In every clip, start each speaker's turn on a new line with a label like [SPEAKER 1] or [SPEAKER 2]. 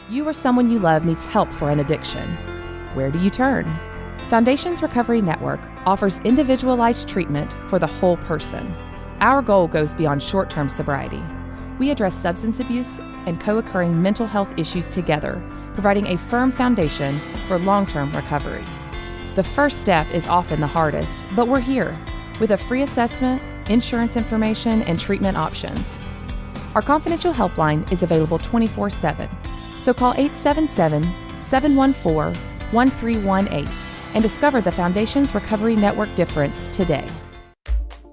[SPEAKER 1] You or someone you love needs help for an addiction. Where do you turn? Foundations Recovery Network offers individualized treatment for the whole person. Our goal goes beyond short-term sobriety. We address substance abuse and co-occurring mental health issues together, providing a firm foundation for long-term recovery. The first step is often the hardest, but we're here with a free assessment, insurance information, and treatment options. Our confidential helpline is available 24/7, so call 877-714-1318 and discover the Foundations Recovery Network difference today.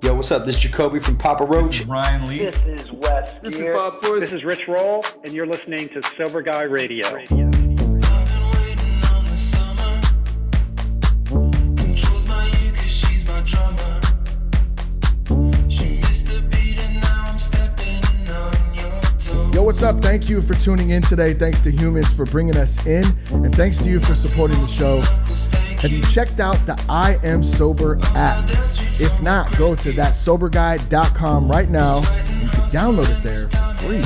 [SPEAKER 2] Yo, what's up? This is Jacoby from Papa Roach.
[SPEAKER 3] This is Ryan Lee.
[SPEAKER 4] This is Wes.
[SPEAKER 5] This is Bob Forth.
[SPEAKER 4] This is Rich Roll, and you're listening to Sober Guy Radio.
[SPEAKER 5] Yo, what's up? Thank you for tuning in today. Thanks to Humans for bringing us in, and thanks to you for supporting the show. Have you checked out the I Am Sober app? If not, go to thatsoberguy.com right now. You can download it there free.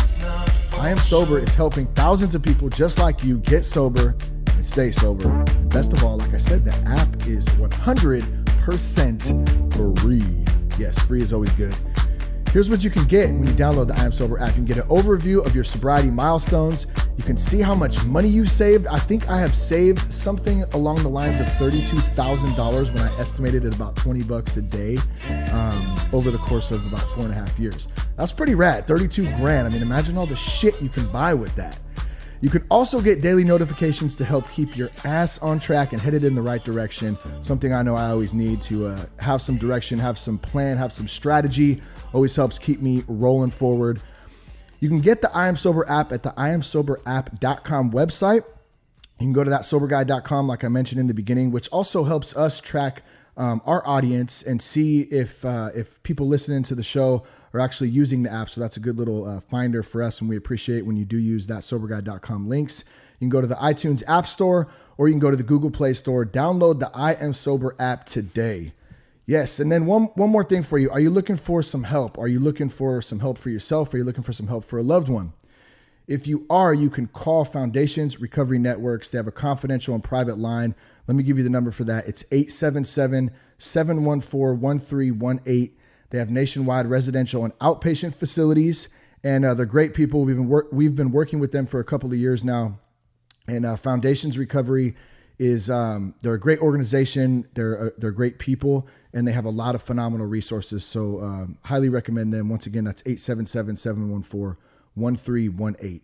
[SPEAKER 5] I Am Sober is helping thousands of people just like you get sober and stay sober. And best of all, like I said, the app is 100% free. Yes, free is always good. Here's what you can get when you download the I Am Sober app. You can get an overview of your sobriety milestones. You can see how much money you've saved. I think I have saved something along the lines of $32,000 when I estimated it about $20 a day over the course of about 4.5 years. That's pretty rad, 32 grand. I mean, imagine all the shit you can buy with that. You can also get daily notifications to help keep your ass on track and headed in the right direction. Something I know I always need to have some direction, have some plan, have some strategy. Always helps keep me rolling forward. You can get the I Am Sober app at the iamsoberapp.com website. You can go to thatsoberguy.com, like I mentioned in the beginning, which also helps us track our audience and see if people listening to the show are actually using the app. So that's a good little finder for us, and we appreciate when you do use thatsoberguy.com links. You can go to the iTunes App Store, or you can go to the Google Play Store. Download the I Am Sober app today. Yes, and then one more thing for you. Are you looking for some help? Are you looking for some help for yourself? Are you looking for some help for a loved one? If you are, you can call Foundations Recovery Networks. They have a confidential and private line. Let me give you the number for that. It's 877-714-1318. They have nationwide residential and outpatient facilities, and they're great people. We've been working with them for a couple of years now, and Foundations Recovery is they're a great organization. They're great people, and they have a lot of phenomenal resources. So highly recommend them. Once again, that's 877-714-1318.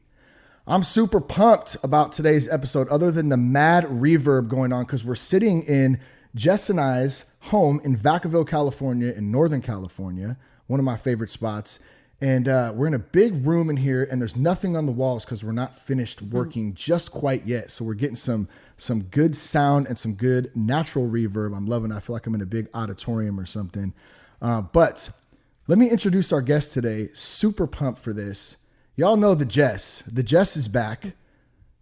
[SPEAKER 5] I'm super pumped about today's episode, other than the mad reverb going on, because we're sitting in Jess and I's home in Vacaville, California, in Northern California, one of my favorite spots. And we're in a big room in here, and there's nothing on the walls because we're not finished working just quite yet. So we're getting some good sound and some good natural reverb. I'm loving it. I feel like I'm in a big auditorium or something. But let me introduce our guest today. Super pumped for this. Y'all know the Jess. The Jess is back,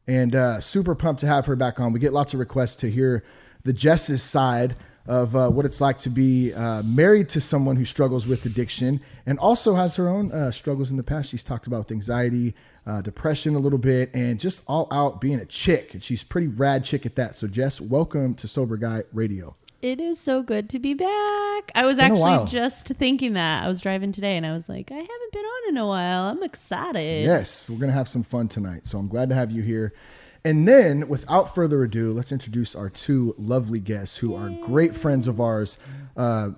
[SPEAKER 5] and super pumped to have her back on. We get lots of requests to hear the Jess's side of what it's like to be married to someone who struggles with addiction and also has her own struggles in the past. She's talked about anxiety, depression a little bit, and just all out being a chick. And she's a pretty rad chick at that. So Jess, welcome to Sober Guy Radio.
[SPEAKER 6] It is so good to be back. I was actually just thinking that. I was driving today and I was like, I haven't been on in a while. I'm excited.
[SPEAKER 5] Yes, we're going to have some fun tonight. So I'm glad to have you here. And then, without further ado, let's introduce our two lovely guests who are great friends of ours.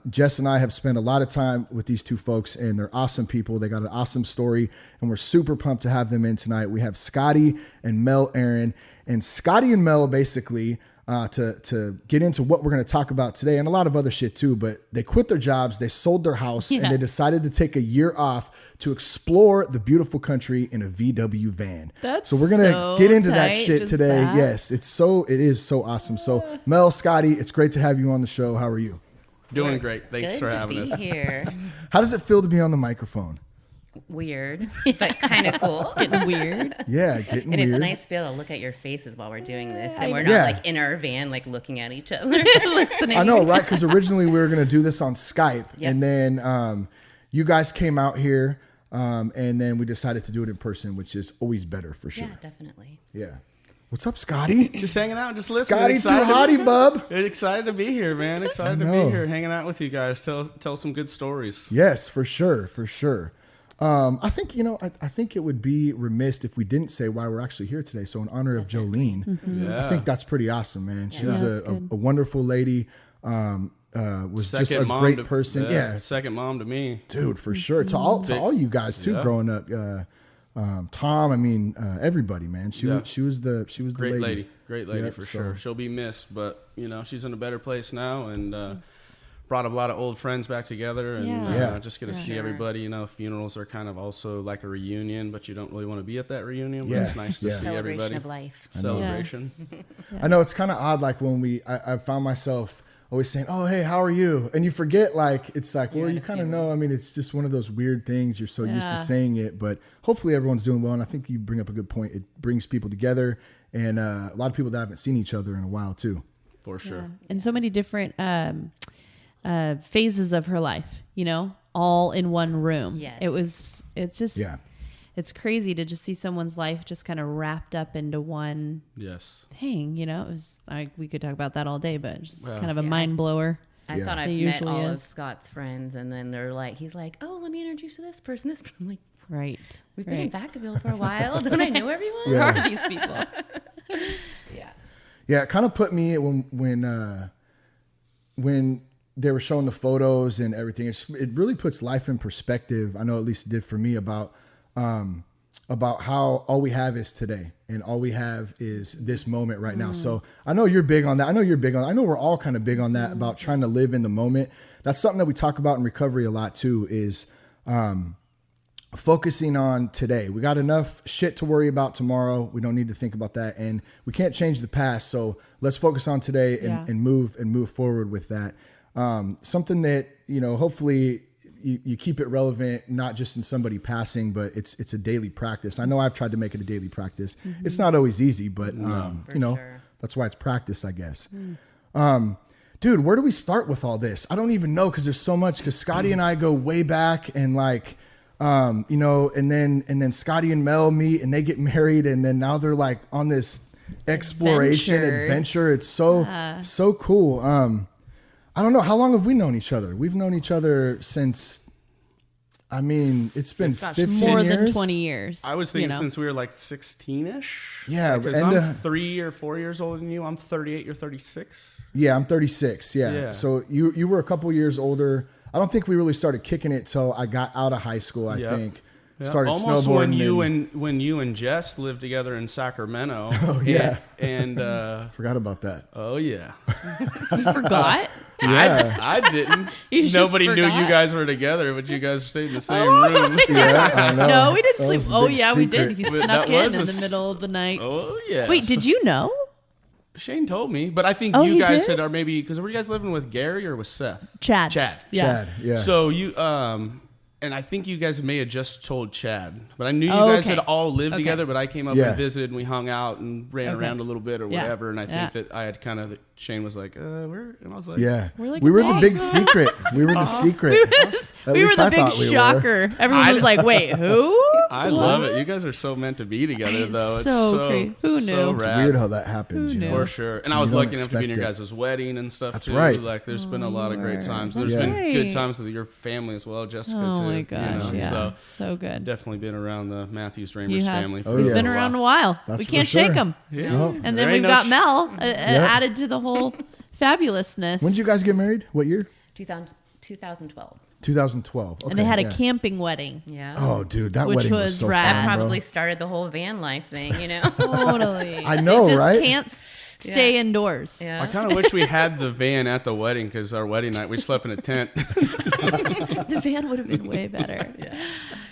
[SPEAKER 5] Jess and I have spent a lot of time with these two folks, and they're awesome people. They got an awesome story, and we're super pumped to have them in tonight. We have Scotty and Mel Aaron. And Scotty and Mel, basically, to get into what we're going to talk about today, and a lot of other shit too, but they quit their jobs, they sold their house, and they decided to take a year off to explore the beautiful country in a VW van. So we're going to get into that shit today. Yes, it is so awesome. So Mel, Scotty, it's great to have you on the show. How are you?
[SPEAKER 3] Doing great. Thanks for having us.
[SPEAKER 7] Here.
[SPEAKER 5] How does it feel to be on the microphone?
[SPEAKER 7] Weird, but kind of cool.
[SPEAKER 6] Getting weird.
[SPEAKER 5] Yeah, getting
[SPEAKER 7] and
[SPEAKER 5] weird.
[SPEAKER 7] It's nice to be able to look at your faces while we're doing this. And we're not like in our van, like looking at each other, listening.
[SPEAKER 5] I know, right? Because originally we were going to do this on Skype. Yep. And then you guys came out here And then we decided to do it in person, which is always better for sure.
[SPEAKER 7] Yeah, definitely.
[SPEAKER 5] Yeah. What's up, Scotty?
[SPEAKER 3] Just hanging out, just listening.
[SPEAKER 5] Scotty too hottie, bub.
[SPEAKER 3] Excited to be here, man. Excited to be here, hanging out with you guys. Tell some good stories.
[SPEAKER 5] Yes, for sure. I think, I think it would be remiss if we didn't say why we're actually here today. So in honor of Jolene, I think that's pretty awesome, man. She was a wonderful lady. Was
[SPEAKER 3] second
[SPEAKER 5] just a great person. Yeah.
[SPEAKER 3] Second mom to me.
[SPEAKER 5] Dude, for sure. To all you guys too, growing up. Tom, I mean, everybody, man. She was the
[SPEAKER 3] Great
[SPEAKER 5] lady.
[SPEAKER 3] Great lady for sure. She'll be missed, but she's in a better place now, and brought a lot of old friends back together, and just get to see everybody. Funerals are kind of also like a reunion, but you don't really want to be at that reunion. But it's nice to see everybody.
[SPEAKER 7] Celebration of life.
[SPEAKER 3] Celebration.
[SPEAKER 5] I know it's kind of odd. Like when I found myself always saying, "Oh, hey, how are you?" And you forget, like, it's like, well, you kind of know. I mean, it's just one of those weird things. You're so used to saying it, but hopefully everyone's doing well. And I think you bring up a good point. It brings people together, and a lot of people that haven't seen each other in a while too.
[SPEAKER 3] For sure.
[SPEAKER 6] And so many different phases of her life, all in one room.
[SPEAKER 7] Yes.
[SPEAKER 6] It's crazy to just see someone's life just kind of wrapped up into one thing, It was we could talk about that all day, but it's just kind of a mind blower.
[SPEAKER 7] I thought I've met all of Scott's friends, and then he's like, oh, let me introduce you to this person. I'm like,
[SPEAKER 6] right.
[SPEAKER 7] We've been in Vacaville for a while. Don't I know everyone?
[SPEAKER 6] Who are these people?
[SPEAKER 5] Yeah, it kind of put me when they were showing the photos and everything. It really puts life in perspective. I know at least it did for me about how all we have is today, and all we have is this moment right now. So I know you're big on that. I know we're all kind of big on that, about trying to live in the moment. That's something that we talk about in recovery a lot too, is focusing on today. We got enough shit to worry about tomorrow. We don't need to think about that, and we can't change the past. So let's focus on today and move forward with that. Something that, hopefully you keep it relevant, not just in somebody passing, but it's a daily practice. I know I've tried to make it a daily practice. It's not always easy, but that's why it's practice, I guess. Dude, where do we start with all this? I don't even know, because there's so much, because Scotty and I go way back, and like, and then Scotty and Mel meet and they get married, and then now they're like on this exploration adventure. It's so cool. I don't know. How long have we known each other? We've known each other since, it's been 15
[SPEAKER 6] more
[SPEAKER 5] years.
[SPEAKER 6] than 20 years.
[SPEAKER 3] I was thinking since we were like 16-ish.
[SPEAKER 5] Yeah.
[SPEAKER 3] Because I'm 3 or 4 years older than you. I'm 38, you're 36.
[SPEAKER 5] Yeah, I'm 36. Yeah. So you were a couple years older. I don't think we really started kicking it till I got out of high school, I think. Yeah. Started
[SPEAKER 3] almost
[SPEAKER 5] snowboarding.
[SPEAKER 3] when you and Jess lived together in Sacramento.
[SPEAKER 5] Oh, yeah.
[SPEAKER 3] And
[SPEAKER 5] forgot about that.
[SPEAKER 3] Oh, yeah.
[SPEAKER 6] You forgot?
[SPEAKER 3] Yeah. I didn't. Nobody knew you guys were together, but you guys stayed in the same room.
[SPEAKER 5] Yeah, I know.
[SPEAKER 6] No, we didn't sleep. Oh, yeah, we did. He
[SPEAKER 3] But
[SPEAKER 6] snuck in the middle of the night.
[SPEAKER 3] Oh, yeah.
[SPEAKER 6] Wait, did you know?
[SPEAKER 3] Shane told me, but I think you guys or maybe, because were you guys living with Gary or with Seth?
[SPEAKER 6] Chad.
[SPEAKER 5] Yeah.
[SPEAKER 3] So you, and I think you guys may have just told Chad, but I knew you guys had all lived together, but I came up and visited, and we hung out and ran around a little bit or whatever. And I think that I had Shane was like, and I was like,
[SPEAKER 5] we were the big secret. We were the secret.
[SPEAKER 6] We were the big shocker. Everyone was like, wait, who?
[SPEAKER 3] I love it. You guys are so meant to be together, though. It's so
[SPEAKER 6] crazy. Who knew?
[SPEAKER 3] So
[SPEAKER 5] it's weird how that happens.
[SPEAKER 3] For sure. And I was lucky enough to be in your guys' wedding and stuff.
[SPEAKER 5] That's
[SPEAKER 3] too.
[SPEAKER 5] right.
[SPEAKER 3] Like, there's been a lot of great times. There's been good times with your family as well, Jessica, too.
[SPEAKER 6] Oh my gosh,
[SPEAKER 3] So
[SPEAKER 6] good.
[SPEAKER 3] Definitely been around the Matthews-Ramers family.
[SPEAKER 6] We've been around a while. We can't shake them.
[SPEAKER 3] Yeah.
[SPEAKER 5] No.
[SPEAKER 6] And then we've got Mel added to the whole fabulousness.
[SPEAKER 5] When did you guys get married? What year?
[SPEAKER 7] 2012.
[SPEAKER 5] 2012. Okay,
[SPEAKER 6] and they had a camping wedding.
[SPEAKER 7] Yeah.
[SPEAKER 5] Oh, dude, that
[SPEAKER 6] Which
[SPEAKER 5] wedding
[SPEAKER 6] was
[SPEAKER 5] was so
[SPEAKER 6] rad.
[SPEAKER 5] fun,
[SPEAKER 7] That probably
[SPEAKER 5] bro.
[SPEAKER 7] started the whole van life thing,
[SPEAKER 6] Totally.
[SPEAKER 5] I know,
[SPEAKER 6] they just
[SPEAKER 5] right?
[SPEAKER 6] Can't stay indoors.
[SPEAKER 7] Yeah.
[SPEAKER 3] I kind of wish we had the van at the wedding, because our wedding night we slept in a tent.
[SPEAKER 6] The van would have been way better.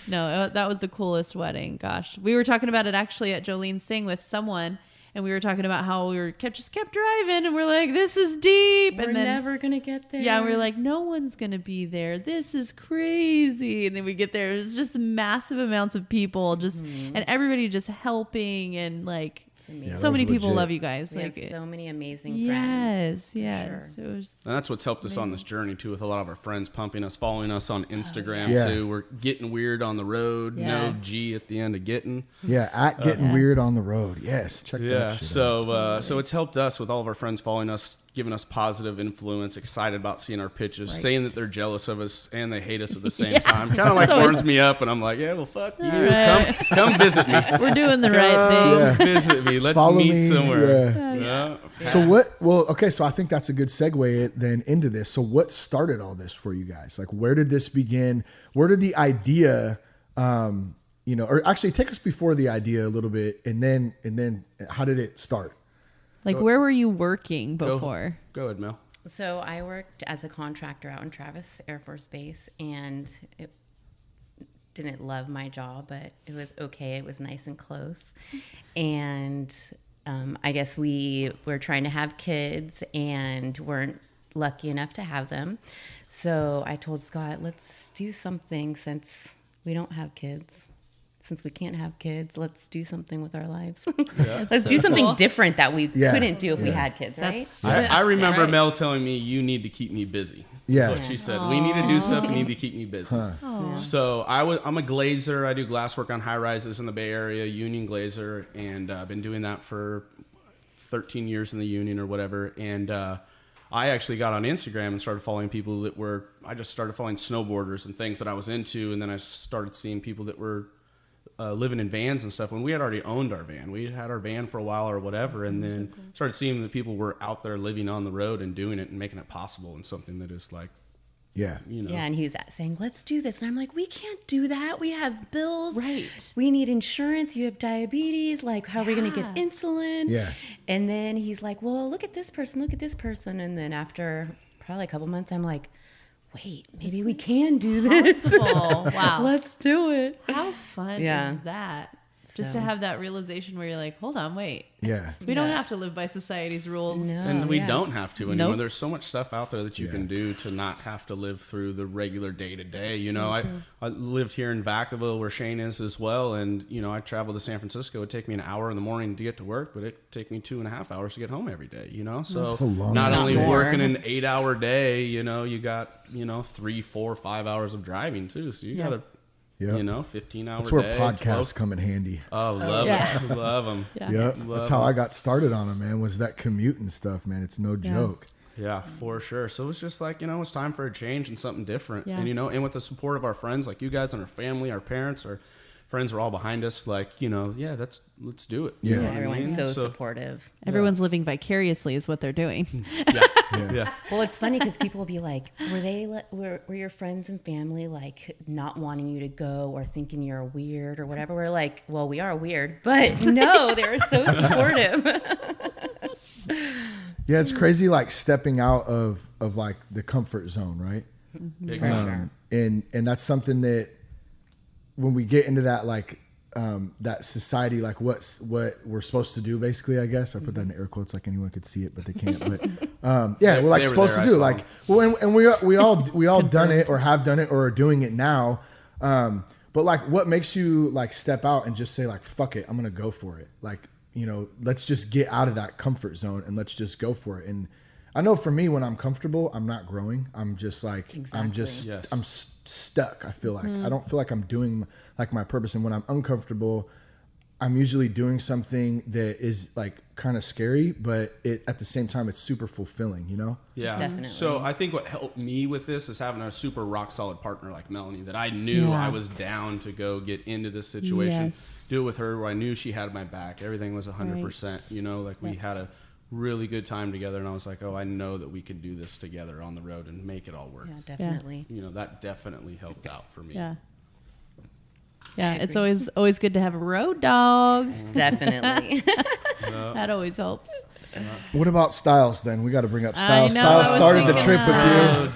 [SPEAKER 6] No, that was the coolest wedding. Gosh, we were talking about it actually at Jolene's thing with someone, and we were talking about how we just kept driving, and we're like, this is deep,
[SPEAKER 7] We're
[SPEAKER 6] and then
[SPEAKER 7] never gonna get there.
[SPEAKER 6] Yeah, we were like, no one's gonna be there. This is crazy. And then we get there. It's just massive amounts of people, and everybody just helping and like
[SPEAKER 5] Yeah,
[SPEAKER 6] so many people
[SPEAKER 5] legit.
[SPEAKER 6] love you guys.
[SPEAKER 7] We
[SPEAKER 6] Like
[SPEAKER 7] have so many amazing friends.
[SPEAKER 6] Yes.
[SPEAKER 7] Sure.
[SPEAKER 6] It was
[SPEAKER 3] And that's what's helped us on this journey too, with a lot of our friends pumping us, following us on Instagram
[SPEAKER 5] Yeah.
[SPEAKER 3] too. We're getting weird on the road.
[SPEAKER 6] Yes.
[SPEAKER 3] No G at the end of getting.
[SPEAKER 5] Yeah, at getting weird on the road. Yes, check that
[SPEAKER 3] Yeah.
[SPEAKER 5] shit out.
[SPEAKER 3] So it's helped us with all of our friends following us, giving us positive influence, excited about seeing our pitches, saying that they're jealous of us and they hate us at the same time. Kind of like
[SPEAKER 6] So
[SPEAKER 3] warms me up, and I'm like, yeah, well, fuck you.
[SPEAKER 6] right.
[SPEAKER 3] Come visit me.
[SPEAKER 6] we're doing the right thing.
[SPEAKER 3] Come visit me. Let's
[SPEAKER 5] Follow
[SPEAKER 3] meet
[SPEAKER 5] me,
[SPEAKER 3] somewhere.
[SPEAKER 5] yeah.
[SPEAKER 3] Yeah.
[SPEAKER 5] So what? Well, okay. So I think that's a good segue then into this. So what started all this for you guys? Like, where did this begin? Where did the idea, or actually take us before the idea a little bit, and then how did it start?
[SPEAKER 6] Like, where were you working before?
[SPEAKER 3] Go ahead, Mel.
[SPEAKER 7] So I worked as a contractor out in Travis Air Force Base, and didn't love my job, but it was okay. It was nice and close. And I guess we were trying to have kids and weren't lucky enough to have them. So I told Scott, let's do something since we don't have kids. Since we can't have kids, let's do something with our lives. Let's do something different that we couldn't do if we had kids, right?
[SPEAKER 3] I remember Mel telling me, you need to keep me busy.
[SPEAKER 5] Yeah.
[SPEAKER 3] That's what she said. We need to do stuff. You need to keep me busy. So I'm a glazer. I do glass work on high rises in the Bay Area, union glazer. And I've been doing that for 13 years in the union or whatever. And I actually got on Instagram and started following people I just started following snowboarders and things that I was into. And then I started seeing people that were living in vans and stuff when we had already owned our van. We had our van for a while or whatever, and then started seeing that people were out there living on the road and doing it and making it possible, and something that is like,
[SPEAKER 5] Yeah.
[SPEAKER 7] Yeah, and he's saying, let's do this. And I'm like, we can't do that. We have bills.
[SPEAKER 6] Right.
[SPEAKER 7] We need insurance. You have diabetes. Like, how are we going to get insulin?
[SPEAKER 5] Yeah.
[SPEAKER 7] And then he's like, well, look at this person. Look at this person. And then after probably a couple months, I'm like, wait, maybe we can do this.
[SPEAKER 6] Wow.
[SPEAKER 7] Let's do it.
[SPEAKER 6] How fun is that? Just to have that realization where you're like, hold on, wait.
[SPEAKER 5] Yeah.
[SPEAKER 6] We don't have to live by society's rules.
[SPEAKER 7] No,
[SPEAKER 3] and we don't have to anymore.
[SPEAKER 6] Nope.
[SPEAKER 3] There's so much stuff out there that you can do to not have to live through the regular day to day. I lived here in Vacaville where Shane is as well. And, I traveled to San Francisco. It'd take me an hour in the morning to get to work, but it'd take me 2.5 hours to get home every day, So
[SPEAKER 5] That's a long
[SPEAKER 3] not only
[SPEAKER 5] day.
[SPEAKER 3] working an 8-hour day, you got, 3, 4, 5 hours of driving too. So you got to, 15 hours.
[SPEAKER 5] That's where
[SPEAKER 3] day,
[SPEAKER 5] podcasts
[SPEAKER 3] 12.
[SPEAKER 5] come in handy.
[SPEAKER 3] Oh, love
[SPEAKER 6] Yes.
[SPEAKER 3] them. Love them.
[SPEAKER 6] Yeah.
[SPEAKER 5] Yep. That's how I got started on it, man, was that commute and stuff, man. It's no joke.
[SPEAKER 3] Yeah, for sure. So it was just like, it's time for a change and something different.
[SPEAKER 6] Yeah.
[SPEAKER 3] And, and with the support of our friends, like you guys and our family, our parents, our friends were all behind us. Like, let's do it. You
[SPEAKER 5] Yeah.
[SPEAKER 3] know what I
[SPEAKER 7] Everyone's
[SPEAKER 3] mean?
[SPEAKER 7] so supportive.
[SPEAKER 6] Everyone's living vicariously is what they're doing.
[SPEAKER 3] Yeah.
[SPEAKER 7] Well, it's funny because people will be like, were your friends and family like not wanting you to go or thinking you're weird or whatever? We're like, well, we are weird, but no, they were so supportive.
[SPEAKER 5] Yeah, it's crazy, like stepping out of like the comfort zone, right?
[SPEAKER 3] Big time.
[SPEAKER 5] And that's something that when we get into that, like that society, like what we're supposed to do, basically, I guess I put that in air quotes, like anyone could see it, but they can't. But we're like
[SPEAKER 3] they were
[SPEAKER 5] supposed
[SPEAKER 3] there,
[SPEAKER 5] to do,
[SPEAKER 3] I saw
[SPEAKER 5] like,
[SPEAKER 3] them.
[SPEAKER 5] well, and we all done it or have done it or are doing it now. But like, what makes you like step out and just say like, fuck it, I'm gonna go for it. Like, let's just get out of that comfort zone and let's just go for it. And I know for me, when I'm comfortable, I'm not growing. I'm just like, I'm stuck. I feel like I don't feel like I'm doing like my purpose. And when I'm uncomfortable, I'm usually doing something that is like kind of scary, but at the same time, it's super fulfilling,
[SPEAKER 3] Yeah.
[SPEAKER 7] Definitely.
[SPEAKER 3] So I think what helped me with this is having a super rock solid partner like Melanie that I knew I was down to go get into this situation, do it with her where I knew she had my back. Everything was 100%, like we had a really good time together, and I was like, I know that we can do this together on the road and make it all work.
[SPEAKER 7] Yeah, definitely.
[SPEAKER 3] That definitely helped out for me.
[SPEAKER 6] Yeah, it's always good to have a road dog.
[SPEAKER 7] Definitely.
[SPEAKER 6] That always helps.
[SPEAKER 5] What about Styles then? We got to bring up
[SPEAKER 6] I
[SPEAKER 5] Styles.
[SPEAKER 6] know,
[SPEAKER 5] Styles
[SPEAKER 6] I was
[SPEAKER 5] started the
[SPEAKER 6] thinking
[SPEAKER 5] trip with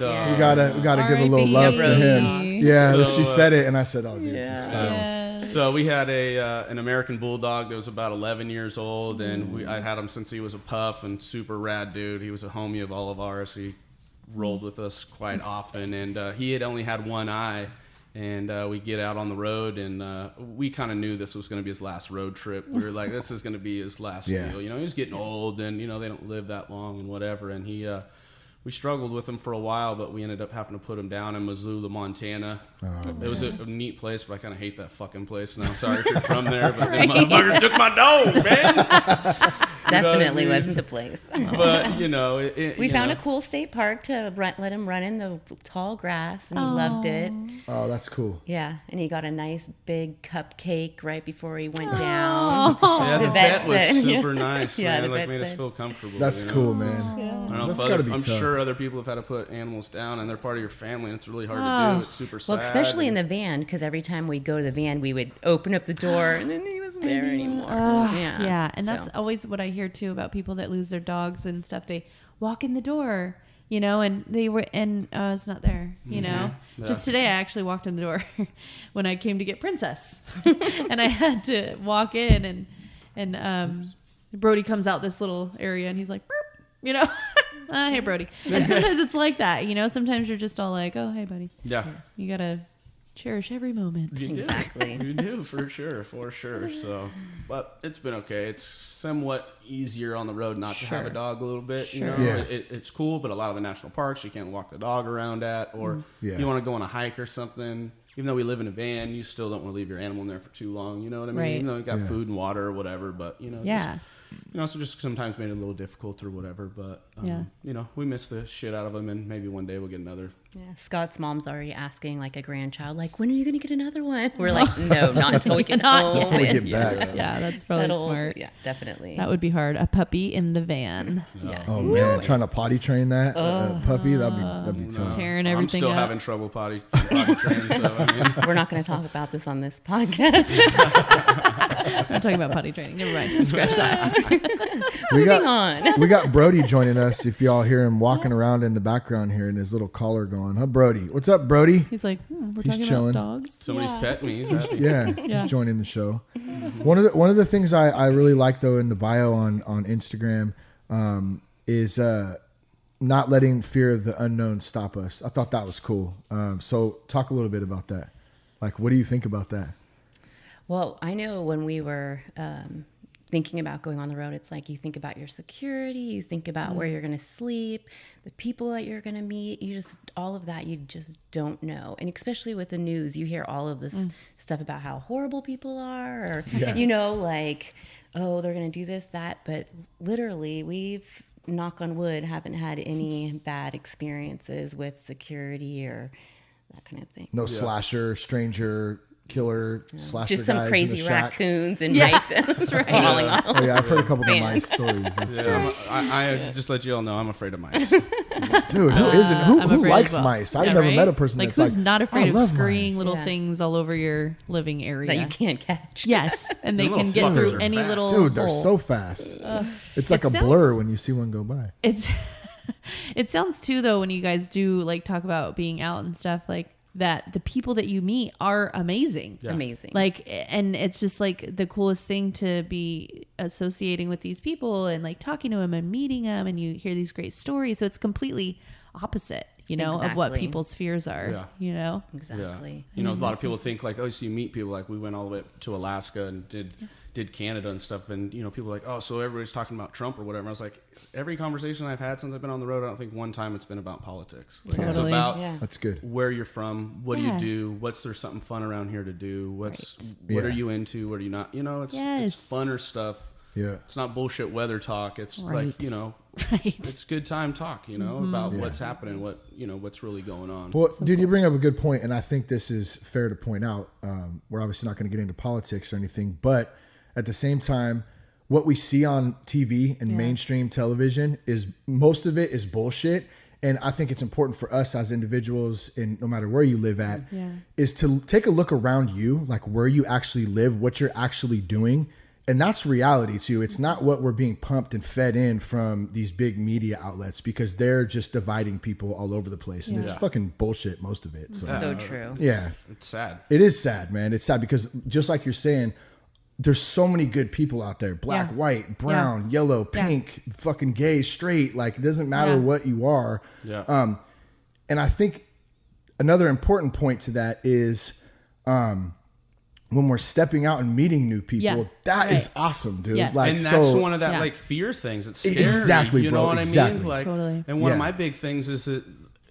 [SPEAKER 6] that.
[SPEAKER 5] you.
[SPEAKER 3] Yeah.
[SPEAKER 5] We gotta give a little
[SPEAKER 6] R.I.P.
[SPEAKER 5] love to him.
[SPEAKER 6] Roadie.
[SPEAKER 5] Yeah,
[SPEAKER 3] So,
[SPEAKER 5] she said it, and I said, "Oh, dude, it's Styles."
[SPEAKER 6] Yeah.
[SPEAKER 3] So we had an American Bulldog that was about 11 years old, and I'd had him since he was a pup, and super rad dude. He was a homie of all of ours. He rolled with us quite often, and he had only had one eye. And we get out on the road, and we kind of knew this was going to be his last road trip. We were like, this is going to be his last deal. You know, he was getting old, and, you know, they don't live that long and whatever. And we struggled with him for a while, but we ended up having to put him down in Missoula, Montana. It was a neat place, but I kind of hate that fucking place. And I'm sorry if you're from there, but the motherfuckers took my dog, man.
[SPEAKER 7] Definitely wasn't the place.
[SPEAKER 3] But, you know.
[SPEAKER 7] We found a cool state park to let him run in the tall grass, and he loved it.
[SPEAKER 5] Oh, that's cool.
[SPEAKER 7] Yeah, and he got a nice big cupcake right before he went down.
[SPEAKER 3] Yeah, the vet was
[SPEAKER 7] said-
[SPEAKER 3] super nice,
[SPEAKER 7] Yeah,
[SPEAKER 3] man.
[SPEAKER 7] the
[SPEAKER 3] Like,
[SPEAKER 7] vet
[SPEAKER 3] made us
[SPEAKER 7] said-
[SPEAKER 3] feel comfortable.
[SPEAKER 5] That's
[SPEAKER 3] you know?
[SPEAKER 5] cool, man.
[SPEAKER 3] I don't know
[SPEAKER 5] That's
[SPEAKER 3] if
[SPEAKER 5] gotta be
[SPEAKER 3] I'm
[SPEAKER 5] tough.
[SPEAKER 3] sure other people have had to put animals down, and they're part of your family, and it's really hard to do. It's super sad.
[SPEAKER 7] Well, especially in the van, because every time we go to the van, we would open up the door, and then he wasn't there anymore.
[SPEAKER 6] Yeah, and that's
[SPEAKER 7] so.
[SPEAKER 6] always what I hear too about people that lose their dogs and stuff. They walk in the door, you know, and they were, and it's not there, you know.
[SPEAKER 3] Yeah.
[SPEAKER 6] Just today, I actually walked in the door when I came to get Princess, and I had to walk in, and Brody comes out this little area, and he's like, burp, you know. Hey, Brody. And sometimes it's like that, you know. Sometimes you're just all like, oh, hey, buddy.
[SPEAKER 3] Yeah.
[SPEAKER 6] You gotta cherish every moment.
[SPEAKER 3] You do.
[SPEAKER 7] Exactly.
[SPEAKER 3] You do, for sure. So, but it's been okay. It's somewhat easier on the road not to have a dog a little bit. You know,
[SPEAKER 5] Yeah.
[SPEAKER 3] it's cool, but a lot of the national parks you can't walk the dog around at, or you want to go on a hike or something. Even though we live in a van, you still don't want to leave your animal in there for too long. You know what I mean?
[SPEAKER 6] Right.
[SPEAKER 3] Even though you got food and water or whatever, but you know, so just sometimes made it a little difficult or whatever. But you know, we miss the shit out of them, and maybe one day we'll get another.
[SPEAKER 7] Yeah, Scott's mom's already asking like a grandchild, like, when are you going to get another one? We're like, no, not until we get home.
[SPEAKER 5] Until we get back.
[SPEAKER 6] Yeah, that's probably
[SPEAKER 7] Settled.
[SPEAKER 6] smart.
[SPEAKER 7] Yeah, definitely.
[SPEAKER 6] That would be hard. A puppy in the van.
[SPEAKER 7] Yeah.
[SPEAKER 5] Oh man, trying to potty train that puppy, that'd be tough.
[SPEAKER 6] Tearing
[SPEAKER 3] I'm
[SPEAKER 6] everything
[SPEAKER 3] still
[SPEAKER 6] up.
[SPEAKER 3] having trouble potty training, so I mean.
[SPEAKER 7] We're not going to talk about this on this podcast.
[SPEAKER 6] We're not talking about potty training. Never mind. Scratch that.
[SPEAKER 7] Moving on.
[SPEAKER 5] We got Brody joining us. If y'all hear him walking around in the background here and his little collar going, huh, Brody? What's up, Brody?
[SPEAKER 6] He's like, we're
[SPEAKER 5] He's
[SPEAKER 6] talking
[SPEAKER 5] chilling.
[SPEAKER 6] about dogs.
[SPEAKER 3] Somebody's petting me. He's happy.
[SPEAKER 5] Yeah, he's joining the show. One of the things I really like though in the bio on Instagram is not letting fear of the unknown stop us. I thought that was cool. So talk a little bit about that. Like, what do you think about that?
[SPEAKER 7] Well, I know when we were thinking about going on the road, it's like you think about your security, you think about where you're going to sleep, the people that you're going to meet, all of that, you just don't know. And especially with the news, you hear all of this stuff about how horrible people are, or, you know, like, oh, they're going to do this, that. But literally, we've, knock on wood, haven't had any bad experiences with security or that kind of thing.
[SPEAKER 5] No slasher, stranger, killer, slasher
[SPEAKER 7] Just some
[SPEAKER 5] guys in
[SPEAKER 7] crazy
[SPEAKER 5] the shack.
[SPEAKER 7] raccoons and
[SPEAKER 6] Yeah,
[SPEAKER 7] mice
[SPEAKER 6] that's right.
[SPEAKER 7] falling off.
[SPEAKER 5] Oh yeah, I've heard a couple of the
[SPEAKER 7] Man.
[SPEAKER 5] mice stories. That's
[SPEAKER 3] I just let you all know I'm afraid of mice.
[SPEAKER 5] dude, who isn't?
[SPEAKER 6] I'm
[SPEAKER 5] Who
[SPEAKER 6] afraid
[SPEAKER 5] likes
[SPEAKER 6] as well.
[SPEAKER 5] mice? I've
[SPEAKER 6] Yeah,
[SPEAKER 5] never
[SPEAKER 6] right?
[SPEAKER 5] met a person
[SPEAKER 6] like
[SPEAKER 5] that's
[SPEAKER 6] who's
[SPEAKER 5] like
[SPEAKER 6] not
[SPEAKER 5] I
[SPEAKER 6] afraid of
[SPEAKER 5] love
[SPEAKER 6] scurrying
[SPEAKER 5] mice.
[SPEAKER 6] little
[SPEAKER 7] Yeah.
[SPEAKER 6] things all over your living area.
[SPEAKER 7] That you can't catch.
[SPEAKER 6] Yes, and they
[SPEAKER 3] The
[SPEAKER 6] can
[SPEAKER 3] little
[SPEAKER 6] get
[SPEAKER 3] fuckers
[SPEAKER 6] through
[SPEAKER 3] are
[SPEAKER 6] any
[SPEAKER 3] fast.
[SPEAKER 6] little
[SPEAKER 5] Dude, they're
[SPEAKER 6] hole.
[SPEAKER 5] so fast. It's like
[SPEAKER 6] It
[SPEAKER 5] a blur
[SPEAKER 6] sounds-
[SPEAKER 5] when you see one go by.
[SPEAKER 6] It's it sounds too though when you guys do like talk about being out and stuff like that the people that you meet are amazing.
[SPEAKER 7] Amazing.
[SPEAKER 6] Like, and it's just like the coolest thing to be associating with these people and like talking to them and meeting them, and you hear these great stories. So it's completely opposite, you know, of what
[SPEAKER 7] Exactly.
[SPEAKER 6] people's fears are,
[SPEAKER 3] Yeah.
[SPEAKER 6] you know?
[SPEAKER 7] Exactly.
[SPEAKER 3] You know, a lot of people think like, oh, so you meet people, like we went all the way up to Alaska and did Canada and stuff, and you know, people are like, oh, so everybody's talking about Trump or whatever. I was like, every conversation I've had since I've been on the road, I don't think one time it's been about politics. Like it's
[SPEAKER 6] Totally.
[SPEAKER 3] about
[SPEAKER 7] Yeah.
[SPEAKER 5] That's good.
[SPEAKER 3] where you're from, what do
[SPEAKER 6] Yeah.
[SPEAKER 3] you do, what's there something fun around here to do, what
[SPEAKER 5] Yeah.
[SPEAKER 3] are you into, what are you not, you know, it's
[SPEAKER 6] Yes.
[SPEAKER 3] funner stuff.
[SPEAKER 5] Yeah.
[SPEAKER 3] It's not bullshit weather talk. It's
[SPEAKER 6] Right.
[SPEAKER 3] like, you know,
[SPEAKER 6] Right.
[SPEAKER 3] it's good time talk, you know, about what's happening, what, you know, what's really going on.
[SPEAKER 5] Well, dude, you bring up a good point, and I think this is fair to point out. We're obviously not going to get into politics or anything, but at the same time, what we see on TV and mainstream television is most of it is bullshit. And I think it's important for us as individuals, and no matter where you live at, is to take a look around you, like where you actually live, what you're actually doing. And that's reality too. It's not what we're being pumped and fed in from these big media outlets, because they're just dividing people all over the place. And it's fucking bullshit, most of it.
[SPEAKER 7] So true.
[SPEAKER 5] Yeah.
[SPEAKER 3] It's sad.
[SPEAKER 5] It is sad, man. It's sad because just like you're saying, there's so many good people out there. Black, white, brown, yellow, pink, fucking gay, straight. Like, it doesn't matter what you are.
[SPEAKER 3] Yeah.
[SPEAKER 5] And I think another important point to that is when we're stepping out and meeting new people, that is awesome, dude.
[SPEAKER 6] Yeah.
[SPEAKER 5] Like,
[SPEAKER 3] and that's one of that like fear things. It's scary.
[SPEAKER 5] Exactly,
[SPEAKER 3] you know
[SPEAKER 5] bro.
[SPEAKER 3] what
[SPEAKER 5] Exactly.
[SPEAKER 3] I mean? Like,
[SPEAKER 6] Totally.
[SPEAKER 3] and one of my big things is that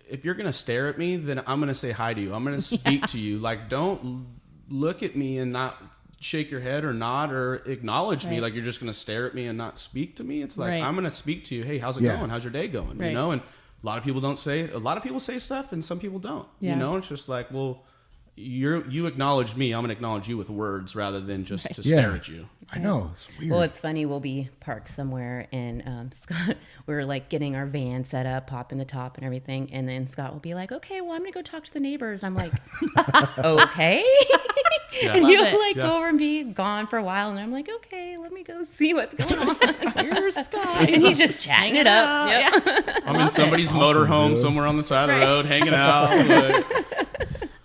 [SPEAKER 3] if you're gonna stare at me, then I'm gonna say hi to you. I'm gonna speak to you. Like, don't look at me and not shake your head or nod or acknowledge me. Like you're just gonna stare at me and not speak to me. It's like I'm gonna speak to you. Hey, how's it going? How's your day going? You know, and a lot of people don't say. A lot of people say stuff, and some people don't. You know, it's just like, well, you acknowledge me, I'm gonna acknowledge you with words rather than just to stare at you.
[SPEAKER 5] I know, it's weird.
[SPEAKER 7] Well, it's funny. We'll be parked somewhere, and Scott, we're like getting our van set up, popping the top and everything, and then Scott will be like, "Okay, well, I'm gonna go talk to the neighbors." I'm like, "Okay," and he'll like go over and be gone for a while, and I'm like, "Okay, let me go see what's going on."
[SPEAKER 6] Here's Scott,
[SPEAKER 7] and he's just chatting it up.
[SPEAKER 3] I'm in somebody's motorhome somewhere on the side of the road, hanging out. Like,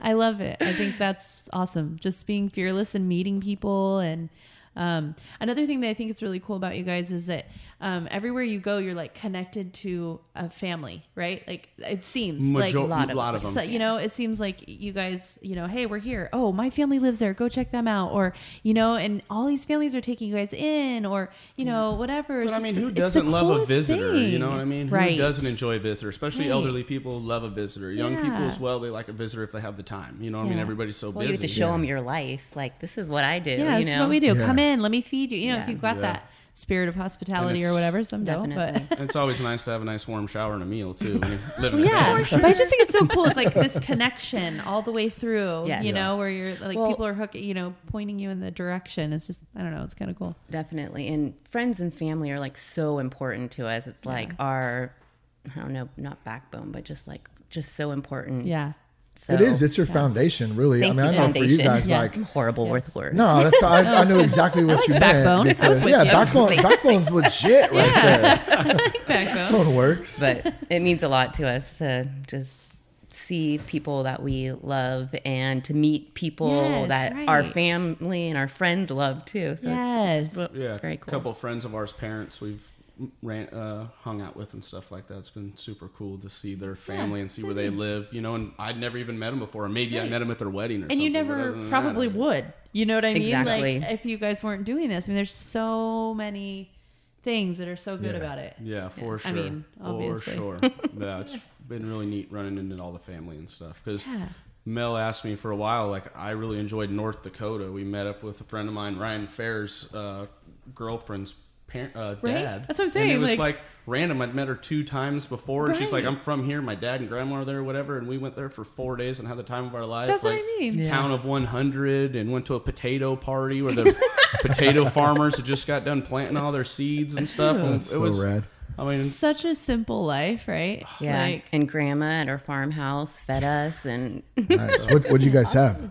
[SPEAKER 6] I love it. I think that's awesome. Just being fearless and meeting people. And another thing that I think is really cool about you guys is that everywhere you go, you're like connected to a family, right? Like it seems like
[SPEAKER 3] a lot of them.
[SPEAKER 6] So, you know, it seems like you guys, you know, hey, we're here. Oh, my family lives there. Go check them out. Or, you know, and all these families are taking you guys in, or, you know, whatever.
[SPEAKER 3] But I mean, who doesn't love a visitor? You know what I mean?
[SPEAKER 6] Right.
[SPEAKER 3] Who doesn't enjoy a visitor? Especially elderly people love a visitor. Young people as well, they like a visitor if they have the time. You know what I mean? Everybody's so busy.
[SPEAKER 7] You have to show them your life. Like, this is what I do.
[SPEAKER 6] Yeah,
[SPEAKER 7] you
[SPEAKER 6] this
[SPEAKER 7] know?
[SPEAKER 6] is what we do. Come in, let me feed you. You know, if you've got
[SPEAKER 3] Yeah.
[SPEAKER 6] that spirit of hospitality or whatever, some don't. But
[SPEAKER 3] It's always nice to have a nice warm shower and a meal too when you live in a
[SPEAKER 6] yeah,
[SPEAKER 3] van.
[SPEAKER 6] but I just think it's so cool. It's like this connection all the way through.
[SPEAKER 7] Yes.
[SPEAKER 6] You know, where you're like people are hooking, you know, pointing you in the direction. It's just, I don't know, it's kind of cool.
[SPEAKER 7] Definitely. And friends and family are like so important to us. It's like our, I don't know, not backbone, but just so important.
[SPEAKER 6] Yeah.
[SPEAKER 7] So,
[SPEAKER 5] it is. It's your foundation, really.
[SPEAKER 7] Thank
[SPEAKER 5] I mean,
[SPEAKER 7] you,
[SPEAKER 5] I know for you
[SPEAKER 7] foundation.
[SPEAKER 5] guys, like,
[SPEAKER 7] I'm horrible with words.
[SPEAKER 5] no, that's I knew exactly what you
[SPEAKER 6] backbone.
[SPEAKER 5] meant.
[SPEAKER 6] I was with you.
[SPEAKER 5] Backbone's legit right there.
[SPEAKER 6] I like backbone.
[SPEAKER 5] Backbone works.
[SPEAKER 7] But it means a lot to us to just see people that we love and to meet people that our family and our friends love too. So it's very cool.
[SPEAKER 3] A couple of friends of ours, parents we've hung out with and stuff like that. It's been super cool to see their family and see where they live, you know, and I'd never even met them before, or maybe I met them at their wedding or something.
[SPEAKER 6] And you never probably would, you know what I mean?
[SPEAKER 7] Exactly.
[SPEAKER 6] Like if you guys weren't doing this, I mean, there's so many things that are so good about it.
[SPEAKER 3] Yeah, for sure.
[SPEAKER 6] I mean, obviously.
[SPEAKER 3] For sure. Yeah, it's been really neat running into all the family and stuff, because Mel asked me for a while, like, I really enjoyed North Dakota. We met up with a friend of mine, Ryan Fair's girlfriend's dad.
[SPEAKER 6] That's what I'm saying.
[SPEAKER 3] And it was like random. I'd met her 2 times before, and she's like, I'm from here. My dad and grandma are there, or whatever. And we went there for 4 days and had the time of our life.
[SPEAKER 6] That's
[SPEAKER 3] like,
[SPEAKER 6] what I mean.
[SPEAKER 3] Town of 100, and went to a potato party where the potato farmers had just got done planting all their seeds and stuff. And
[SPEAKER 5] That's so rad.
[SPEAKER 3] I mean,
[SPEAKER 6] such a simple life, right?
[SPEAKER 7] Yeah.
[SPEAKER 6] Like,
[SPEAKER 7] and grandma at our farmhouse fed us and
[SPEAKER 5] Nice. What'd you guys have?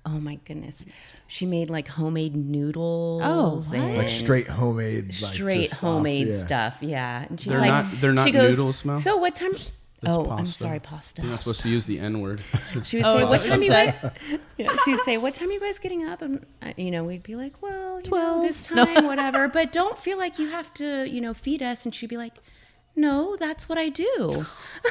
[SPEAKER 7] oh my goodness. She made like homemade noodles.
[SPEAKER 6] Oh, what?
[SPEAKER 7] and
[SPEAKER 5] Like straight homemade, like,
[SPEAKER 7] straight
[SPEAKER 5] just
[SPEAKER 7] homemade
[SPEAKER 5] stuff.
[SPEAKER 7] stuff. Yeah. And she's
[SPEAKER 3] they're not
[SPEAKER 7] she goes,
[SPEAKER 3] noodles, Mel?
[SPEAKER 7] So what time? I'm
[SPEAKER 3] pasta.
[SPEAKER 7] sorry, pasta.
[SPEAKER 3] you're not supposed to use the N-word.
[SPEAKER 7] She would say,
[SPEAKER 6] Oh,
[SPEAKER 7] "What
[SPEAKER 6] is that
[SPEAKER 7] time
[SPEAKER 6] what
[SPEAKER 7] you
[SPEAKER 6] you
[SPEAKER 7] guys?" Yeah, she would say, "What time are you guys getting up?" And you know, we'd be like, "Well, you
[SPEAKER 6] 12.
[SPEAKER 7] know, this time, whatever." But don't feel like you have to, you know, feed us. And she'd be like, "No, that's what I do."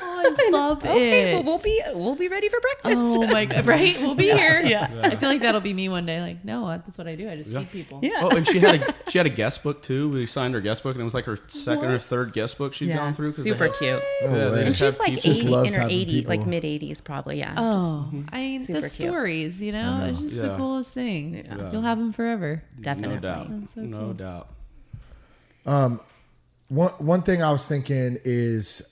[SPEAKER 6] Oh, I love
[SPEAKER 7] Okay,
[SPEAKER 6] it.
[SPEAKER 7] well, we'll be ready for breakfast.
[SPEAKER 6] Oh my god! Right, we'll be here.
[SPEAKER 7] Yeah.
[SPEAKER 6] I feel like that'll be me one day. Like, no, that's what I do. I just feed people.
[SPEAKER 7] Yeah.
[SPEAKER 3] Oh, and she had a guest book too. We signed her guest book, and it was like her second or third guest book she'd gone through.
[SPEAKER 7] Super cute.
[SPEAKER 3] Yeah,
[SPEAKER 5] way.
[SPEAKER 3] they
[SPEAKER 7] And
[SPEAKER 3] just
[SPEAKER 7] she's
[SPEAKER 3] have
[SPEAKER 7] like
[SPEAKER 3] people.
[SPEAKER 7] 80,
[SPEAKER 5] loves
[SPEAKER 7] in her
[SPEAKER 5] having
[SPEAKER 7] 80s,
[SPEAKER 5] people.
[SPEAKER 7] like mid 80s, probably. Yeah.
[SPEAKER 6] Oh, I mean,
[SPEAKER 7] super
[SPEAKER 6] the
[SPEAKER 7] cute.
[SPEAKER 6] stories, you know, it's just the
[SPEAKER 3] Yeah.
[SPEAKER 6] coolest thing.
[SPEAKER 7] Yeah.
[SPEAKER 6] You'll have them forever.
[SPEAKER 7] Definitely.
[SPEAKER 3] No doubt.
[SPEAKER 6] That's so
[SPEAKER 3] No
[SPEAKER 6] cool.
[SPEAKER 3] doubt.
[SPEAKER 5] One thing I was thinking is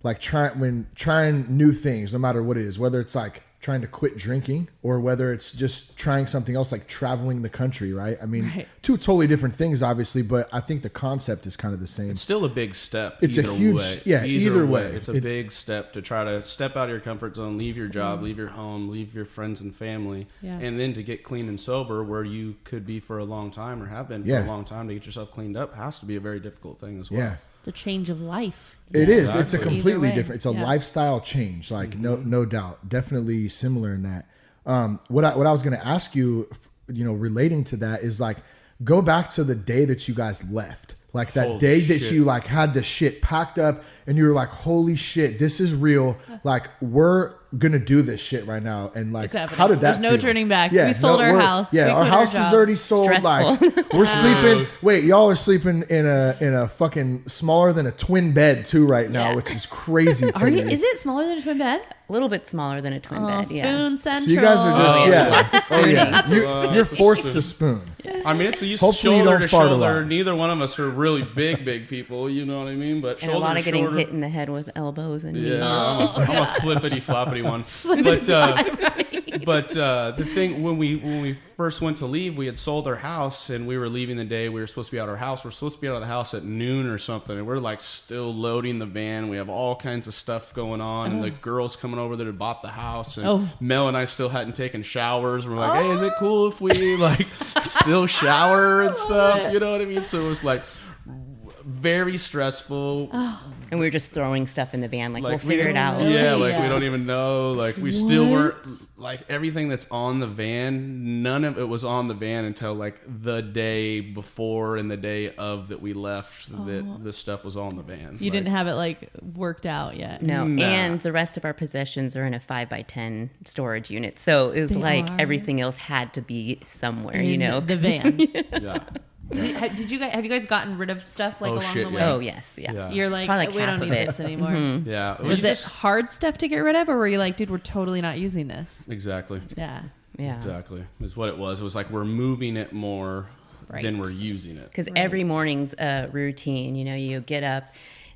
[SPEAKER 5] like trying new things, no matter what it is, whether it's like trying to quit drinking or whether it's just trying something else like traveling the country, right? I mean,
[SPEAKER 6] Right.
[SPEAKER 5] 2 totally different things, obviously, but I think the concept is kind of the same.
[SPEAKER 3] It's still a big step.
[SPEAKER 5] It's a
[SPEAKER 3] either
[SPEAKER 5] huge-
[SPEAKER 3] way.
[SPEAKER 5] yeah, either way.
[SPEAKER 3] It's a big step to try to step out of your comfort zone, leave your job, leave your home, leave your friends and family,
[SPEAKER 6] Yeah.
[SPEAKER 3] and then to get clean and sober where you could be for a long time or have been for
[SPEAKER 5] Yeah.
[SPEAKER 3] a long time to get yourself cleaned up has to be a very difficult thing as well.
[SPEAKER 5] Yeah.
[SPEAKER 6] The change of life.
[SPEAKER 5] It is. It's a
[SPEAKER 3] Exactly.
[SPEAKER 5] completely
[SPEAKER 6] Either way.
[SPEAKER 5] different. It's a
[SPEAKER 6] Yeah.
[SPEAKER 5] lifestyle change. Like no doubt, definitely similar in that. What I was going to ask you, you know, relating to that is like, go back to the day that you guys left. Like that
[SPEAKER 3] Holy
[SPEAKER 5] day that
[SPEAKER 3] shit.
[SPEAKER 5] you like had the shit packed up and you were like, holy shit, this is real. Like we're gonna do this shit right now. And like,
[SPEAKER 6] It's happening.
[SPEAKER 5] how did that
[SPEAKER 6] There's no
[SPEAKER 5] feel?
[SPEAKER 6] turning back. We sold our house.
[SPEAKER 5] Yeah,
[SPEAKER 6] We
[SPEAKER 5] our
[SPEAKER 6] quit our
[SPEAKER 5] house is
[SPEAKER 6] jobs.
[SPEAKER 5] already sold.
[SPEAKER 7] Stressful.
[SPEAKER 5] Like we're sleeping. Wait, y'all are sleeping in a fucking smaller than a twin bed too right now,
[SPEAKER 7] Yeah.
[SPEAKER 5] which is crazy to
[SPEAKER 6] Are
[SPEAKER 5] me.
[SPEAKER 6] you? Is it smaller than a twin bed?
[SPEAKER 7] A little bit smaller than a twin bed.
[SPEAKER 6] Spoon
[SPEAKER 7] Yeah.
[SPEAKER 6] central.
[SPEAKER 5] So you guys are just
[SPEAKER 7] Lots of
[SPEAKER 5] oh yeah,
[SPEAKER 7] spooning.
[SPEAKER 5] you're forced to spoon.
[SPEAKER 3] I mean, it's
[SPEAKER 5] Hopefully you
[SPEAKER 3] shoulder
[SPEAKER 5] don't
[SPEAKER 3] to
[SPEAKER 5] fart a
[SPEAKER 3] shoulder.
[SPEAKER 5] lot.
[SPEAKER 3] Neither one of us are really big people. You know what I mean? But
[SPEAKER 7] And a
[SPEAKER 3] shoulder
[SPEAKER 7] lot
[SPEAKER 3] to
[SPEAKER 7] of getting
[SPEAKER 3] shoulder.
[SPEAKER 7] hit in the head with elbows and knees.
[SPEAKER 3] Yeah, I'm a flippity floppity one. But the thing when we first went to leave, we had sold our house and we were leaving the day we were supposed to be out of our house. We're supposed to be out of the house at noon or something, and we're like still loading the van. We have all kinds of stuff going on, and the girls coming over that had bought the house, and Mel and I still hadn't taken showers. We're like, hey, is it cool if we like still shower and stuff? You know what I mean? So it was like very stressful.
[SPEAKER 7] And we were just throwing stuff in the van, like we'll
[SPEAKER 3] we
[SPEAKER 7] figure it out.
[SPEAKER 3] Yeah, like
[SPEAKER 6] Yeah.
[SPEAKER 3] we don't even know. Like we still weren't like everything that's on the van. None of it was on the van until like the day before and the day of that we left. That this stuff was on the van.
[SPEAKER 6] You didn't have it like worked out yet.
[SPEAKER 7] No,
[SPEAKER 3] Nah.
[SPEAKER 7] and the rest of our possessions are in a 5x10 storage unit. So it was
[SPEAKER 6] They
[SPEAKER 7] like
[SPEAKER 6] are.
[SPEAKER 7] everything else had to be somewhere, you
[SPEAKER 6] In
[SPEAKER 7] know?
[SPEAKER 6] the van.
[SPEAKER 3] Yeah.
[SPEAKER 6] Did you guys have you guys gotten rid of stuff like
[SPEAKER 3] Oh,
[SPEAKER 6] along
[SPEAKER 3] shit,
[SPEAKER 6] the
[SPEAKER 3] yeah.
[SPEAKER 6] way?
[SPEAKER 7] Oh, yes. Yeah.
[SPEAKER 3] Yeah.
[SPEAKER 6] You're like,
[SPEAKER 7] Probably like
[SPEAKER 6] we don't
[SPEAKER 7] half
[SPEAKER 6] need
[SPEAKER 7] of it.
[SPEAKER 6] this anymore.
[SPEAKER 3] Yeah. Well,
[SPEAKER 6] Was
[SPEAKER 3] you
[SPEAKER 6] it
[SPEAKER 3] just-
[SPEAKER 6] hard stuff to get rid of, or were you like, dude, we're totally not using this?
[SPEAKER 3] Exactly.
[SPEAKER 6] Yeah.
[SPEAKER 7] Yeah.
[SPEAKER 3] Exactly. Is what it was. It was like we're moving it more
[SPEAKER 6] Right.
[SPEAKER 3] than we're using it.
[SPEAKER 7] Because every morning's a routine. You know, you get up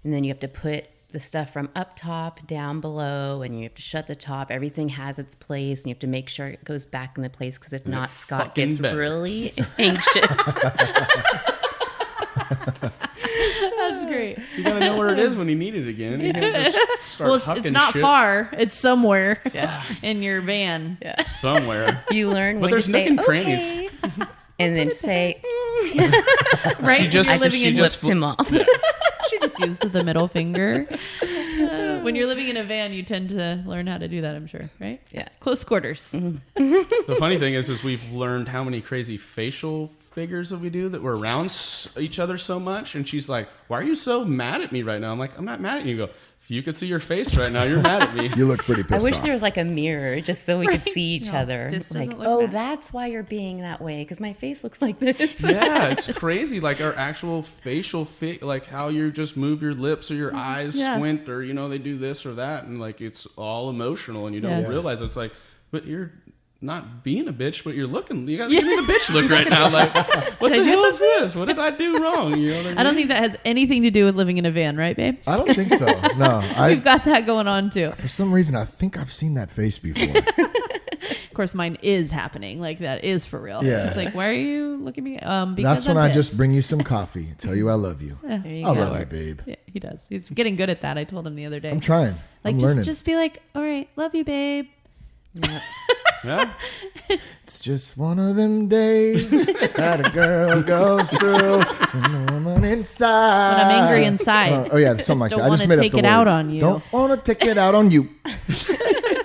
[SPEAKER 7] and then you have to put the stuff from up top down below, and you have to shut the top. Everything has its place, and you have to make sure it goes back in the place, because if not, Scott
[SPEAKER 3] fucking
[SPEAKER 7] gets
[SPEAKER 3] better.
[SPEAKER 7] really anxious.
[SPEAKER 6] That's great.
[SPEAKER 3] You gotta know where it is when you need it again. You can't just start
[SPEAKER 6] Well,
[SPEAKER 3] hucking
[SPEAKER 6] it's not
[SPEAKER 3] shit
[SPEAKER 6] far. It's somewhere in your van.
[SPEAKER 3] somewhere.
[SPEAKER 7] You learn
[SPEAKER 3] But
[SPEAKER 7] when
[SPEAKER 3] there's
[SPEAKER 7] to say,
[SPEAKER 3] nook and crannies.
[SPEAKER 7] okay, and then say,
[SPEAKER 6] Right?
[SPEAKER 3] She just-
[SPEAKER 6] When you're living
[SPEAKER 3] she
[SPEAKER 6] in
[SPEAKER 3] just
[SPEAKER 7] flipped him off.
[SPEAKER 6] she just used the middle finger. When you're living in a van, you tend to learn how to do that, I'm sure, right?
[SPEAKER 7] Yeah.
[SPEAKER 6] Close quarters.
[SPEAKER 3] The funny thing is we've learned how many crazy facial figures that we do that we're around each other so much. And she's like, why are you so mad at me right now? I'm like, I'm not mad at you. You go, if you could see your face right now, you're mad at me.
[SPEAKER 5] You look pretty
[SPEAKER 7] I
[SPEAKER 5] pissed
[SPEAKER 7] wish
[SPEAKER 5] off.
[SPEAKER 7] there was like a mirror just so we could
[SPEAKER 6] Right.
[SPEAKER 7] see each
[SPEAKER 6] No,
[SPEAKER 7] other.
[SPEAKER 6] this
[SPEAKER 7] Like,
[SPEAKER 6] doesn't look
[SPEAKER 7] oh,
[SPEAKER 6] bad.
[SPEAKER 7] that's why you're being that way, because my face looks like this.
[SPEAKER 3] Yeah, it's crazy. Like our actual facial like how you just move your lips or your eyes
[SPEAKER 6] Yeah.
[SPEAKER 3] squint, or they do this or that, and like it's all emotional, and you don't
[SPEAKER 6] Yes.
[SPEAKER 3] realize it's like, but you're not being a bitch, but you're looking. You got to give me the bitch look right now. Like, what
[SPEAKER 6] Did I
[SPEAKER 3] the
[SPEAKER 6] do
[SPEAKER 3] hell is
[SPEAKER 6] something?
[SPEAKER 3] this? What did I do wrong? You know what I mean?
[SPEAKER 6] I don't think that has anything to do with living in a van, right, babe?
[SPEAKER 5] I don't think so. No,
[SPEAKER 6] We've got that going on too.
[SPEAKER 5] for some reason I think I've seen that face before.
[SPEAKER 6] Of course, mine is happening. Like that is for real.
[SPEAKER 5] Yeah.
[SPEAKER 6] It's like, why are you looking at me? Because
[SPEAKER 5] That's when
[SPEAKER 6] I'm
[SPEAKER 5] I just
[SPEAKER 6] pissed.
[SPEAKER 5] bring you some coffee, tell you I love you.
[SPEAKER 6] Yeah.
[SPEAKER 7] There you
[SPEAKER 5] I
[SPEAKER 7] go.
[SPEAKER 5] love you, babe.
[SPEAKER 6] Yeah, he does. He's getting good at that. I told him the other day.
[SPEAKER 5] I'm trying.
[SPEAKER 6] Like
[SPEAKER 5] I'm learning.
[SPEAKER 6] just be like, all right, love you, babe.
[SPEAKER 3] Yeah.
[SPEAKER 5] It's just one of them days that a girl goes through when a woman inside.
[SPEAKER 6] When I'm angry inside.
[SPEAKER 5] Oh yeah, something like
[SPEAKER 6] Don't
[SPEAKER 5] that. I just
[SPEAKER 6] wanna
[SPEAKER 5] made
[SPEAKER 6] take
[SPEAKER 5] up the
[SPEAKER 6] it out
[SPEAKER 5] words.
[SPEAKER 6] on you.
[SPEAKER 5] Don't want to take it out on you.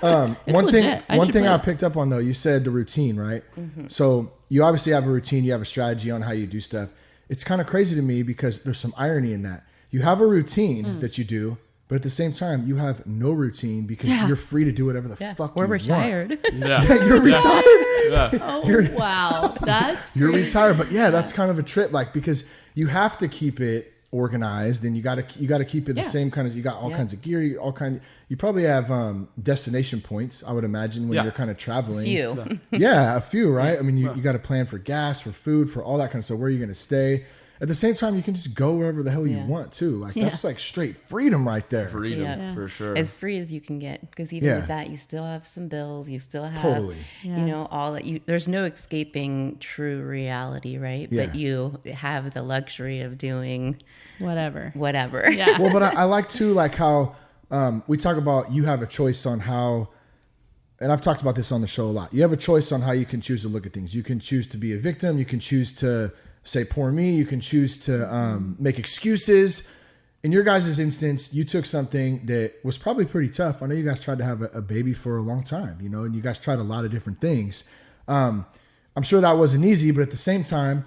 [SPEAKER 5] One thing,
[SPEAKER 6] legit. I
[SPEAKER 5] one
[SPEAKER 6] should
[SPEAKER 5] thing
[SPEAKER 6] put
[SPEAKER 5] I
[SPEAKER 6] it.
[SPEAKER 5] picked up on though, you said the routine, right?
[SPEAKER 6] Mm-hmm.
[SPEAKER 5] So you obviously have a routine, you have a strategy on how you do stuff. It's kind of crazy to me because there's some irony in that. You have a routine that you do, but at the same time, you have no routine because
[SPEAKER 6] Yeah.
[SPEAKER 5] you're free to do whatever the fuck
[SPEAKER 7] We're
[SPEAKER 5] you
[SPEAKER 7] retired.
[SPEAKER 3] Yeah.
[SPEAKER 5] want. You're retired.
[SPEAKER 3] Yeah.
[SPEAKER 6] Oh, wow. That's
[SPEAKER 5] You're
[SPEAKER 6] crazy.
[SPEAKER 5] retired, but yeah, that's kind of a trip, like because you have to keep it organized, and you got to keep it the same kind of. You got all kinds of gear, you probably have destination points. I would imagine when
[SPEAKER 3] Yeah.
[SPEAKER 5] you're kind of traveling.
[SPEAKER 7] You.
[SPEAKER 5] Yeah, a few, right? I mean, you got to plan for gas, for food, for all that kind of stuff. Where are you going to stay? At the same time, you can just go wherever the hell you
[SPEAKER 7] Yeah.
[SPEAKER 5] want to. Like that's like straight freedom right there.
[SPEAKER 3] Freedom
[SPEAKER 7] Yeah.
[SPEAKER 3] for sure.
[SPEAKER 7] As free as you can get, because even
[SPEAKER 5] Yeah.
[SPEAKER 7] with that, you still have some bills. You still have,
[SPEAKER 5] Totally.
[SPEAKER 6] Yeah.
[SPEAKER 7] you know, all that. There's no escaping true reality, right?
[SPEAKER 5] Yeah.
[SPEAKER 7] But you have the luxury of doing
[SPEAKER 6] Whatever.
[SPEAKER 7] whatever.
[SPEAKER 6] Yeah.
[SPEAKER 5] Well, but I like too, like how we talk about you have a choice on how, and I've talked about this on the show a lot. You have a choice on how you can choose to look at things. You can choose to be a victim. You can choose to say, poor me. You can choose to make excuses. In your guys' instance, you took something that was probably pretty tough. I know you guys tried to have a baby for a long time, you know, and you guys tried a lot of different things. I'm sure that wasn't easy, but at the same time,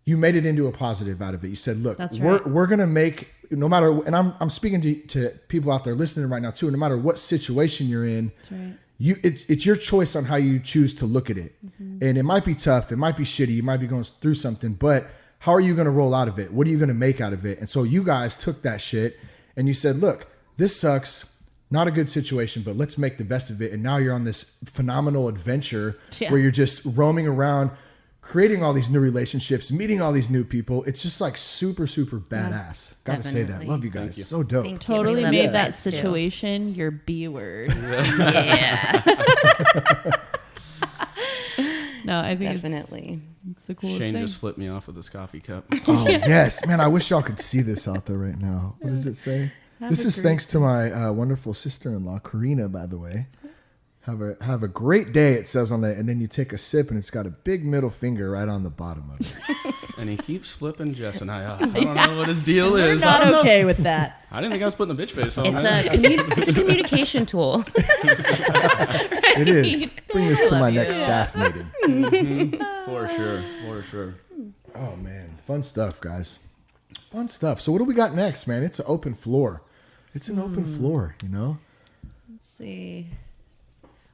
[SPEAKER 5] you made it into a positive out of it. You said, look,
[SPEAKER 6] That's
[SPEAKER 5] we're
[SPEAKER 6] right.
[SPEAKER 5] going to make, no matter, and I'm speaking to people out there listening right now too, no matter what situation you're in,
[SPEAKER 6] That's right.
[SPEAKER 5] it's your choice on how you choose to look at it. And it might be tough. It might be shitty. You might be going through something, but how are you going to roll out of it? What are you going to make out of it? And so you guys took that shit and you said, look, this sucks. Not a good situation, but let's make the best of it. And now you're on this phenomenal adventure where you're just roaming around, creating all these new relationships, meeting all these new people. It's just like super, super badass. Got to say that. Love you guys.
[SPEAKER 3] Thank you.
[SPEAKER 5] So dope.
[SPEAKER 7] Thank you.
[SPEAKER 6] Totally
[SPEAKER 7] We love
[SPEAKER 6] made
[SPEAKER 7] you
[SPEAKER 6] that
[SPEAKER 7] guys, too.
[SPEAKER 6] situation your B word.
[SPEAKER 7] Yeah,
[SPEAKER 6] No, I think
[SPEAKER 7] definitely.
[SPEAKER 6] it's the coolest
[SPEAKER 3] Shane
[SPEAKER 6] thing.
[SPEAKER 3] just flipped me off with this coffee cup.
[SPEAKER 5] Oh, yes. Man, I wish y'all could see this out there right now. What does it say? This is thanks to my wonderful sister-in-law, Karina, by the way. Have a great day, it says on that. And then you take a sip, and it's got a big middle finger right on the bottom of it.
[SPEAKER 3] And he keeps flipping Jess and I off. I don't know what his deal is. I
[SPEAKER 6] Not
[SPEAKER 3] don't know.
[SPEAKER 6] okay with that.
[SPEAKER 3] I didn't think I was putting the bitch face on.
[SPEAKER 7] It's
[SPEAKER 3] man.
[SPEAKER 7] it's a communication tool.
[SPEAKER 5] It is. Bring this to my next staff meeting.
[SPEAKER 3] For sure. For sure.
[SPEAKER 5] Oh, man. Fun stuff, guys. Fun stuff. So what do we got next, man? It's an open floor. It's an open floor, you know?
[SPEAKER 6] Let's see.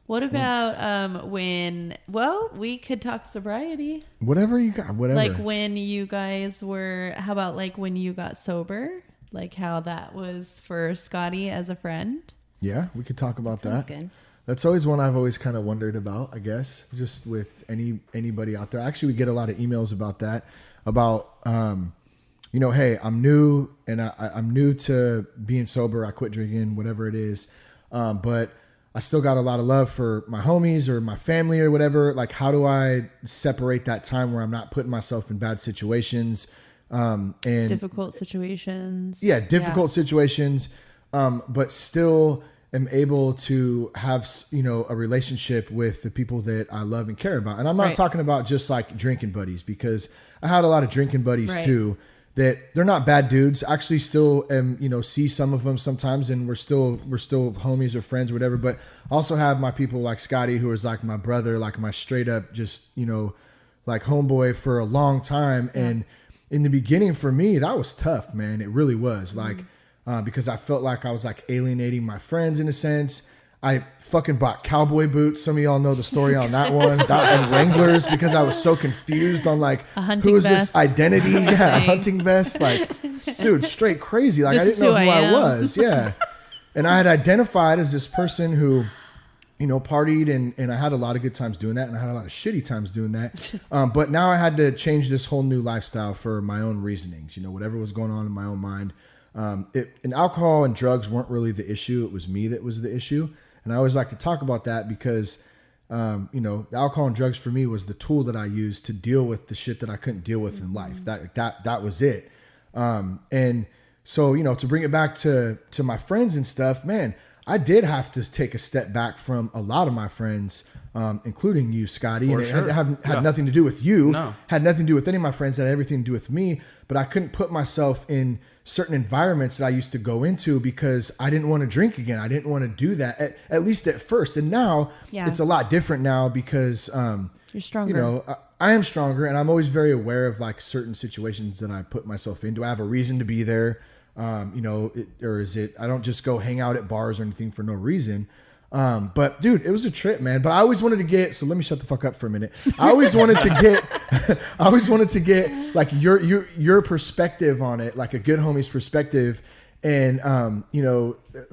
[SPEAKER 6] What about we could talk sobriety.
[SPEAKER 5] Whatever you got, whatever.
[SPEAKER 6] Like when you guys were, how about like when you got sober? Like how that was for Scotty as a friend?
[SPEAKER 5] Yeah, we could talk about
[SPEAKER 7] Sounds
[SPEAKER 5] that.
[SPEAKER 7] good.
[SPEAKER 5] That's always one I've always kind of wondered about, I guess, just with anybody out there. Actually, we get a lot of emails about that, about, hey, I'm new and I'm new to being sober. I quit drinking, whatever it is. But I still got a lot of love for my homies or my family or whatever. Like, how do I separate that time where I'm not putting myself in bad situations? And
[SPEAKER 6] Difficult situations.
[SPEAKER 5] difficult situations, but still am able to have, a relationship with the people that I love and care about. And I'm not talking about just like drinking buddies, because I had a lot of drinking buddies too, that they're not bad dudes. Actually still see some of them sometimes, and we're still homies or friends or whatever. But also have my people like Scotty, who is like my brother, like my straight up just, like homeboy for a long time. Yeah. And in the beginning for me, that was tough, man. It really was because I felt like I was like alienating my friends in a sense. I fucking bought cowboy boots. Some of y'all know the story on that one. And Wranglers, because I was so confused on like, who is this identity? Yeah, a hunting vest. Like, dude, straight crazy. Like, I didn't know who I was. Yeah. And I had identified as this person who, partied and I had a lot of good times doing that. And I had a lot of shitty times doing that. But now I had to change this whole new lifestyle for my own reasonings, whatever was going on in my own mind. And alcohol and drugs weren't really the issue. It was me that was the issue. And I always like to talk about that because, the alcohol and drugs for me was the tool that I used to deal with the shit that I couldn't deal with in life. That was it. And so, to bring it back to my friends and stuff, man, I did have to take a step back from a lot of my friends, including you, Scotty.
[SPEAKER 3] For
[SPEAKER 5] and
[SPEAKER 3] sure.
[SPEAKER 5] it had nothing to do with you.
[SPEAKER 3] No.
[SPEAKER 5] Had nothing to do with any of my friends. It had everything to do with me. But I couldn't put myself in certain environments that I used to go into because I didn't want to drink again. I didn't want to do that, at least at first. And now it's a lot different now because,
[SPEAKER 6] you're stronger.
[SPEAKER 5] I am stronger, and I'm always very aware of like certain situations that I put myself in. Do I have a reason to be there? Or is it, I don't just go hang out at bars or anything for no reason. But dude, it was a trip, man. But I always wanted to get, so let me shut the fuck up for a minute. I always wanted to get like your perspective on it, like a good homie's perspective. And,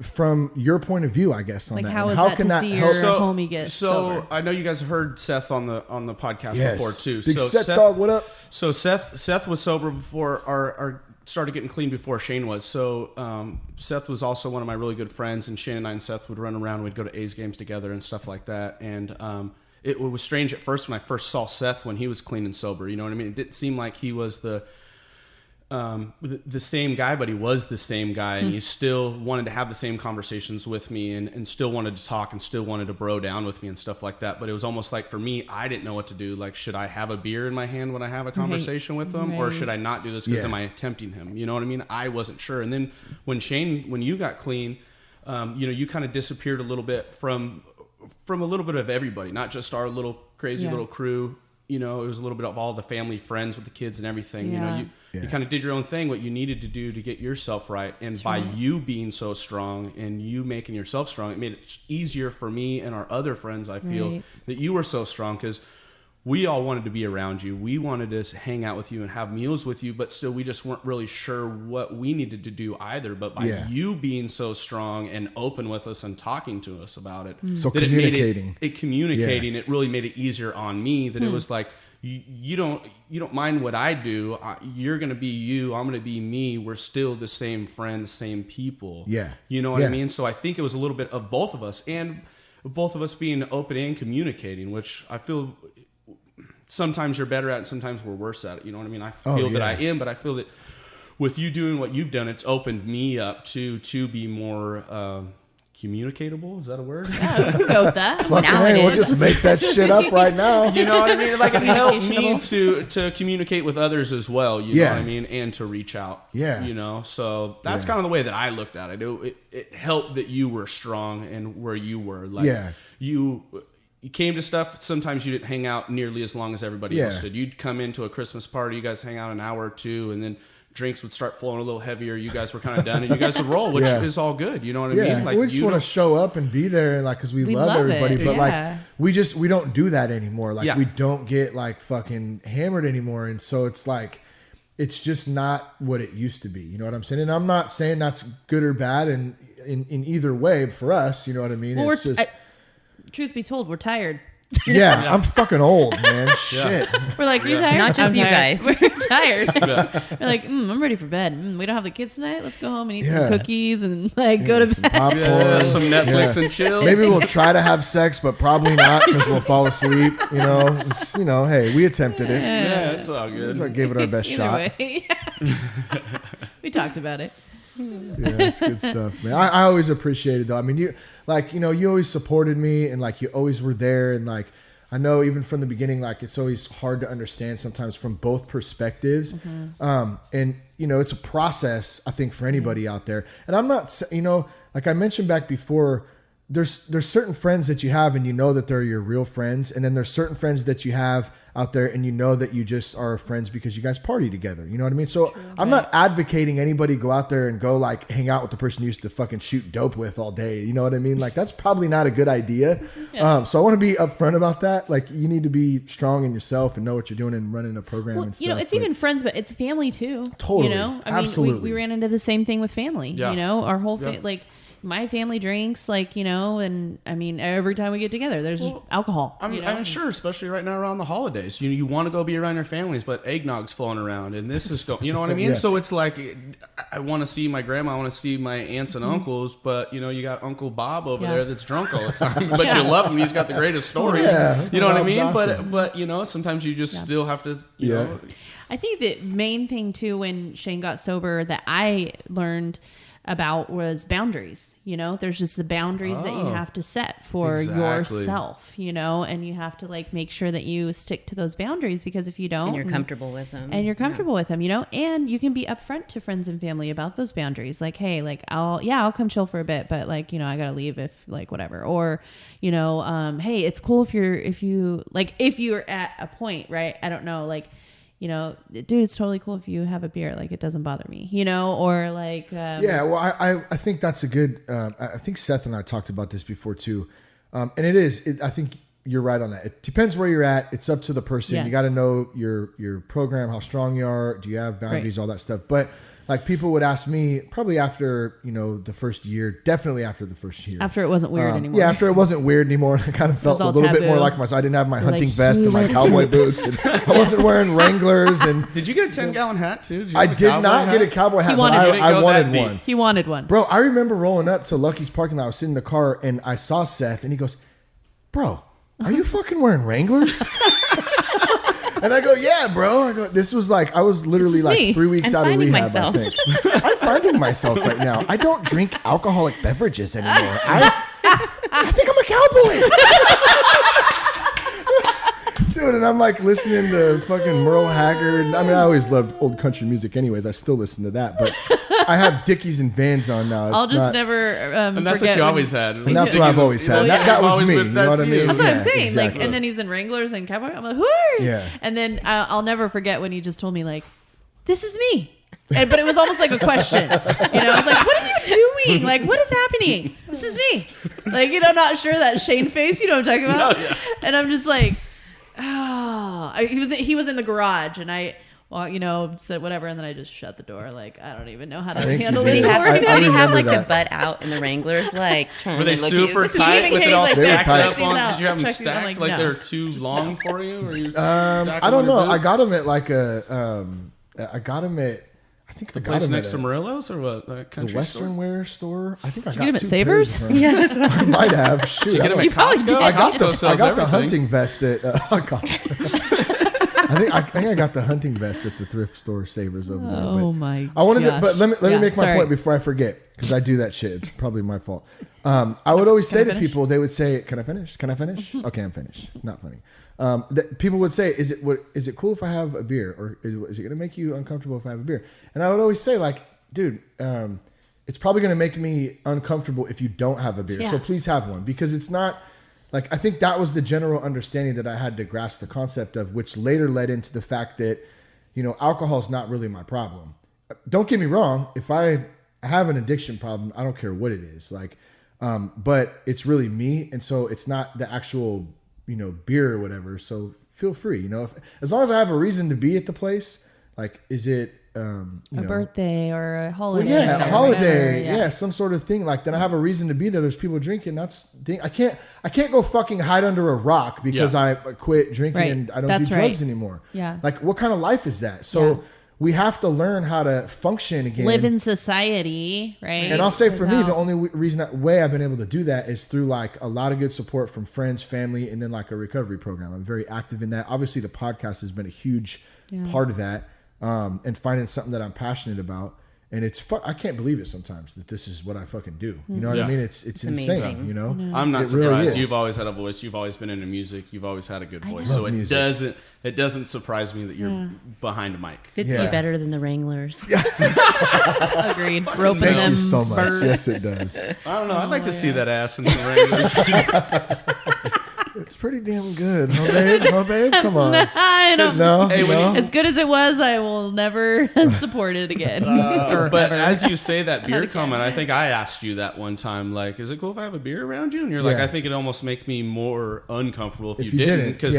[SPEAKER 5] from your point of view, I guess, on
[SPEAKER 6] Like
[SPEAKER 5] that.
[SPEAKER 6] how
[SPEAKER 5] And
[SPEAKER 6] is
[SPEAKER 5] how
[SPEAKER 6] that
[SPEAKER 5] can
[SPEAKER 6] to
[SPEAKER 5] that
[SPEAKER 6] see
[SPEAKER 5] help?
[SPEAKER 6] your homie get
[SPEAKER 3] So
[SPEAKER 6] sober?
[SPEAKER 3] I know you guys have heard Seth on the podcast
[SPEAKER 5] Yes.
[SPEAKER 3] before too.
[SPEAKER 5] Big
[SPEAKER 3] So
[SPEAKER 5] Seth dog, what up?
[SPEAKER 3] So Seth was sober before our started getting clean before Shane was. So Seth was also one of my really good friends, and Shane and I and Seth would run around. We'd go to A's games together and stuff like that. And it was strange at first when I first saw Seth when he was clean and sober. You know what I mean? It didn't seem like he was the same guy, but he was the same guy, and he still wanted to have the same conversations with me and still wanted to talk and still wanted to bro down with me and stuff like that. But it was almost like, for me, I didn't know what to do. Like, should I have a beer in my hand when I have a conversation with him, or should I not do this because am I tempting him? You know what I mean? I wasn't sure. And then when you got clean, you kind of disappeared a little bit from a little bit of everybody, not just our little crazy little crew. you know, it was a little bit of all the family friends with the kids and everything.
[SPEAKER 6] Yeah.
[SPEAKER 3] You know, you kind of did your own thing, what you needed to do to get yourself right. And by you being so strong and you making yourself strong, it made it easier for me and our other friends, I feel, that you were so strong, because we all wanted to be around you. We wanted to hang out with you and have meals with you, but still we just weren't really sure what we needed to do either. But by you being so strong and open with us and talking to us about it,
[SPEAKER 5] so communicating,
[SPEAKER 3] it really made it easier on me, that it was like, you don't mind what I do. You're going to be you. I'm going to be me. We're still the same friends, same people. Yeah. You know what I mean? So I think it was a little bit of both of us, and both of us being open and communicating, which I feel sometimes you're better at and sometimes we're worse at it. You know what I mean? I feel that I am, but I feel that with you doing what you've done, it's opened me up to be more communicatable. Is that a word?
[SPEAKER 6] Yeah, we can go with that.
[SPEAKER 5] We'll just make that shit up right now.
[SPEAKER 3] You know what I mean? Like, it helped me to communicate with others as well. You know what I mean? And to reach out. Yeah. You know, so that's kind of the way that I looked at it. It helped that you were strong and where you were. Like, you came to stuff. Sometimes you didn't hang out nearly as long as everybody else did. You'd come into a Christmas party, you guys hang out an hour or two, and then drinks would start flowing a little heavier. You guys were kind of done, and you guys would roll, which is all good. You know what I mean? Like,
[SPEAKER 5] we just want to show up and be there, and like, because we love everybody, but like we don't do that anymore. Like we don't get like fucking hammered anymore, and so it's like it's just not what it used to be. You know what I'm saying? And I'm not saying that's good or bad, and in either way for us. You know what I mean?
[SPEAKER 6] Well,
[SPEAKER 5] it's just.
[SPEAKER 6] Truth be told, we're tired.
[SPEAKER 5] Yeah, I'm fucking old, man. Shit.
[SPEAKER 6] We're like, you tired?
[SPEAKER 7] Not just
[SPEAKER 6] I'm
[SPEAKER 7] you
[SPEAKER 6] tired.
[SPEAKER 7] guys.
[SPEAKER 6] We're tired. We're like, I'm ready for bed. We don't have the kids tonight. Let's go home and eat some cookies and like go to
[SPEAKER 5] some
[SPEAKER 6] bed.
[SPEAKER 5] popcorn,
[SPEAKER 3] some Netflix and chill.
[SPEAKER 5] Maybe we'll try to have sex, but probably not because we'll fall asleep. You know, hey, we attempted it.
[SPEAKER 3] Yeah, it's all good.
[SPEAKER 5] So I gave it our best shot.
[SPEAKER 6] We talked about it.
[SPEAKER 5] Yeah, that's good stuff, man. I always appreciated though. I mean, you always supported me, and like you always were there, and like I know even from the beginning, like it's always hard to understand sometimes from both perspectives. And it's a process, I think, for anybody out there. And I'm not, like I mentioned back before, there's certain friends that you have and you know that they're your real friends, and then there's certain friends that you have out there and you know that you just are friends because you guys party together. You know what I mean? So I'm not advocating anybody go out there and go like hang out with the person you used to fucking shoot dope with all day. You know what I mean? Like that's probably not a good idea. So I want to be upfront about that. Like you need to be strong in yourself and know what you're doing and running a program and stuff.
[SPEAKER 6] It's even friends, but it's family too.
[SPEAKER 5] Totally. Absolutely.
[SPEAKER 6] We ran into the same thing with family.
[SPEAKER 3] Yeah.
[SPEAKER 6] Our whole like my family drinks, like, and I mean, every time we get together, there's alcohol.
[SPEAKER 3] I'm sure, especially right now around the holidays, you want to go be around your families, but eggnog's flowing around and this is going, you know what I mean? So it's like, I want to see my grandma, I want to see my aunts and uncles, but you got Uncle Bob over there that's drunk all the time, but you love him. He's got the greatest stories. You know what I mean? Awesome. But sometimes you just still have to, you know.
[SPEAKER 6] I think the main thing too, when Shane got sober, that I learned about was boundaries. There's just the boundaries that you have to set for yourself, and you have to like make sure that you stick to those boundaries, because if you don't,
[SPEAKER 7] and you're comfortable with them,
[SPEAKER 6] and you can be upfront to friends and family about those boundaries. Like, hey, like I'll come chill for a bit, but like, I gotta leave if like whatever, or, hey, it's cool if you're at a point, right? I don't know, like, dude, it's totally cool if you have a beer. Like, it doesn't bother me, or like...
[SPEAKER 5] well, I think that's a good... I think Seth and I talked about this before, too. And it is. I think you're right on that. It depends where you're at. It's up to the person. Yes. You got to know your program, how strong you are. Do you have boundaries, all that stuff. But... like people would ask me probably after, the first year, definitely after the first year.
[SPEAKER 6] After it wasn't weird anymore.
[SPEAKER 5] Yeah, after it wasn't weird anymore. I kind of felt a little bit more like myself. I didn't have my hunting vest and my cowboy boots. And I wasn't wearing Wranglers. And
[SPEAKER 3] did you get a 10-gallon hat too?
[SPEAKER 5] I did not get a cowboy hat, but I wanted one.
[SPEAKER 6] He wanted one.
[SPEAKER 5] Bro, I remember rolling up to Lucky's parking lot. I was sitting in the car and I saw Seth and he goes, bro, are you fucking wearing Wranglers? And I go, yeah, bro. I go, this was like, I was literally like 3 weeks out of rehab, I think. I'm finding myself right now. I don't drink alcoholic beverages anymore. I think I'm a cowboy. Dude, and I'm like listening to fucking Merle Haggard. I mean, I always loved old country music anyways. I still listen to that. But I have Dickies and Vans on now.
[SPEAKER 6] I'll just never
[SPEAKER 3] and that's what you always had.
[SPEAKER 5] And that's what I've always had. That was me. You know what I mean?
[SPEAKER 6] That's what I'm saying. Exactly. Like, and then he's in Wranglers and cowboy. I'm like, who are you?
[SPEAKER 5] Yeah.
[SPEAKER 6] And then I'll never forget when he just told me, like, this is me. But it was almost like a question. I was like, what are you doing? Like, what is happening? This is me. Like, not sure that Shane face, you know what I'm talking about? Oh, yeah. And I'm just like, he was in the garage, and I said whatever, and then I just shut the door. Like, I don't even know how to handle this.
[SPEAKER 7] Did he have like the butt out in the Wranglers? Like,
[SPEAKER 3] were they super tight with it all stacked up on? Did you have them stacked like they're too long for you? Or you
[SPEAKER 5] I don't know. I got them at like I think
[SPEAKER 3] the place next to Murillo's or what?
[SPEAKER 5] The Western wear store. I think I got
[SPEAKER 6] them at
[SPEAKER 5] two
[SPEAKER 6] Savers.
[SPEAKER 7] Yeah, that's what
[SPEAKER 5] I might have. Shoot,
[SPEAKER 3] did you get them at Costco?
[SPEAKER 5] I got the hunting vest at Costco. I think I got the hunting vest at the thrift store Savers over there.
[SPEAKER 6] Oh my!
[SPEAKER 5] I wanted to, but let me make my point before I forget, because I do that shit. It's probably my fault. I would always say to people, they would say, "Can I finish? Can I finish?" Okay, I'm finished. Not funny. People would say, "Is it cool if I have a beer, or is it going to make you uncomfortable if I have a beer?" And I would always say, like, dude, it's probably going to make me uncomfortable if you don't have a beer. Yeah. So please have one, because it's not. Like, I think that was the general understanding that I had to grasp the concept of, which later led into the fact that, alcohol is not really my problem. Don't get me wrong. If I have an addiction problem, I don't care what it is. Like, but it's really me. And so it's not the actual, beer or whatever. So feel free, as long as I have a reason to be at the place, like, is it, a
[SPEAKER 6] birthday or a holiday?
[SPEAKER 5] Well, yeah, a holiday. Yeah, some sort of thing. Like, then I have a reason to be there. There's people drinking. I can't go fucking hide under a rock because I quit drinking and I don't do drugs anymore.
[SPEAKER 6] Yeah.
[SPEAKER 5] Like, what kind of life is that? So we have to learn how to function again.
[SPEAKER 6] Live in society, right?
[SPEAKER 5] And I'll say for me, the only way I've been able to do that is through like a lot of good support from friends, family, and then like a recovery program. I'm very active in that. Obviously, the podcast has been a huge part of that. And finding something that I'm passionate about, and it's I can't believe it sometimes that this is what I fucking do. You know what I mean? It's insane.
[SPEAKER 7] Amazing.
[SPEAKER 3] I'm not surprised.
[SPEAKER 5] Really
[SPEAKER 3] You've always had a voice. You've always been into music. You've always had a good voice. So it doesn't surprise me that you're behind a mic.
[SPEAKER 7] Fits you better than the Wranglers.
[SPEAKER 6] Agreed. Roping them.
[SPEAKER 5] Thank you so much.
[SPEAKER 6] Birds.
[SPEAKER 5] Yes, it does.
[SPEAKER 3] I don't know. I'd like to see that ass in the Wranglers.
[SPEAKER 5] It's pretty damn good, huh, babe? Huh, babe? Come on.
[SPEAKER 6] I don't
[SPEAKER 5] know.
[SPEAKER 6] As good as it was, I will never support it again.
[SPEAKER 3] But as you say that beer comment, I think I asked you that one time, like, is it cool if I have a beer around you? And you're like, I think it almost make me more uncomfortable if you didn't. Because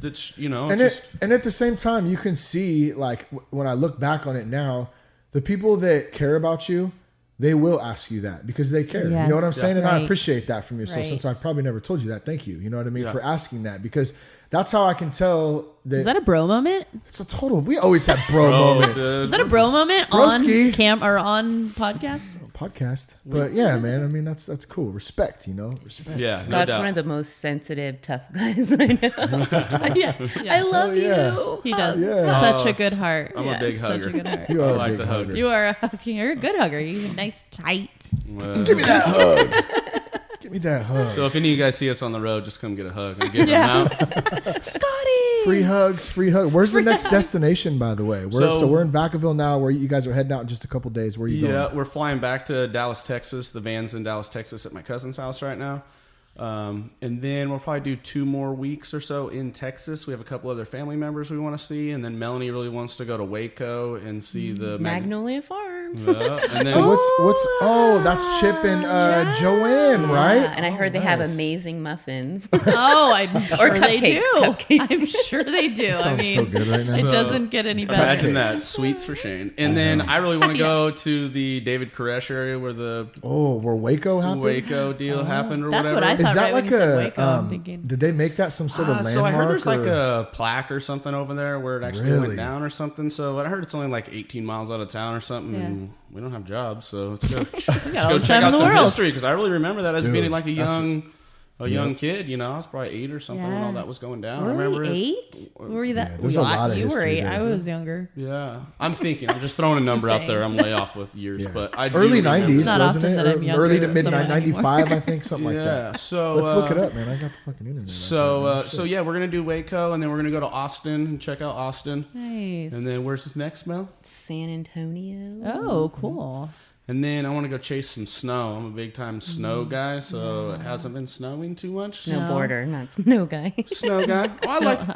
[SPEAKER 3] that's
[SPEAKER 5] And at the same time, you can see, like, when I look back on it now, the people that care about you, they will ask you that because they care.
[SPEAKER 6] Yes,
[SPEAKER 5] you know what I'm saying? And
[SPEAKER 6] right.
[SPEAKER 5] I appreciate that from you. So since I probably never told you that, thank you. You know what I mean? For asking that, because that's how I can tell that.
[SPEAKER 6] Is that a bro moment?
[SPEAKER 5] It's a total. We always have bro moments.
[SPEAKER 6] Is that a bro moment
[SPEAKER 5] Broski.
[SPEAKER 6] on cam or on podcast?
[SPEAKER 5] But yeah, man. I mean, that's cool. Respect, Respect.
[SPEAKER 3] Yeah,
[SPEAKER 7] Scott's one of the most sensitive, tough guys I know. I love you.
[SPEAKER 6] He does.
[SPEAKER 5] Yeah.
[SPEAKER 6] Such a good heart.
[SPEAKER 3] I'm a big hugger.
[SPEAKER 6] Such a good heart.
[SPEAKER 5] You are
[SPEAKER 3] I like the hug.
[SPEAKER 6] You are a hugger. You're a good hugger. You're nice, tight.
[SPEAKER 5] Give me that hug. Give me that hug.
[SPEAKER 3] So if any of you guys see us on the road, just come get a hug and give them out.
[SPEAKER 6] Scotty.
[SPEAKER 5] Free hugs. Where's the next destination, by the way? So we're in Vacaville now, where you guys are heading out in just a couple days. Where are you going?
[SPEAKER 3] Yeah, we're flying back to Dallas, Texas. The van's in Dallas, Texas at my cousin's house right now. And then we'll probably do 2 more weeks or so in Texas. We have a couple other family members we want to see. And then Melanie really wants to go to Waco and see the
[SPEAKER 7] Magnolia Farms.
[SPEAKER 3] And then,
[SPEAKER 5] so that's Chip and Joanne, right?
[SPEAKER 7] And I heard they have amazing muffins.
[SPEAKER 6] Oh, I'm sure they do.
[SPEAKER 7] Cupcakes.
[SPEAKER 6] I'm sure they do.
[SPEAKER 5] I mean, so good right now.
[SPEAKER 6] It doesn't get any better.
[SPEAKER 3] Imagine that. Sweets for Shane. And then I really want to go to the David Koresh area where
[SPEAKER 5] where Waco happened?
[SPEAKER 3] Waco deal happened or
[SPEAKER 6] That's
[SPEAKER 3] whatever.
[SPEAKER 6] what I thought.
[SPEAKER 5] Is that
[SPEAKER 6] right
[SPEAKER 5] like
[SPEAKER 6] when you said Waco, I'm thinking.
[SPEAKER 5] Did they make that some sort of landmark?
[SPEAKER 3] So I heard there's like a plaque or something over there where it actually went down or something. So I heard it's only like 18 miles out of town or something.
[SPEAKER 6] Yeah.
[SPEAKER 3] And we don't have jobs, so let's go
[SPEAKER 6] all the
[SPEAKER 3] check
[SPEAKER 6] time
[SPEAKER 3] out
[SPEAKER 6] in the
[SPEAKER 3] some
[SPEAKER 6] world.
[SPEAKER 3] history because I really remember that as being like a young a young kid. I was probably 8 or something when all that was going down.
[SPEAKER 6] Were
[SPEAKER 3] I remember
[SPEAKER 6] we 8? Were you that?
[SPEAKER 5] Yeah, there's a lot of
[SPEAKER 6] you were
[SPEAKER 5] history
[SPEAKER 6] 8.
[SPEAKER 5] there.
[SPEAKER 6] I was younger.
[SPEAKER 3] Yeah, I'm just throwing a number out there. I'm way off with years, but I do
[SPEAKER 5] early
[SPEAKER 3] remember.
[SPEAKER 5] 90s,
[SPEAKER 6] not
[SPEAKER 5] wasn't
[SPEAKER 6] often
[SPEAKER 5] it?
[SPEAKER 6] that I'm younger
[SPEAKER 5] Early to
[SPEAKER 6] than
[SPEAKER 5] mid
[SPEAKER 6] someone
[SPEAKER 5] 95, I think, something like
[SPEAKER 3] Yeah,
[SPEAKER 5] that.
[SPEAKER 3] so
[SPEAKER 5] Let's look it up, man. I got the fucking internet.
[SPEAKER 3] So yeah, we're gonna do Waco, and then we're gonna go to Austin and check out Austin.
[SPEAKER 6] Nice.
[SPEAKER 3] And then where's next, Mel?
[SPEAKER 7] San Antonio.
[SPEAKER 6] Oh, cool.
[SPEAKER 3] And then I want to go chase some snow. I'm a big time snow guy, so it hasn't been snowing too much.
[SPEAKER 7] Snowboarder, not snow guy.
[SPEAKER 3] Snow guy. Oh, I like.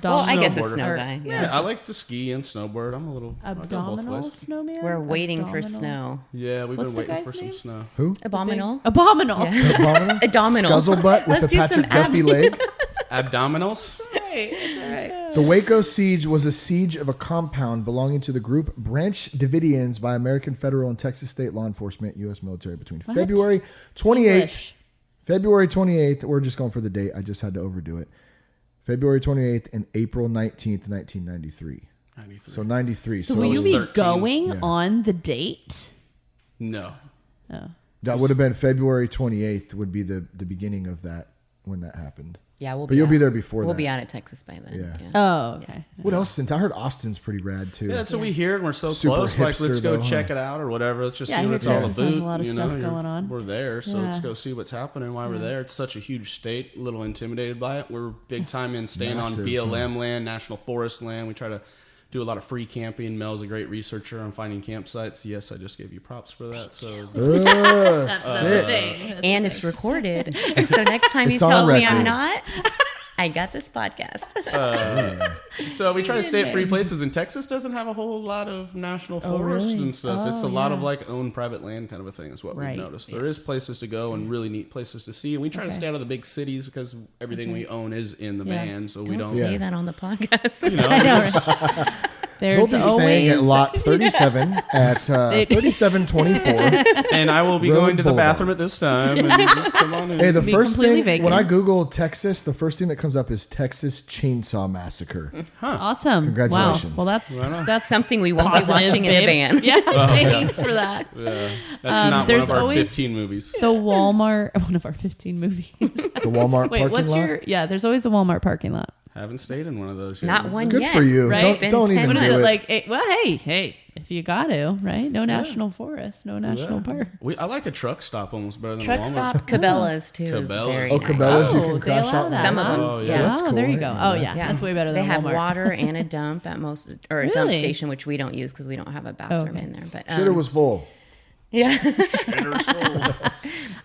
[SPEAKER 7] Well, I guess a
[SPEAKER 3] Snowboarder.
[SPEAKER 7] snow guy.
[SPEAKER 3] Yeah,
[SPEAKER 7] Yeah.
[SPEAKER 3] I like to ski and snowboard. I'm a little. I go both
[SPEAKER 6] Abdominal
[SPEAKER 3] ways.
[SPEAKER 6] snowman?
[SPEAKER 7] We're waiting for
[SPEAKER 6] Abdominal?
[SPEAKER 7] snow.
[SPEAKER 3] Yeah, we've
[SPEAKER 6] What's
[SPEAKER 3] been
[SPEAKER 6] the
[SPEAKER 3] waiting
[SPEAKER 6] guy's
[SPEAKER 3] for
[SPEAKER 6] name?
[SPEAKER 3] some snow.
[SPEAKER 5] Who?
[SPEAKER 7] Abominable.
[SPEAKER 6] Abominable.
[SPEAKER 5] Abominable?
[SPEAKER 7] Abdominal.
[SPEAKER 5] Scuzzlebutt with
[SPEAKER 7] Let's
[SPEAKER 5] a
[SPEAKER 7] do
[SPEAKER 5] Patrick
[SPEAKER 7] some
[SPEAKER 5] Duffy leg.
[SPEAKER 3] Abdominals.
[SPEAKER 5] The Waco siege was a siege of a compound belonging to the group Branch Davidians by American federal and Texas state law enforcement, U.S. military between February 28th. February 28th. We're just going for the date. I just had to overdo it. February 28th and April 19th, 1993. 93. So 93.
[SPEAKER 6] So will you be
[SPEAKER 3] 13.
[SPEAKER 6] going on the date?
[SPEAKER 3] No.
[SPEAKER 6] Oh.
[SPEAKER 5] That would have been February 28th would be the beginning of that when that happened.
[SPEAKER 7] Yeah,
[SPEAKER 5] But you'll be there before
[SPEAKER 7] We'll
[SPEAKER 5] that.
[SPEAKER 7] be out at Texas by then.
[SPEAKER 5] Yeah.
[SPEAKER 6] Oh, okay.
[SPEAKER 5] What else? Since I heard Austin's pretty rad too.
[SPEAKER 3] Yeah, that's what we hear, and we're so
[SPEAKER 5] Super
[SPEAKER 3] close. Like,
[SPEAKER 5] hipster
[SPEAKER 3] let's go
[SPEAKER 5] though,
[SPEAKER 3] check
[SPEAKER 5] huh?
[SPEAKER 3] it out or whatever. Let's just
[SPEAKER 6] Yeah, I
[SPEAKER 3] see
[SPEAKER 6] hear
[SPEAKER 3] what it's all
[SPEAKER 6] Texas has
[SPEAKER 3] about.
[SPEAKER 6] a lot of stuff going on.
[SPEAKER 3] We're there, so let's
[SPEAKER 6] Yeah.
[SPEAKER 3] go see what's happening while we're there. It's such a huge state. A little intimidated by it. We're big time in staying
[SPEAKER 5] Massive,
[SPEAKER 3] on BLM land, National Forest land. We try to do a lot of free camping. Mel's a great researcher on finding campsites. Yes, I just gave you props for that. So
[SPEAKER 6] That's the
[SPEAKER 5] sick.
[SPEAKER 6] thing. That's
[SPEAKER 7] And
[SPEAKER 6] the
[SPEAKER 7] it's
[SPEAKER 6] thing.
[SPEAKER 7] recorded. So next time he
[SPEAKER 5] It's on
[SPEAKER 7] tells me
[SPEAKER 5] record.
[SPEAKER 7] I'm not, I got this podcast.
[SPEAKER 3] So we try to stay at free places, and Texas doesn't have a whole lot of national forest
[SPEAKER 6] really?
[SPEAKER 3] and stuff. It's a
[SPEAKER 6] Oh,
[SPEAKER 3] lot of
[SPEAKER 6] yeah.
[SPEAKER 3] like owned private land kind of a thing is what
[SPEAKER 6] Right.
[SPEAKER 3] we've noticed. There is places to go and really neat places to see, and we try to
[SPEAKER 6] Okay.
[SPEAKER 3] stay out of the big cities because everything we own is in the
[SPEAKER 6] Yeah.
[SPEAKER 3] van, so we
[SPEAKER 7] Don't
[SPEAKER 3] don't.
[SPEAKER 7] say that on the podcast.
[SPEAKER 3] You know,
[SPEAKER 6] I know.
[SPEAKER 3] it's-
[SPEAKER 6] right?
[SPEAKER 5] He'll
[SPEAKER 6] There's
[SPEAKER 5] be staying at
[SPEAKER 6] always
[SPEAKER 5] lot 37 at 3724.
[SPEAKER 3] and I will be
[SPEAKER 5] Road
[SPEAKER 3] going to the
[SPEAKER 5] Boulevard.
[SPEAKER 3] bathroom at this time. And come on in.
[SPEAKER 5] Hey, the
[SPEAKER 6] Be
[SPEAKER 5] first
[SPEAKER 6] completely
[SPEAKER 5] thing
[SPEAKER 6] vacant.
[SPEAKER 5] when I Google Texas, the first thing that comes up is Texas Chainsaw Massacre.
[SPEAKER 6] awesome.
[SPEAKER 5] Congratulations.
[SPEAKER 6] Wow. Well, that's
[SPEAKER 7] Something we won't be
[SPEAKER 6] positive,
[SPEAKER 7] watching in the
[SPEAKER 6] babe.
[SPEAKER 7] van.
[SPEAKER 6] Yeah, thanks for that.
[SPEAKER 3] Yeah, that's not one
[SPEAKER 6] there's
[SPEAKER 3] of our
[SPEAKER 6] always
[SPEAKER 3] 15 movies.
[SPEAKER 6] The Walmart, one of our 15 movies.
[SPEAKER 5] The Walmart
[SPEAKER 6] Wait,
[SPEAKER 5] parking
[SPEAKER 6] what's
[SPEAKER 5] lot.
[SPEAKER 6] your? Yeah, there's always the Walmart parking lot.
[SPEAKER 3] Haven't stayed in one of those yet.
[SPEAKER 7] Not one
[SPEAKER 5] Good
[SPEAKER 7] yet.
[SPEAKER 5] for you.
[SPEAKER 6] Right?
[SPEAKER 5] Don't even
[SPEAKER 6] What
[SPEAKER 5] do
[SPEAKER 6] is
[SPEAKER 5] it.
[SPEAKER 6] it like? Hey, if you got to, right? No national forest, no national park.
[SPEAKER 3] I like a truck stop almost better than
[SPEAKER 7] Truck
[SPEAKER 3] a Walmart.
[SPEAKER 7] stop Cabela's too. Is
[SPEAKER 3] Cabela's.
[SPEAKER 7] very
[SPEAKER 5] Oh,
[SPEAKER 7] nice.
[SPEAKER 5] Cabela's, you
[SPEAKER 6] Oh,
[SPEAKER 5] can
[SPEAKER 6] they
[SPEAKER 5] crash
[SPEAKER 6] allow
[SPEAKER 5] out.
[SPEAKER 6] that,
[SPEAKER 7] Some of
[SPEAKER 6] huh?
[SPEAKER 7] them.
[SPEAKER 3] Oh, yeah.
[SPEAKER 7] Yeah.
[SPEAKER 5] That's
[SPEAKER 6] Oh,
[SPEAKER 5] cool.
[SPEAKER 6] there
[SPEAKER 5] I
[SPEAKER 6] you
[SPEAKER 5] didn't
[SPEAKER 6] go.
[SPEAKER 5] know
[SPEAKER 6] Oh
[SPEAKER 5] that.
[SPEAKER 6] yeah, that's way better than
[SPEAKER 7] They have
[SPEAKER 6] Walmart.
[SPEAKER 7] water and a dump at most, or a dump
[SPEAKER 6] Really?
[SPEAKER 7] station, which we don't use because we don't have a bathroom
[SPEAKER 6] Okay.
[SPEAKER 7] in there. But
[SPEAKER 5] Shitter was full.
[SPEAKER 7] yeah.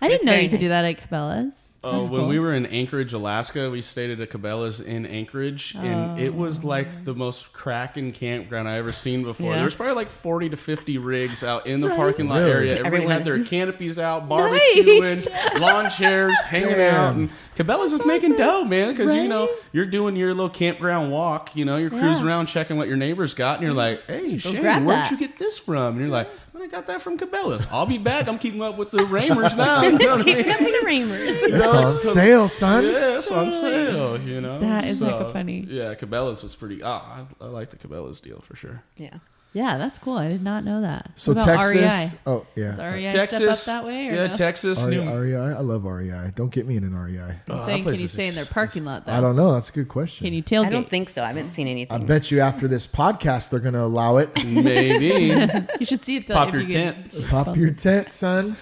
[SPEAKER 6] I didn't know
[SPEAKER 7] very
[SPEAKER 6] you could do
[SPEAKER 7] nice.
[SPEAKER 6] that at Cabela's. That's
[SPEAKER 3] When
[SPEAKER 6] cool.
[SPEAKER 3] we were in Anchorage, Alaska, we stayed at a Cabela's in Anchorage, and it was like the most cracking campground I ever seen before.
[SPEAKER 7] Yeah.
[SPEAKER 3] There was probably like 40 to 50 rigs out in the parking lot area. Everybody
[SPEAKER 7] Everyone.
[SPEAKER 3] had their canopies out, barbecuing, lawn chairs, hanging out. And Cabela's was making dough, man, because you know you're doing your little campground walk. You know, you're cruising around checking what your neighbors got, and you're like, "Hey, Shane,
[SPEAKER 6] grab
[SPEAKER 3] where'd
[SPEAKER 6] that.
[SPEAKER 3] you get this from?" And you're like, "I got that from Cabela's. I'll be back. I'm keeping up with the Ramers now." You know what I mean?
[SPEAKER 7] Keeping up with the Ramers.
[SPEAKER 5] It's on sale, son.
[SPEAKER 3] Yeah, it's on sale, you know.
[SPEAKER 6] That is like a funny-
[SPEAKER 3] Yeah, Cabela's was pretty. I like the Cabela's deal for sure.
[SPEAKER 7] Yeah.
[SPEAKER 6] Yeah, that's cool. I did not know that.
[SPEAKER 5] So
[SPEAKER 6] What about
[SPEAKER 5] Texas.
[SPEAKER 6] REI?
[SPEAKER 5] Oh yeah.
[SPEAKER 6] Does REI
[SPEAKER 3] Texas,
[SPEAKER 6] step up that way? Or
[SPEAKER 3] yeah,
[SPEAKER 6] no?
[SPEAKER 3] Texas,
[SPEAKER 5] REI,
[SPEAKER 3] New.
[SPEAKER 5] REI. I love REI. Don't get me in an REI.
[SPEAKER 6] I'm
[SPEAKER 3] that
[SPEAKER 6] saying,
[SPEAKER 3] place
[SPEAKER 6] can you
[SPEAKER 3] is
[SPEAKER 6] stay in their parking lot though?
[SPEAKER 5] I don't know. That's a good question.
[SPEAKER 6] Can you tailgate?
[SPEAKER 7] I don't think so. I haven't seen
[SPEAKER 5] I
[SPEAKER 7] anything.
[SPEAKER 5] bet you after this podcast they're gonna allow it.
[SPEAKER 3] Maybe
[SPEAKER 6] You should see it.
[SPEAKER 3] pop
[SPEAKER 6] if
[SPEAKER 3] your
[SPEAKER 6] you can-
[SPEAKER 3] tent.
[SPEAKER 5] Pop your tent, son.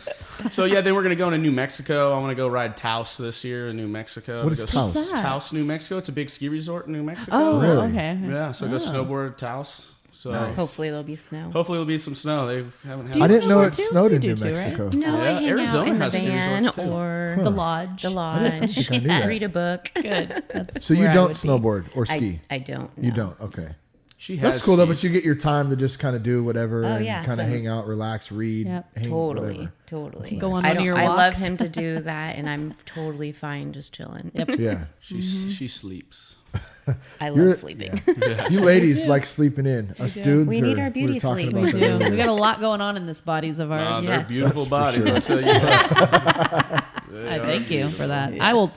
[SPEAKER 3] So yeah, then we're gonna go to New Mexico. I want to go ride Taos this year in New Mexico.
[SPEAKER 5] What is
[SPEAKER 3] To go
[SPEAKER 5] Taos?
[SPEAKER 6] that?
[SPEAKER 3] Taos, New Mexico. It's a big ski resort in New Mexico.
[SPEAKER 6] Oh,
[SPEAKER 5] Really?
[SPEAKER 6] okay.
[SPEAKER 3] Yeah, so go snowboard at Taos. So
[SPEAKER 7] Hopefully there'll be snow.
[SPEAKER 3] hopefully there'll be some snow. They haven't had.
[SPEAKER 5] I didn't know
[SPEAKER 6] snowboard
[SPEAKER 5] it
[SPEAKER 6] too?
[SPEAKER 5] snowed
[SPEAKER 6] You
[SPEAKER 5] in
[SPEAKER 6] do
[SPEAKER 5] New
[SPEAKER 6] too, right?
[SPEAKER 5] Mexico.
[SPEAKER 7] No,
[SPEAKER 3] Yeah,
[SPEAKER 7] I hang
[SPEAKER 3] Arizona
[SPEAKER 7] out in the
[SPEAKER 3] has ski
[SPEAKER 7] van
[SPEAKER 3] resorts, too.
[SPEAKER 7] or
[SPEAKER 6] The lodge.
[SPEAKER 7] the
[SPEAKER 5] I
[SPEAKER 7] lodge.
[SPEAKER 5] think I knew that.
[SPEAKER 7] Read a book.
[SPEAKER 6] Good. That's
[SPEAKER 5] So you
[SPEAKER 6] where I
[SPEAKER 5] don't
[SPEAKER 6] would be.
[SPEAKER 5] snowboard or ski?
[SPEAKER 7] I don't.
[SPEAKER 5] You
[SPEAKER 7] no.
[SPEAKER 5] don't. Okay.
[SPEAKER 3] She has
[SPEAKER 5] That's cool though,
[SPEAKER 3] skis.
[SPEAKER 5] but you get your time to just kind of do whatever
[SPEAKER 7] Oh,
[SPEAKER 5] and
[SPEAKER 7] yeah,
[SPEAKER 5] kind of
[SPEAKER 7] so-
[SPEAKER 5] hang out, relax, read,
[SPEAKER 6] Yep.
[SPEAKER 5] hang,
[SPEAKER 7] Totally,
[SPEAKER 5] whatever.
[SPEAKER 7] totally.
[SPEAKER 6] Go on
[SPEAKER 7] I
[SPEAKER 6] one of
[SPEAKER 7] don't-
[SPEAKER 6] your
[SPEAKER 7] I love
[SPEAKER 6] walks.
[SPEAKER 7] him to do that, and I'm totally fine just chilling.
[SPEAKER 6] Yep.
[SPEAKER 5] Yeah.
[SPEAKER 3] She sleeps.
[SPEAKER 7] I
[SPEAKER 5] You're-
[SPEAKER 7] love sleeping.
[SPEAKER 5] You ladies like sleeping in. Us dudes
[SPEAKER 7] We need our
[SPEAKER 5] we
[SPEAKER 7] beauty
[SPEAKER 5] were talking
[SPEAKER 7] sleep.
[SPEAKER 5] about
[SPEAKER 6] We
[SPEAKER 5] that
[SPEAKER 6] do.
[SPEAKER 5] earlier.
[SPEAKER 6] We got a lot going on in this bodies of ours.
[SPEAKER 3] They're
[SPEAKER 7] Yes.
[SPEAKER 3] beautiful
[SPEAKER 5] That's for
[SPEAKER 3] bodies.
[SPEAKER 5] sure.
[SPEAKER 3] I'll tell you what.
[SPEAKER 6] I thank you for that. I will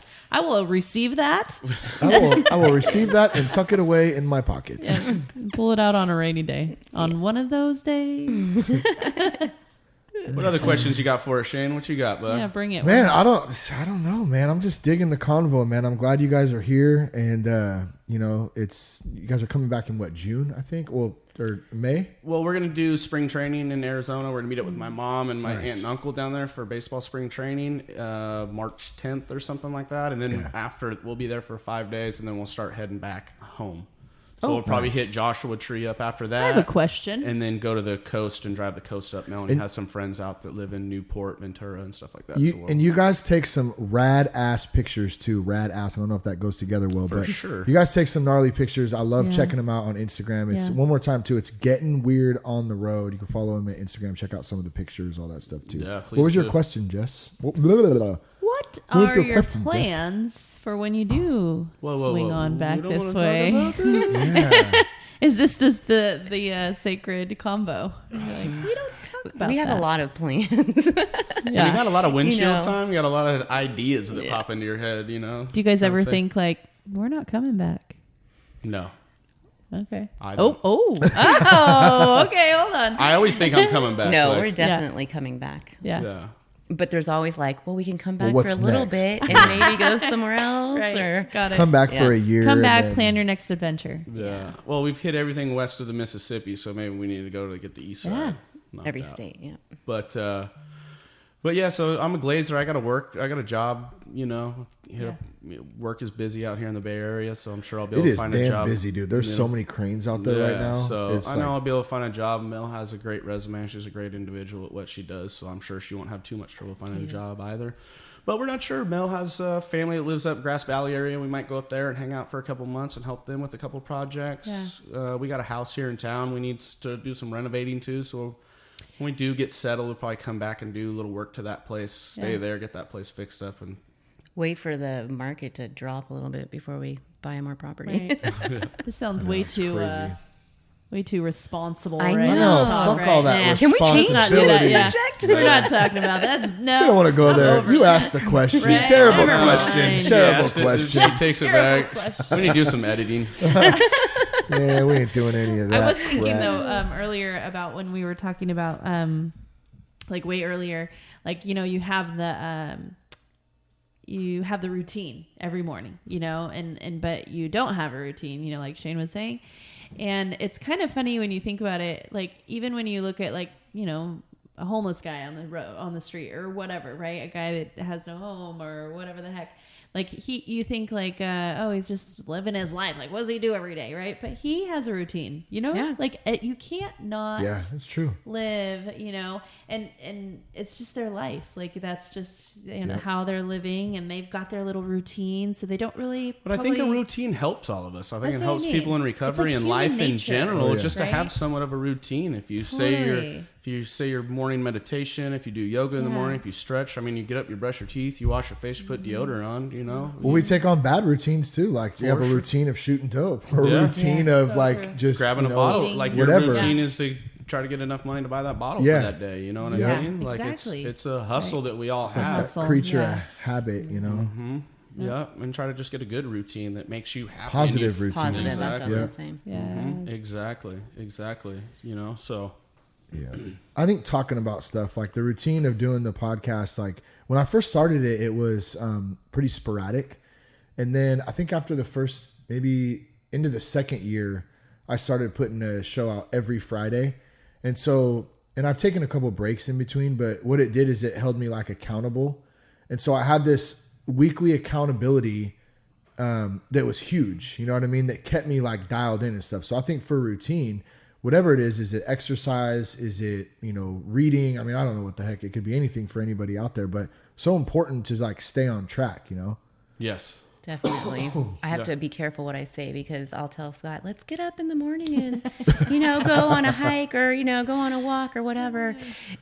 [SPEAKER 6] receive that
[SPEAKER 5] I will receive that and tuck it away in my pockets.
[SPEAKER 6] and pull it out on a rainy day. On one of those days.
[SPEAKER 3] What other questions you got for us, Shane? What you got, bud?
[SPEAKER 6] Yeah, bring it.
[SPEAKER 5] Man, I don't know, man. I'm just digging the convo, man. I'm glad you guys are here, and you know, you guys are coming back in what, June, I think, or May.
[SPEAKER 3] Well, we're gonna do spring training in Arizona. We're gonna meet up with my mom and my aunt and uncle down there for baseball spring training, March 10th or something like that. And then after, we'll be there for 5 days, and then we'll start heading back home. So we'll probably hit Joshua Tree up after that.
[SPEAKER 6] I have a question.
[SPEAKER 3] And then go to the coast and drive the coast up. Melanie has some friends out that live in Newport, Ventura, and stuff like that.
[SPEAKER 5] And you guys take some rad ass pictures too. Rad ass. I don't know if that goes together well, but
[SPEAKER 3] sure.
[SPEAKER 5] You guys take some gnarly pictures. I love checking them out on Instagram. It's one more time too. It's Getting Weird on the Road. You can follow him at Instagram. Check out some of the pictures, all that stuff too.
[SPEAKER 3] Yeah, please.
[SPEAKER 5] What was your question, Jess?
[SPEAKER 6] What are your plans for when you do swing on back this way? Is this the sacred combo? You're like, we don't talk about
[SPEAKER 7] We have
[SPEAKER 6] that.
[SPEAKER 7] a lot of plans.
[SPEAKER 3] You got a lot of windshield time. You got a lot of ideas that pop into your head, you know.
[SPEAKER 6] Do you guys ever think like, we're not coming back?
[SPEAKER 3] No.
[SPEAKER 6] Okay.
[SPEAKER 3] I don't.
[SPEAKER 6] Okay, hold on.
[SPEAKER 3] I always think I'm coming back.
[SPEAKER 7] No,
[SPEAKER 3] like,
[SPEAKER 7] we're definitely coming back.
[SPEAKER 3] Yeah.
[SPEAKER 7] But there's always like, well, we can come back
[SPEAKER 5] what's
[SPEAKER 7] for a little
[SPEAKER 5] next?
[SPEAKER 7] bit and maybe go somewhere else.
[SPEAKER 6] Right.
[SPEAKER 7] Or
[SPEAKER 6] Got it.
[SPEAKER 5] Come back for a year.
[SPEAKER 6] Come back,
[SPEAKER 5] and then-
[SPEAKER 6] plan your next adventure.
[SPEAKER 3] Yeah. Well, we've hit everything west of the Mississippi, so maybe we need to go to get the east side. knocked
[SPEAKER 7] every
[SPEAKER 3] out.
[SPEAKER 7] state, yeah.
[SPEAKER 3] But yeah, so I'm a glazer. I got to work. I got a job, you know. Work is busy out here in the Bay Area, so I'm sure I'll be able to find a job.
[SPEAKER 5] It is damn busy, dude. There's so many cranes out there right now.
[SPEAKER 3] So
[SPEAKER 5] It's
[SPEAKER 3] I know I'll be able to find a job. Mel has a great resume. She's a great individual at what she does, so I'm sure she won't have too much trouble finding a job either. But we're not sure. Mel has a family that lives up Grass Valley area. We might go up there and hang out for a couple months and help them with a couple projects.
[SPEAKER 6] Yeah.
[SPEAKER 3] We got a house here in town. We need to do some renovating too, so when we do get settled, we'll probably come back and do a little work to that place, stay there, get that place fixed up, and
[SPEAKER 7] wait for the market to drop a little bit before we buy more property.
[SPEAKER 6] Right. This sounds way too responsible.
[SPEAKER 7] I
[SPEAKER 6] right
[SPEAKER 7] know.
[SPEAKER 6] now.
[SPEAKER 5] Fuck all that
[SPEAKER 7] Can
[SPEAKER 5] responsibility.
[SPEAKER 7] we change
[SPEAKER 6] Let's not do that. Yeah. We're not talking about that.
[SPEAKER 5] We don't want to go there. You asked the question.
[SPEAKER 6] Right.
[SPEAKER 5] Terrible
[SPEAKER 6] Never
[SPEAKER 5] question.
[SPEAKER 6] mind.
[SPEAKER 5] Terrible question.
[SPEAKER 3] She takes it back. We need to do some editing.
[SPEAKER 5] Yeah, we ain't doing any of that.
[SPEAKER 6] I was thinking
[SPEAKER 5] crap.
[SPEAKER 6] though earlier about when we were talking about like way earlier, like you know you have the routine every morning, you know, and but you don't have a routine, you know, like Shane was saying, and it's kind of funny when you think about it, like even when you look at like you know a homeless guy on the road on the street or whatever, right, a guy that has no home or whatever the heck. Like you think like, oh, he's just living his life. Like, what does he do every day, right? But he has a routine, you know.
[SPEAKER 7] Yeah.
[SPEAKER 6] Like you can't not.
[SPEAKER 5] Yeah, that's true.
[SPEAKER 6] Live, you know, and it's just their life. Like that's just you know how they're living, and they've got their little routine, so they don't really.
[SPEAKER 3] But I think a routine helps all of us. I think
[SPEAKER 6] That's
[SPEAKER 3] it
[SPEAKER 6] what I
[SPEAKER 3] helps
[SPEAKER 6] mean.
[SPEAKER 3] people in
[SPEAKER 6] It's
[SPEAKER 3] recovery
[SPEAKER 6] like
[SPEAKER 3] and
[SPEAKER 6] human
[SPEAKER 3] life in
[SPEAKER 6] nature.
[SPEAKER 3] general, just to
[SPEAKER 6] Right?
[SPEAKER 3] have somewhat of a routine. If you say your morning meditation, if you do yoga in the morning, if you stretch, I mean, you get up, you brush your teeth, you wash your face, you put deodorant on, you know.
[SPEAKER 5] Well, we take on bad routines too. Like you have a routine of shooting dope, or a
[SPEAKER 3] Yeah.
[SPEAKER 5] routine of
[SPEAKER 6] so
[SPEAKER 5] like
[SPEAKER 6] true.
[SPEAKER 5] just
[SPEAKER 3] grabbing
[SPEAKER 5] you
[SPEAKER 3] a
[SPEAKER 5] know,
[SPEAKER 3] bottle, like
[SPEAKER 5] whatever.
[SPEAKER 3] your routine is to try to get enough money to buy that bottle
[SPEAKER 5] Yeah.
[SPEAKER 3] for that day. You know what
[SPEAKER 6] Yeah.
[SPEAKER 3] I mean? Like
[SPEAKER 6] Exactly.
[SPEAKER 3] it's a hustle that we all
[SPEAKER 5] It's like
[SPEAKER 3] have.
[SPEAKER 5] that
[SPEAKER 6] Hustle,
[SPEAKER 5] creature
[SPEAKER 6] yeah.
[SPEAKER 5] habit, you know.
[SPEAKER 3] Yeah, and try to just get a good routine that makes you happy.
[SPEAKER 5] Positive routine.
[SPEAKER 7] Positive, that's
[SPEAKER 3] Exactly.
[SPEAKER 7] what I was saying.
[SPEAKER 6] Yeah.
[SPEAKER 3] Exactly. You know, so
[SPEAKER 5] Yeah. I think talking about stuff like the routine of doing the podcast, like when I first started it, it was pretty sporadic. And then I think after the first, maybe into the second year, I started putting a show out every Friday. And so, and I've taken a couple breaks in between, but what it did is it held me like accountable. And so I had this weekly accountability that was huge, you know what I mean? That kept me like dialed in and stuff. So I think for routine, whatever it is it exercise? Is it, you know, reading? I mean, I don't know what the heck. It could be anything for anybody out there, but so important to like stay on track, you know?
[SPEAKER 3] yes.
[SPEAKER 7] Definitely. I have to be careful what I say because I'll tell Scott, let's get up in the morning and, you know, go on a hike or, you know, go on a walk or whatever.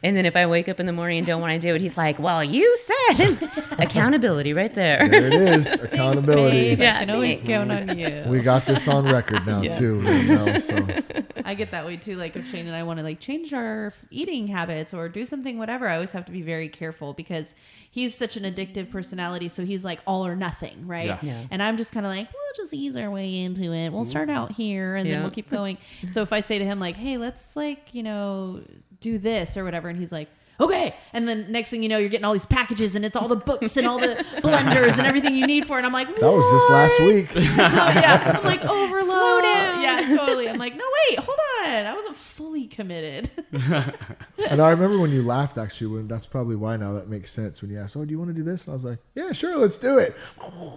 [SPEAKER 7] And then if I wake up in the morning and don't want to do it, he's like, well, you said accountability right there.
[SPEAKER 5] There it is. Accountability.
[SPEAKER 6] Babe, I can always count on you.
[SPEAKER 5] We got this on record now too. You know, so
[SPEAKER 6] I get that way too. Like if Shane and I want to like change our eating habits or do something, whatever, I always have to be very careful because he's such an addictive personality. So he's like all or nothing, right?
[SPEAKER 7] Yeah.
[SPEAKER 6] And I'm just kind of like, we'll just ease our way into it. We'll start out here and then we'll keep going. So if I say to him like, hey, let's like, you know, do this or whatever. And he's like, okay. And then next thing you know, you're getting all these packages and it's all the books and all the blenders and everything you need for it. And I'm like,
[SPEAKER 5] That was just last week.
[SPEAKER 6] yeah. I'm like, overload. Slow down. Yeah, totally. I'm like, no, wait, hold on. I wasn't fully committed.
[SPEAKER 5] And I remember when you laughed, actually, when that's probably why now that makes sense. When you asked, oh, do you want to do this? And I was like, yeah, sure, let's do it.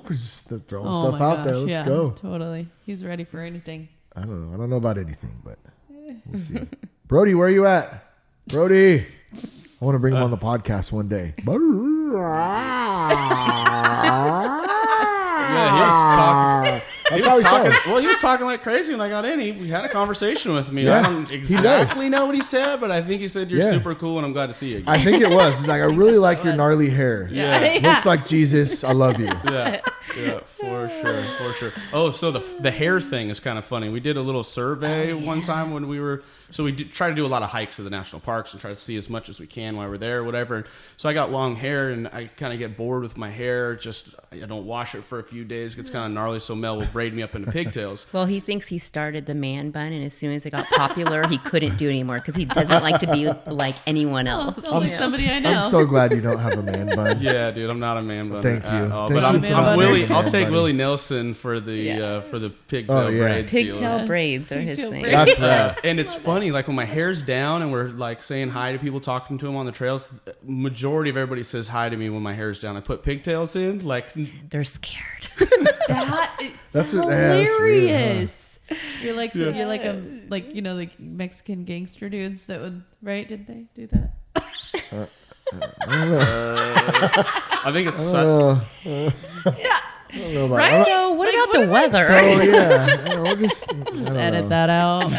[SPEAKER 5] Just throwing stuff out there. Let's go.
[SPEAKER 6] Totally. He's ready for anything.
[SPEAKER 5] I don't know. I don't know about anything, but we'll see. Brody, where are you at? Brody. I want to bring him on the podcast one day.
[SPEAKER 3] Yeah, he was talking.
[SPEAKER 5] That's how he sounds.
[SPEAKER 3] Well, he was talking like crazy when I got in. He had a conversation with me.
[SPEAKER 5] Yeah,
[SPEAKER 3] I don't exactly know what he said, but I think he said you're super cool and I'm glad to see you again.
[SPEAKER 5] I think it was. It's like, I really like your gnarly hair.
[SPEAKER 3] Yeah.
[SPEAKER 5] Looks like Jesus. I love you.
[SPEAKER 3] Yeah, for sure. Oh, so the hair thing is kind of funny. We did a little survey one time when we were, so we try to do a lot of hikes at the national parks and try to see as much as we can while we're there or whatever. And so I got long hair and I kind of get bored with my hair. Just, I don't wash it for a few days. It gets kind of gnarly. So Mel will braid me up into pigtails.
[SPEAKER 7] Well, he thinks he started the man bun, and as soon as it got popular, he couldn't do it anymore because he doesn't like to be like anyone else.
[SPEAKER 6] Like somebody I know.
[SPEAKER 5] I'm so glad you don't have a man bun.
[SPEAKER 3] Yeah, dude, I'm not a man bun.
[SPEAKER 5] Thank you.
[SPEAKER 3] At all.
[SPEAKER 5] Thank
[SPEAKER 3] But
[SPEAKER 5] you
[SPEAKER 3] I'm
[SPEAKER 5] for
[SPEAKER 3] Willie.
[SPEAKER 5] being a
[SPEAKER 3] I'll
[SPEAKER 5] man
[SPEAKER 3] take
[SPEAKER 5] buddy.
[SPEAKER 3] Willie Nelson for the pigtail braids.
[SPEAKER 7] Pigtail braids are his thing.
[SPEAKER 5] That's bad.
[SPEAKER 3] And it's funny, like when my hair's down and we're like saying hi to people, talking to them on the trails, majority of everybody says hi to me when my hair's down. I put pigtails in, like
[SPEAKER 7] They're scared.
[SPEAKER 5] That's
[SPEAKER 6] hilarious. You're like you know, like Mexican gangster dudes that would, right? Did they do that?
[SPEAKER 3] I think it's
[SPEAKER 5] I don't know about
[SPEAKER 6] Right?
[SPEAKER 7] So what about the weather?
[SPEAKER 5] So yeah, we'll just
[SPEAKER 6] Edit that out.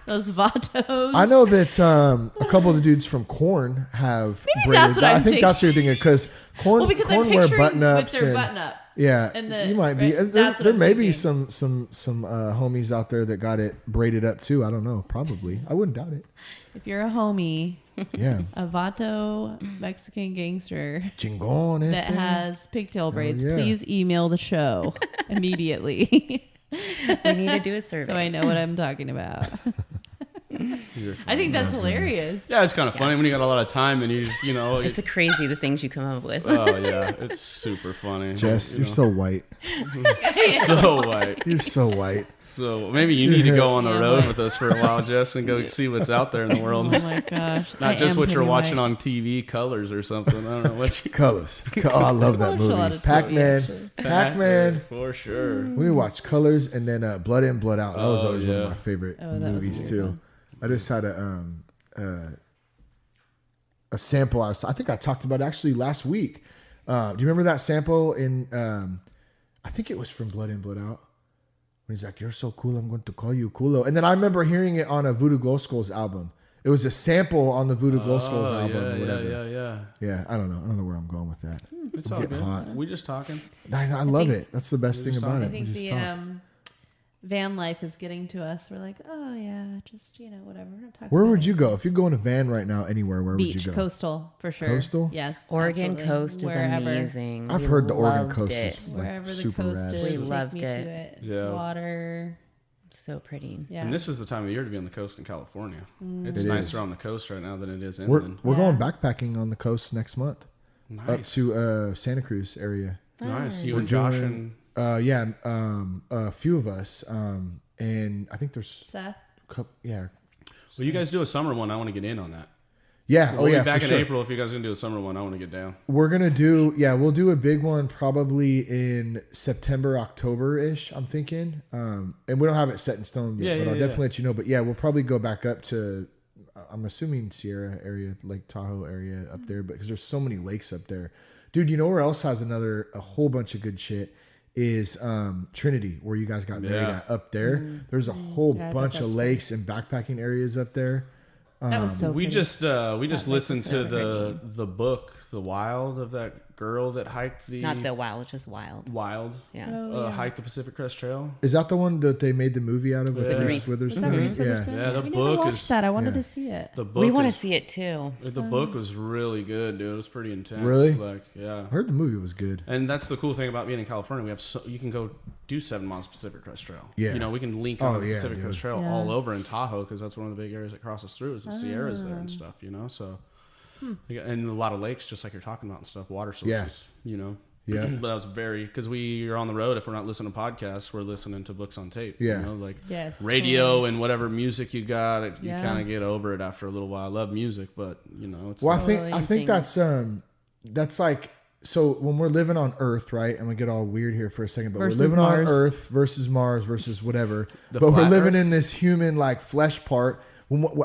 [SPEAKER 6] Those vatos.
[SPEAKER 5] I know that a couple of the dudes from Korn have
[SPEAKER 6] Maybe that's what
[SPEAKER 5] I
[SPEAKER 6] I'm
[SPEAKER 5] think that's what you're thinking because Korn
[SPEAKER 6] because
[SPEAKER 5] wear
[SPEAKER 6] I'm picturing
[SPEAKER 5] button ups
[SPEAKER 6] with their
[SPEAKER 5] and
[SPEAKER 6] button up.
[SPEAKER 5] yeah,
[SPEAKER 6] And
[SPEAKER 5] you might be.
[SPEAKER 6] right? That's what
[SPEAKER 5] There
[SPEAKER 6] I'm
[SPEAKER 5] may be
[SPEAKER 6] thinking.
[SPEAKER 5] some homies out there that got it braided up too. I don't know. Probably. I wouldn't doubt it.
[SPEAKER 6] If you're a homie,
[SPEAKER 5] Yeah.
[SPEAKER 6] a vato Mexican gangster
[SPEAKER 5] Chingon.
[SPEAKER 6] that has pigtail braids,
[SPEAKER 5] yeah.
[SPEAKER 6] please email the show immediately.
[SPEAKER 7] We need to do a survey.
[SPEAKER 6] So I know what I'm talking about. I think that's hilarious.
[SPEAKER 3] Yeah, it's kind of funny when you got a lot of time and you know.
[SPEAKER 7] It's crazy the things you come up with.
[SPEAKER 3] Oh yeah, it's super funny.
[SPEAKER 5] Jess, you're so white.
[SPEAKER 3] so white.
[SPEAKER 5] You're so white.
[SPEAKER 3] So maybe you need to go on the
[SPEAKER 6] Yeah,
[SPEAKER 3] road
[SPEAKER 6] white.
[SPEAKER 3] with us for a while, Jess, and go see what's out there in the world.
[SPEAKER 6] Oh my gosh.
[SPEAKER 3] Not
[SPEAKER 6] I
[SPEAKER 3] just
[SPEAKER 6] am
[SPEAKER 3] what you're
[SPEAKER 6] pretty
[SPEAKER 3] watching
[SPEAKER 6] white.
[SPEAKER 3] on TV, Colors or something. I don't know what you.
[SPEAKER 5] Colors. Oh, I love that
[SPEAKER 6] watched a lot
[SPEAKER 5] movie.
[SPEAKER 6] of
[SPEAKER 5] Pac-Man.
[SPEAKER 6] TV,
[SPEAKER 5] Pac-Man.
[SPEAKER 3] For sure.
[SPEAKER 5] We watched Colors and then Blood In, Blood Out. That was
[SPEAKER 3] Oh,
[SPEAKER 5] always one of
[SPEAKER 3] yeah.
[SPEAKER 5] my favorite
[SPEAKER 6] Oh, that was
[SPEAKER 5] movies
[SPEAKER 6] really
[SPEAKER 5] too.
[SPEAKER 6] fun.
[SPEAKER 5] I just had a sample. I think I talked about it actually last week. Do you remember that sample in? I think it was from Blood In, Blood Out. When he's like, "You're so cool, I'm going to call you Culo." And then I remember hearing it on a Voodoo Glow Skulls album. It was a sample on the Voodoo Glow Skulls album or whatever. Yeah, I don't know where I'm going with that.
[SPEAKER 3] It's
[SPEAKER 5] I'm
[SPEAKER 3] all
[SPEAKER 5] getting
[SPEAKER 3] good.
[SPEAKER 5] hot.
[SPEAKER 3] We just talking.
[SPEAKER 5] I love it. That's the best thing
[SPEAKER 3] just
[SPEAKER 5] about
[SPEAKER 3] talking.
[SPEAKER 5] it.
[SPEAKER 6] I think
[SPEAKER 5] We just
[SPEAKER 6] the
[SPEAKER 5] talk.
[SPEAKER 6] van life is getting to us. We're like, oh yeah, just whatever. We're not talking
[SPEAKER 5] Where
[SPEAKER 6] about
[SPEAKER 5] would
[SPEAKER 6] it.
[SPEAKER 5] you go if you go in a van right now? Anywhere? Where
[SPEAKER 6] Beach,
[SPEAKER 5] would you go?
[SPEAKER 6] coastal for sure.
[SPEAKER 5] Coastal?
[SPEAKER 6] Yes.
[SPEAKER 7] Oregon
[SPEAKER 6] absolutely.
[SPEAKER 7] coast is
[SPEAKER 6] Wherever.
[SPEAKER 7] amazing.
[SPEAKER 5] I've
[SPEAKER 7] We
[SPEAKER 5] heard the Oregon
[SPEAKER 7] loved
[SPEAKER 5] coast
[SPEAKER 7] it.
[SPEAKER 5] is like
[SPEAKER 6] Wherever the
[SPEAKER 5] super
[SPEAKER 6] coast
[SPEAKER 5] rad.
[SPEAKER 6] is,
[SPEAKER 7] We
[SPEAKER 6] take
[SPEAKER 7] loved
[SPEAKER 6] me to
[SPEAKER 7] it.
[SPEAKER 6] it.
[SPEAKER 3] Yeah.
[SPEAKER 6] Water.
[SPEAKER 7] So pretty.
[SPEAKER 6] Yeah.
[SPEAKER 3] And this is the time of year to be on the coast in California. It's
[SPEAKER 5] It
[SPEAKER 3] nicer
[SPEAKER 5] is.
[SPEAKER 3] on the coast right now than it is
[SPEAKER 5] We're
[SPEAKER 3] inland.
[SPEAKER 5] going
[SPEAKER 6] Yeah.
[SPEAKER 5] backpacking on the coast next month
[SPEAKER 3] Nice.
[SPEAKER 5] up to Santa Cruz area.
[SPEAKER 3] Nice. You
[SPEAKER 5] We're
[SPEAKER 3] and Josh
[SPEAKER 5] doing-
[SPEAKER 3] and
[SPEAKER 5] a few of us, and I think there's
[SPEAKER 6] Seth.
[SPEAKER 5] a couple, yeah.
[SPEAKER 3] well, you guys do a summer one. I want to get in on that.
[SPEAKER 5] Yeah.
[SPEAKER 3] We'll
[SPEAKER 5] oh yeah.
[SPEAKER 3] be back
[SPEAKER 5] for
[SPEAKER 3] in
[SPEAKER 5] sure.
[SPEAKER 3] April if you guys are gonna do a summer one. I want to get down.
[SPEAKER 5] We're gonna do. Yeah, we'll do a big one probably in September, October ish. I'm thinking, and we don't have it set in stone yet, but I'll definitely let you know. But yeah, we'll probably go back up to. I'm assuming Sierra area, Lake Tahoe area up there, because there's so many lakes up there, dude. You know where else has a whole bunch of good shit is Trinity, where you guys got married at up there. There's a whole
[SPEAKER 6] Yeah, I bet
[SPEAKER 5] bunch
[SPEAKER 6] that's
[SPEAKER 5] of lakes and backpacking areas up there.
[SPEAKER 6] That was so
[SPEAKER 3] We
[SPEAKER 6] pretty.
[SPEAKER 3] just listened
[SPEAKER 6] so
[SPEAKER 3] to the book, The Wild, of that girl that hiked the
[SPEAKER 7] Not the wild, just wild.
[SPEAKER 3] Wild.
[SPEAKER 7] Yeah.
[SPEAKER 6] Oh, yeah.
[SPEAKER 3] Hiked the Pacific Crest Trail.
[SPEAKER 5] Is that the one that they made the movie out of with
[SPEAKER 3] Yeah.
[SPEAKER 5] Reese
[SPEAKER 6] Was
[SPEAKER 5] Witherspoon?
[SPEAKER 6] that Reese
[SPEAKER 5] Yeah.
[SPEAKER 6] Witherspoon?
[SPEAKER 3] Yeah, the
[SPEAKER 6] we
[SPEAKER 3] book
[SPEAKER 6] never watched
[SPEAKER 3] is-
[SPEAKER 6] that. I wanted
[SPEAKER 5] yeah.
[SPEAKER 6] to see it.
[SPEAKER 3] The book.
[SPEAKER 7] We want to
[SPEAKER 3] is-
[SPEAKER 7] see it too.
[SPEAKER 3] The book was really good, dude. It was pretty intense.
[SPEAKER 5] Really?
[SPEAKER 3] Like, yeah.
[SPEAKER 5] I heard the movie was good.
[SPEAKER 3] And that's the cool thing about being in California. We have you can go do 7 miles Pacific Crest Trail.
[SPEAKER 5] Yeah.
[SPEAKER 3] You know, we can link
[SPEAKER 5] Oh,
[SPEAKER 3] on the
[SPEAKER 5] dude.
[SPEAKER 3] Pacific Crest Trail
[SPEAKER 6] Yeah.
[SPEAKER 3] all over in Tahoe because that's one of the big areas that crosses through is the Sierras there and stuff. You know, so And a lot of lakes, just like you're talking about and stuff, water sources, you know.
[SPEAKER 5] Yeah.
[SPEAKER 3] But that was because we are on the road. If we're not listening to podcasts, we're listening to books on tape.
[SPEAKER 5] Yeah.
[SPEAKER 3] You know, like
[SPEAKER 6] Yes,
[SPEAKER 3] radio
[SPEAKER 6] totally.
[SPEAKER 3] and whatever music you got, you
[SPEAKER 6] Yeah.
[SPEAKER 3] kind of get over it after a little while. I love music, but you know, it's
[SPEAKER 5] Well,
[SPEAKER 3] not-
[SPEAKER 5] I think that's like, so when we're living on Earth, right? And we get all weird here for a second, but
[SPEAKER 6] Versus
[SPEAKER 5] we're living
[SPEAKER 6] Mars.
[SPEAKER 5] on Earth versus Mars versus whatever.
[SPEAKER 3] The
[SPEAKER 5] But we're
[SPEAKER 3] flat
[SPEAKER 5] living
[SPEAKER 3] Earth?
[SPEAKER 5] in this human like flesh part.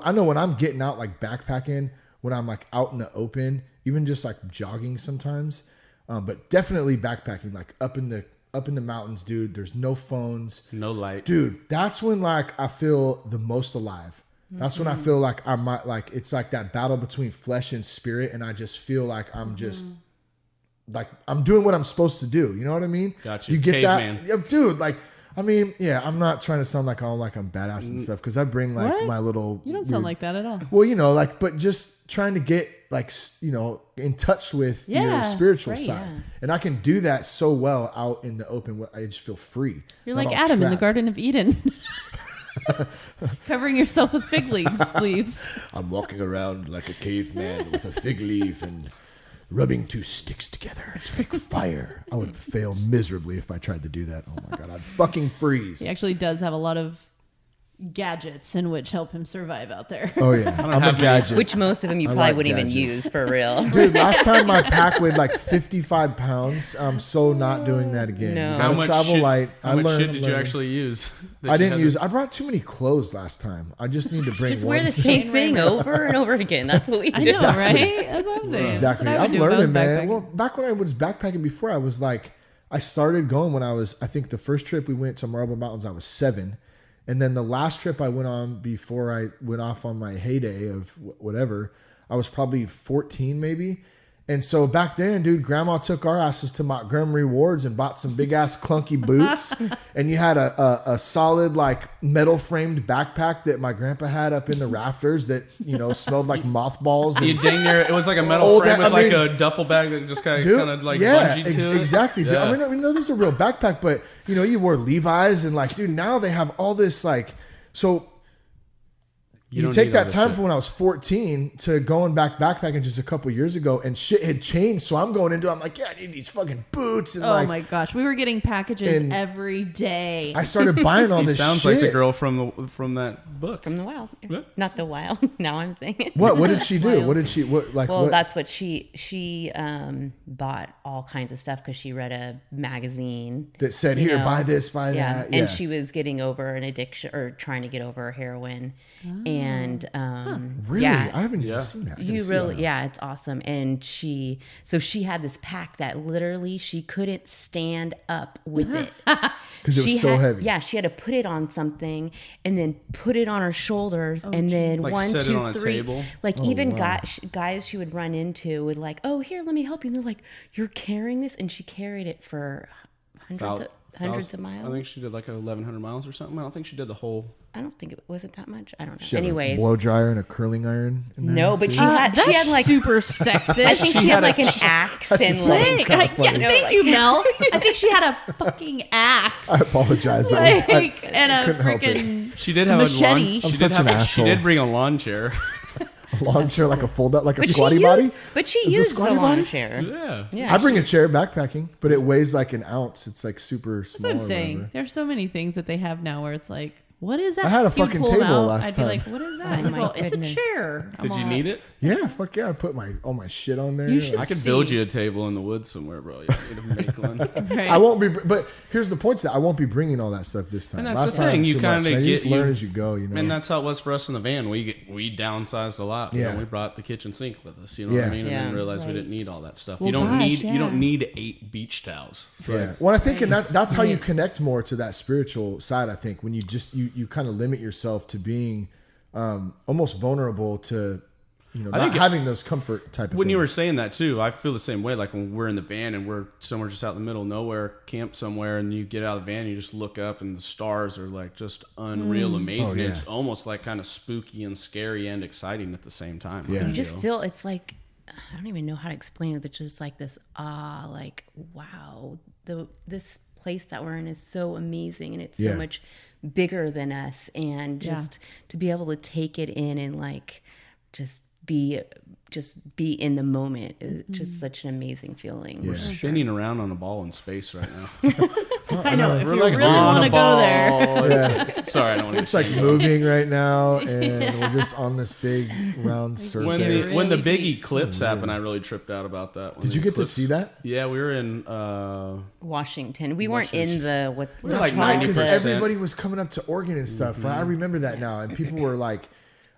[SPEAKER 5] I know when I'm getting out like backpacking, when I'm like out in the open, even just like jogging sometimes, but definitely backpacking, like up in the mountains, dude. There's no phones,
[SPEAKER 3] no light.
[SPEAKER 5] dude. That's when like I feel the most alive. That's when I feel like I might like, it's like that battle between flesh and spirit, and I just feel like I'm just like I'm doing what I'm supposed to do. You know what I mean?
[SPEAKER 3] Gotcha.
[SPEAKER 5] You get
[SPEAKER 3] Caveman.
[SPEAKER 5] that, yeah, dude? Like, I mean, yeah. I'm not trying to sound like I'm badass and stuff, because I bring like
[SPEAKER 6] What?
[SPEAKER 5] my little.
[SPEAKER 6] You don't sound like that at all.
[SPEAKER 5] Well, you know, like, but just trying to get like, you know, in touch with your
[SPEAKER 6] Yeah,
[SPEAKER 5] spiritual
[SPEAKER 7] right,
[SPEAKER 5] side,
[SPEAKER 7] yeah.
[SPEAKER 5] and I can do that so well out in the open. Where I just feel free.
[SPEAKER 6] You're
[SPEAKER 5] Not
[SPEAKER 6] like
[SPEAKER 5] all
[SPEAKER 6] Adam in the
[SPEAKER 5] trapped.
[SPEAKER 6] Garden of Eden. Covering yourself with fig leaves.
[SPEAKER 5] I'm walking around like a caveman with a fig leaf and rubbing two sticks together to make fire. I would fail miserably if I tried to do that. Oh my God, I'd fucking freeze.
[SPEAKER 6] He actually does have a lot of gadgets in which help him survive out there.
[SPEAKER 5] Oh yeah, I'm a gadget.
[SPEAKER 7] Which most of them you
[SPEAKER 5] I
[SPEAKER 7] probably
[SPEAKER 5] like
[SPEAKER 7] wouldn't even
[SPEAKER 5] gadgets.
[SPEAKER 7] use for real.
[SPEAKER 5] Dude, last time my pack weighed like 55 pounds. I'm so not doing that again.
[SPEAKER 7] No.
[SPEAKER 5] You
[SPEAKER 3] How
[SPEAKER 5] gotta
[SPEAKER 3] much
[SPEAKER 5] travel
[SPEAKER 3] shit,
[SPEAKER 5] light.
[SPEAKER 3] how
[SPEAKER 5] I
[SPEAKER 3] much
[SPEAKER 5] learned,
[SPEAKER 3] shit did you
[SPEAKER 5] learned.
[SPEAKER 3] actually use? that
[SPEAKER 5] I
[SPEAKER 3] you
[SPEAKER 5] didn't
[SPEAKER 3] had
[SPEAKER 5] use.
[SPEAKER 3] to-
[SPEAKER 5] I brought too many clothes last time. I just need to bring
[SPEAKER 7] Just
[SPEAKER 5] one.
[SPEAKER 7] wear the same thing over and over again. That's what we do.
[SPEAKER 6] I know, right? That's what I'm saying.
[SPEAKER 5] Exactly.
[SPEAKER 6] That's what I
[SPEAKER 5] I'm
[SPEAKER 6] would do if I was
[SPEAKER 5] learning, man.
[SPEAKER 6] backpacking.
[SPEAKER 5] Well, back when I was backpacking before, I was like, I started going when I was, I think the first trip we went to Marble Mountains, I was 7. And then the last trip I went on before I went off on my heyday of whatever, I was probably 14 maybe. And so back then, dude, grandma took our asses to Montgomery Wards and bought some big ass clunky boots. And you had a solid like metal framed backpack that my grandpa had up in the rafters that, you know, smelled like mothballs.
[SPEAKER 3] You
[SPEAKER 5] And,
[SPEAKER 3] dang near, it was like a metal
[SPEAKER 5] Oh,
[SPEAKER 3] frame
[SPEAKER 5] that-
[SPEAKER 3] with
[SPEAKER 5] I
[SPEAKER 3] like
[SPEAKER 5] mean-
[SPEAKER 3] a duffel bag that just kind
[SPEAKER 5] dude,
[SPEAKER 3] of like
[SPEAKER 5] yeah,
[SPEAKER 3] bungeed to it.
[SPEAKER 5] exactly. Dude.
[SPEAKER 3] Yeah.
[SPEAKER 5] I mean, this is a real backpack, but you know, you wore Levi's and like, dude, now they have all this like, so you
[SPEAKER 3] don't
[SPEAKER 5] take
[SPEAKER 3] need all
[SPEAKER 5] that
[SPEAKER 3] this
[SPEAKER 5] time
[SPEAKER 3] shit.
[SPEAKER 5] from when I was 14 to going back backpacking just a couple years ago, and shit had changed. So I'm going into, I'm like, yeah, I need these fucking boots. And
[SPEAKER 6] Oh
[SPEAKER 5] like,
[SPEAKER 6] my gosh, we were getting packages
[SPEAKER 5] And
[SPEAKER 6] every day.
[SPEAKER 5] I started buying all
[SPEAKER 3] He
[SPEAKER 5] this
[SPEAKER 3] sounds
[SPEAKER 5] shit.
[SPEAKER 3] like the girl from that book.
[SPEAKER 7] From the wild.
[SPEAKER 3] Yeah.
[SPEAKER 7] Not the wild. Now I'm saying it.
[SPEAKER 5] What did she do?
[SPEAKER 6] Wild.
[SPEAKER 5] What did she, what, like,
[SPEAKER 7] Well,
[SPEAKER 5] what?
[SPEAKER 7] that's what she bought all kinds of stuff because she read a magazine
[SPEAKER 5] That said,
[SPEAKER 7] you
[SPEAKER 5] here,
[SPEAKER 7] know.
[SPEAKER 5] buy this, buy that. Yeah.
[SPEAKER 7] And she was getting over an addiction or trying to get over heroin. And
[SPEAKER 5] Really?
[SPEAKER 7] yeah,
[SPEAKER 5] I haven't even
[SPEAKER 3] Yeah.
[SPEAKER 5] seen that. I gotta
[SPEAKER 7] you
[SPEAKER 5] see
[SPEAKER 7] really,
[SPEAKER 5] that.
[SPEAKER 7] yeah, it's awesome. And she had this pack that literally she couldn't stand up with it.
[SPEAKER 5] 'Cause it was
[SPEAKER 7] She
[SPEAKER 5] so
[SPEAKER 7] had-
[SPEAKER 5] heavy.
[SPEAKER 7] Yeah, she had to put it on something and then put it on her shoulders and then
[SPEAKER 3] Like
[SPEAKER 7] 1,
[SPEAKER 3] set it
[SPEAKER 7] 2,
[SPEAKER 3] on a
[SPEAKER 7] 3.
[SPEAKER 3] table?
[SPEAKER 7] Like even
[SPEAKER 5] wow.
[SPEAKER 7] guys she would run into would like, oh, here, let me help you. And they're like, you're carrying this, and she carried it for hundreds of miles.
[SPEAKER 3] I think she did like 1,100 miles or something. I don't think she did the whole.
[SPEAKER 7] I don't think it was it that much. I don't know.
[SPEAKER 5] She had a
[SPEAKER 7] Anyways,
[SPEAKER 5] blow dryer and a curling iron. In there
[SPEAKER 7] no, but
[SPEAKER 5] too?
[SPEAKER 7] she had like
[SPEAKER 6] super sexist.
[SPEAKER 7] I think she had like an axe
[SPEAKER 5] That
[SPEAKER 7] and
[SPEAKER 5] just
[SPEAKER 7] like
[SPEAKER 5] sounds kinda funny.
[SPEAKER 7] No,
[SPEAKER 6] Thank
[SPEAKER 7] like-
[SPEAKER 6] you, Mel. I think she had a fucking axe.
[SPEAKER 5] I apologize.
[SPEAKER 6] Like, and a
[SPEAKER 5] couldn't help it.
[SPEAKER 6] freaking
[SPEAKER 3] She did have
[SPEAKER 6] machete.
[SPEAKER 3] a lawn.
[SPEAKER 6] I'm
[SPEAKER 3] She
[SPEAKER 5] such
[SPEAKER 3] did have
[SPEAKER 5] an
[SPEAKER 3] a, She
[SPEAKER 5] asshole.
[SPEAKER 3] did bring a lawn chair.
[SPEAKER 5] a lawn chair, like a fold up, like a
[SPEAKER 7] But
[SPEAKER 5] squatty
[SPEAKER 7] she
[SPEAKER 5] body.
[SPEAKER 7] used, but she
[SPEAKER 5] Is it
[SPEAKER 7] used the
[SPEAKER 5] squatty
[SPEAKER 7] lawn
[SPEAKER 5] body?
[SPEAKER 7] chair.
[SPEAKER 3] Yeah.
[SPEAKER 7] Yeah,
[SPEAKER 5] I bring a chair backpacking, but it weighs like an ounce. It's like super small.
[SPEAKER 6] That's what I'm
[SPEAKER 5] or
[SPEAKER 6] saying.
[SPEAKER 5] whatever.
[SPEAKER 6] There's so many things that they have now where it's like, what is that?
[SPEAKER 5] I had a
[SPEAKER 6] You
[SPEAKER 5] fucking
[SPEAKER 6] pull 'em
[SPEAKER 5] table
[SPEAKER 6] out,
[SPEAKER 5] last
[SPEAKER 6] I'd
[SPEAKER 5] time.
[SPEAKER 6] be like, what is that?
[SPEAKER 7] Oh
[SPEAKER 6] He's
[SPEAKER 7] my
[SPEAKER 6] all, it's a
[SPEAKER 7] goodness.
[SPEAKER 6] chair.
[SPEAKER 3] Did you need it?
[SPEAKER 5] Yeah, fuck yeah! I put all my shit on there.
[SPEAKER 6] You should
[SPEAKER 3] I could
[SPEAKER 6] see.
[SPEAKER 3] build you a table in the woods somewhere, bro. You need to make one.
[SPEAKER 6] Right.
[SPEAKER 5] I won't be, but here's the point: that I won't be bringing all that stuff this time.
[SPEAKER 3] And that's
[SPEAKER 5] Last
[SPEAKER 3] the thing,
[SPEAKER 5] time,
[SPEAKER 3] you
[SPEAKER 5] too
[SPEAKER 3] kinda
[SPEAKER 5] much, man. You
[SPEAKER 3] get-
[SPEAKER 5] just learn
[SPEAKER 3] you-
[SPEAKER 5] as you go. You know,
[SPEAKER 3] And that's how it was for us in the van. We downsized a lot. You know,
[SPEAKER 5] Yeah.
[SPEAKER 3] we brought the kitchen sink with us. You know what
[SPEAKER 5] Yeah.
[SPEAKER 3] I mean? And
[SPEAKER 7] Yeah.
[SPEAKER 3] then realized we
[SPEAKER 6] Right.
[SPEAKER 3] didn't need all that stuff.
[SPEAKER 6] Well,
[SPEAKER 3] you don't
[SPEAKER 6] gosh,
[SPEAKER 3] need
[SPEAKER 6] yeah.
[SPEAKER 3] you don't need 8 beach towels.
[SPEAKER 5] yeah. Well, I think, and that's how you connect more to that spiritual side. I think when you just you kind of limit yourself to being almost vulnerable to, you know,
[SPEAKER 3] I
[SPEAKER 5] not
[SPEAKER 3] think
[SPEAKER 5] having those comfort type of
[SPEAKER 3] When
[SPEAKER 5] things.
[SPEAKER 3] you were saying that too, I feel the same way. Like when we're in the van and we're somewhere just out in the middle of nowhere, camped somewhere, and you get out of the van, and you just look up, and the stars are like just unreal, amazing.
[SPEAKER 5] Oh, yeah.
[SPEAKER 3] It's almost like kind of spooky and scary and exciting at the same time.
[SPEAKER 5] Yeah.
[SPEAKER 3] I
[SPEAKER 7] You just
[SPEAKER 3] feel.
[SPEAKER 7] feel it's like I don't even know how to explain it, but just like this like wow, this place that we're in is so amazing and it's
[SPEAKER 5] Yeah.
[SPEAKER 7] so much bigger than us, and
[SPEAKER 6] Yeah.
[SPEAKER 7] just to be able to take it in and like just be in the moment. It's just such an amazing feeling.
[SPEAKER 3] We're spinning around on a ball in space right now.
[SPEAKER 6] I know. If
[SPEAKER 3] We're
[SPEAKER 6] you
[SPEAKER 3] like
[SPEAKER 6] really
[SPEAKER 3] on
[SPEAKER 6] want
[SPEAKER 3] a
[SPEAKER 6] to go
[SPEAKER 3] ball.
[SPEAKER 6] there.
[SPEAKER 3] Sorry, I don't want to.
[SPEAKER 5] It's like moving right now, and we're just on this big round surface.
[SPEAKER 3] When the big
[SPEAKER 6] Really
[SPEAKER 3] eclipse happened, I really tripped out about that. When
[SPEAKER 5] Did you get to see that?
[SPEAKER 3] Yeah, we were in
[SPEAKER 7] Washington. We weren't in the what.
[SPEAKER 3] We were
[SPEAKER 5] That's
[SPEAKER 3] like
[SPEAKER 5] right, because
[SPEAKER 3] 90%.
[SPEAKER 5] everybody was coming up to Oregon and stuff. Right? I remember that now, and people were like,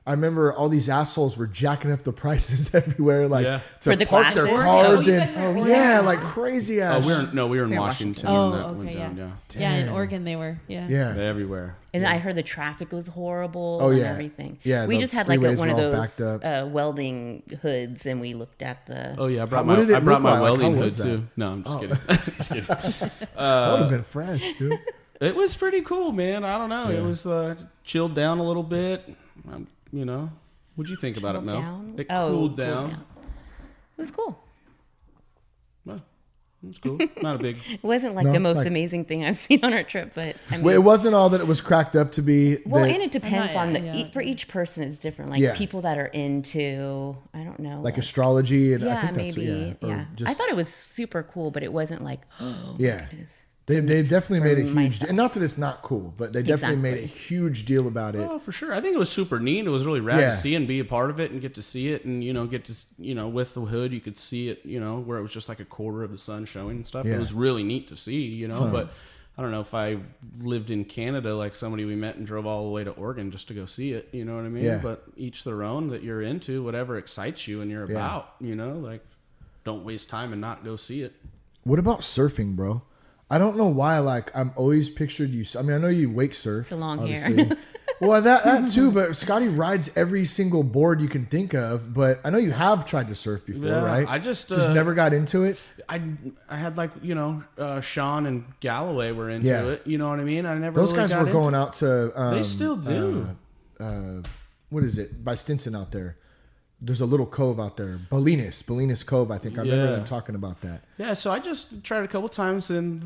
[SPEAKER 5] I remember all these assholes were jacking up the prices everywhere, like
[SPEAKER 3] Yeah.
[SPEAKER 5] to
[SPEAKER 7] For the
[SPEAKER 5] park their
[SPEAKER 7] classes?
[SPEAKER 5] cars
[SPEAKER 6] Oh, you
[SPEAKER 5] in.
[SPEAKER 6] guys were in
[SPEAKER 5] Yeah,
[SPEAKER 6] Oregon?
[SPEAKER 5] like crazy ass.
[SPEAKER 3] we were in
[SPEAKER 7] We're
[SPEAKER 3] Washington.
[SPEAKER 6] Oh,
[SPEAKER 3] when that
[SPEAKER 6] okay,
[SPEAKER 3] went
[SPEAKER 6] yeah.
[SPEAKER 3] down,
[SPEAKER 6] Yeah, in
[SPEAKER 5] Dang.
[SPEAKER 6] Oregon they were. Yeah.
[SPEAKER 5] Yeah.
[SPEAKER 3] They're everywhere.
[SPEAKER 7] And I heard the traffic was horrible
[SPEAKER 5] Oh,
[SPEAKER 7] and
[SPEAKER 5] yeah.
[SPEAKER 7] everything.
[SPEAKER 5] Yeah,
[SPEAKER 7] we
[SPEAKER 5] the
[SPEAKER 7] just had like
[SPEAKER 5] freeways
[SPEAKER 7] one of
[SPEAKER 5] were all
[SPEAKER 7] those
[SPEAKER 5] backed up.
[SPEAKER 7] welding hoods, and we looked at the.
[SPEAKER 3] Oh yeah, I brought
[SPEAKER 5] What did it
[SPEAKER 3] I brought
[SPEAKER 5] look
[SPEAKER 3] my
[SPEAKER 5] like? Like,
[SPEAKER 3] welding
[SPEAKER 5] how
[SPEAKER 3] hood
[SPEAKER 5] was that?
[SPEAKER 3] too. No, I'm just kidding. Just kidding.
[SPEAKER 5] That would have been fresh, dude.
[SPEAKER 3] It was pretty cool, man. I don't know.
[SPEAKER 5] Yeah.
[SPEAKER 3] It was chilled down a little bit. You know, what'd you think about it,
[SPEAKER 7] Cooled
[SPEAKER 3] Mel?
[SPEAKER 7] down?
[SPEAKER 3] It
[SPEAKER 7] Oh,
[SPEAKER 3] cooled
[SPEAKER 7] cooled
[SPEAKER 3] down.
[SPEAKER 7] down. It was cool.
[SPEAKER 3] Well, it was cool. Not a big.
[SPEAKER 7] It wasn't like
[SPEAKER 5] No,
[SPEAKER 7] the most
[SPEAKER 5] like-
[SPEAKER 7] amazing thing I've seen on our trip, but I mean,
[SPEAKER 5] Well, it wasn't all that it was cracked up to be.
[SPEAKER 7] well,
[SPEAKER 5] that-
[SPEAKER 7] and it depends on the
[SPEAKER 6] yeah.
[SPEAKER 7] for each person it's different. Like
[SPEAKER 5] Yeah.
[SPEAKER 7] people that are into, I don't know,
[SPEAKER 5] like astrology, and I
[SPEAKER 7] yeah,
[SPEAKER 5] think that's
[SPEAKER 7] maybe,
[SPEAKER 5] or
[SPEAKER 7] yeah.
[SPEAKER 5] just-
[SPEAKER 7] I thought it was super cool, but it wasn't like,
[SPEAKER 5] yeah. They definitely made a
[SPEAKER 7] for my
[SPEAKER 5] huge,
[SPEAKER 7] stuff.
[SPEAKER 5] and not that it's not cool, but they definitely made a
[SPEAKER 7] Exactly.
[SPEAKER 5] huge deal about it.
[SPEAKER 3] Oh, for sure. I think it was super neat. It was really rad
[SPEAKER 5] Yeah.
[SPEAKER 3] to see and be a part of it and get to see it and, get to, with the hood, you could see it, where it was just like a quarter of the sun showing and stuff.
[SPEAKER 5] Yeah.
[SPEAKER 3] It was really neat to see, but I don't know if I lived in Canada, like somebody we met and drove all the way to Oregon just to go see it. You know what I mean?
[SPEAKER 5] Yeah.
[SPEAKER 3] But each their own that you're into, whatever excites you and you're about, like don't waste time and not go see it.
[SPEAKER 5] What about surfing, bro? I don't know why. Like I'm always pictured you. I mean, I know you wake surf.
[SPEAKER 7] The long hair.
[SPEAKER 5] obviously. Well, that too. But Scotty rides every single board you can think of. But I know you have tried to surf before,
[SPEAKER 3] Yeah,
[SPEAKER 5] right?
[SPEAKER 3] I just
[SPEAKER 5] never got into it.
[SPEAKER 3] I had like Sean and Galloway were into
[SPEAKER 5] Yeah.
[SPEAKER 3] it. You know what I mean? I never.
[SPEAKER 5] Those
[SPEAKER 3] really
[SPEAKER 5] guys
[SPEAKER 3] got
[SPEAKER 5] were
[SPEAKER 3] into
[SPEAKER 5] going out to.
[SPEAKER 3] They still do.
[SPEAKER 5] What is it by Stinson out there? There's a little cove out there, Bolinas Cove. I think I remember
[SPEAKER 3] Yeah.
[SPEAKER 5] them talking about that.
[SPEAKER 3] Yeah, so I just tried a couple times, and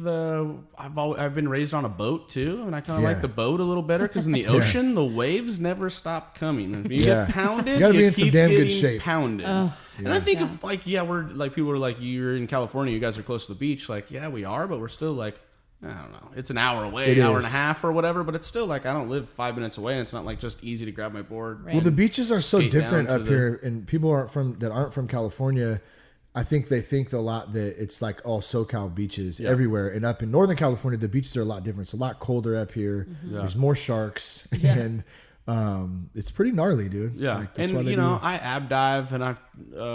[SPEAKER 3] I've been raised on a boat too, and I kind of
[SPEAKER 5] Yeah.
[SPEAKER 3] like the boat a little better because in the ocean the waves never stop coming. And if you
[SPEAKER 5] Yeah.
[SPEAKER 3] get pounded,
[SPEAKER 5] You gotta be in some
[SPEAKER 3] keep
[SPEAKER 5] damn good
[SPEAKER 3] getting
[SPEAKER 5] shape.
[SPEAKER 3] Pounded. And I think if we're like people are like you're in California, you guys are close to the beach. Like yeah, we are, but we're still like. I don't know. It's an hour away,
[SPEAKER 5] It
[SPEAKER 3] hour
[SPEAKER 5] is.
[SPEAKER 3] and a half or whatever, but it's still like I don't live 5 minutes away, and it's not like just easy to grab my board.
[SPEAKER 6] Right.
[SPEAKER 5] Well, the beaches are so
[SPEAKER 3] Skate down
[SPEAKER 5] different
[SPEAKER 3] to
[SPEAKER 5] up here, and people aren't from California. I think they think a lot that it's like all SoCal beaches everywhere, and up in Northern California, the beaches are a lot different. It's a lot colder up here. There's more sharks, and it's pretty gnarly, dude.
[SPEAKER 3] Yeah,
[SPEAKER 5] Like, that's
[SPEAKER 3] and
[SPEAKER 5] why they
[SPEAKER 3] I ab dive, and I've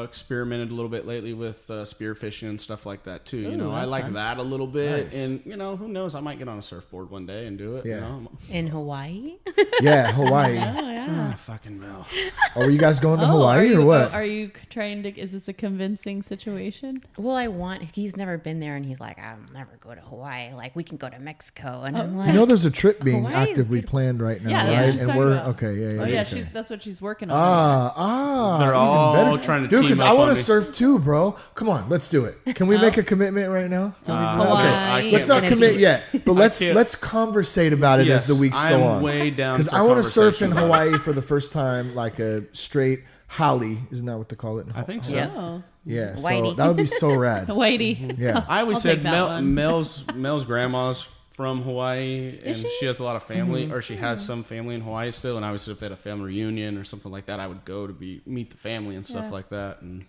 [SPEAKER 3] experimented a little bit lately with spear fishing and stuff like that too. I
[SPEAKER 6] that's
[SPEAKER 3] like
[SPEAKER 6] fun.
[SPEAKER 3] that a little bit,
[SPEAKER 5] Nice.
[SPEAKER 3] and who knows? I might get on a surfboard one day and do it.
[SPEAKER 5] Yeah.
[SPEAKER 7] in Hawaii.
[SPEAKER 5] Yeah, Hawaii.
[SPEAKER 6] Oh yeah.
[SPEAKER 3] Fucking Mel.
[SPEAKER 5] Oh, were you guys going to
[SPEAKER 6] are
[SPEAKER 5] Hawaii
[SPEAKER 6] you,
[SPEAKER 5] or what?
[SPEAKER 6] Are you trying to? Is this a convincing situation?
[SPEAKER 7] Well, he's never been there, and he's like, I'll never go to Hawaii. Like, we can go to Mexico. And I'm like,
[SPEAKER 5] You know, there's a trip being
[SPEAKER 7] Hawaii is
[SPEAKER 5] actively
[SPEAKER 7] beautiful.
[SPEAKER 5] planned right now,
[SPEAKER 6] Yeah, that's what
[SPEAKER 5] right?
[SPEAKER 6] she's
[SPEAKER 5] And
[SPEAKER 6] talking
[SPEAKER 5] we're
[SPEAKER 6] about.
[SPEAKER 5] okay. Yeah,
[SPEAKER 6] Oh yeah,
[SPEAKER 5] okay.
[SPEAKER 6] that's what she's working on.
[SPEAKER 3] They're
[SPEAKER 5] even
[SPEAKER 3] all
[SPEAKER 5] better.
[SPEAKER 3] trying to
[SPEAKER 5] dude,
[SPEAKER 3] team
[SPEAKER 5] because
[SPEAKER 3] up
[SPEAKER 5] I want
[SPEAKER 3] on
[SPEAKER 5] to
[SPEAKER 3] me.
[SPEAKER 5] surf too, bro. Come on, let's do it. Can we make a commitment right now? Can we do that?
[SPEAKER 6] Hawaii.
[SPEAKER 5] Okay,
[SPEAKER 3] I
[SPEAKER 5] let's
[SPEAKER 3] can't
[SPEAKER 5] not
[SPEAKER 7] make
[SPEAKER 5] commit
[SPEAKER 7] it.
[SPEAKER 5] yet, but let's
[SPEAKER 3] can't.
[SPEAKER 5] conversate about it as the weeks
[SPEAKER 3] I'm
[SPEAKER 5] go on.
[SPEAKER 3] way down
[SPEAKER 5] Because
[SPEAKER 3] for
[SPEAKER 5] I want to surf in
[SPEAKER 3] conversation.
[SPEAKER 5] Hawaii for the first time, like a straight haole. Isn't that what they call it?
[SPEAKER 3] I think so.
[SPEAKER 7] Yeah.
[SPEAKER 6] Oh,
[SPEAKER 5] Yeah, so
[SPEAKER 7] Whitey.
[SPEAKER 5] that would be so rad.
[SPEAKER 6] Whitey.
[SPEAKER 5] Yeah.
[SPEAKER 3] I always
[SPEAKER 6] I'll
[SPEAKER 3] said
[SPEAKER 6] take that one.
[SPEAKER 3] Mel's grandma's from Hawaii, and she has a lot of family,
[SPEAKER 5] Mm-hmm.
[SPEAKER 3] or she has some family in Hawaii still. And I always said if they had a family reunion or something like that, I would go to meet the family and stuff
[SPEAKER 6] Yeah.
[SPEAKER 3] like that. And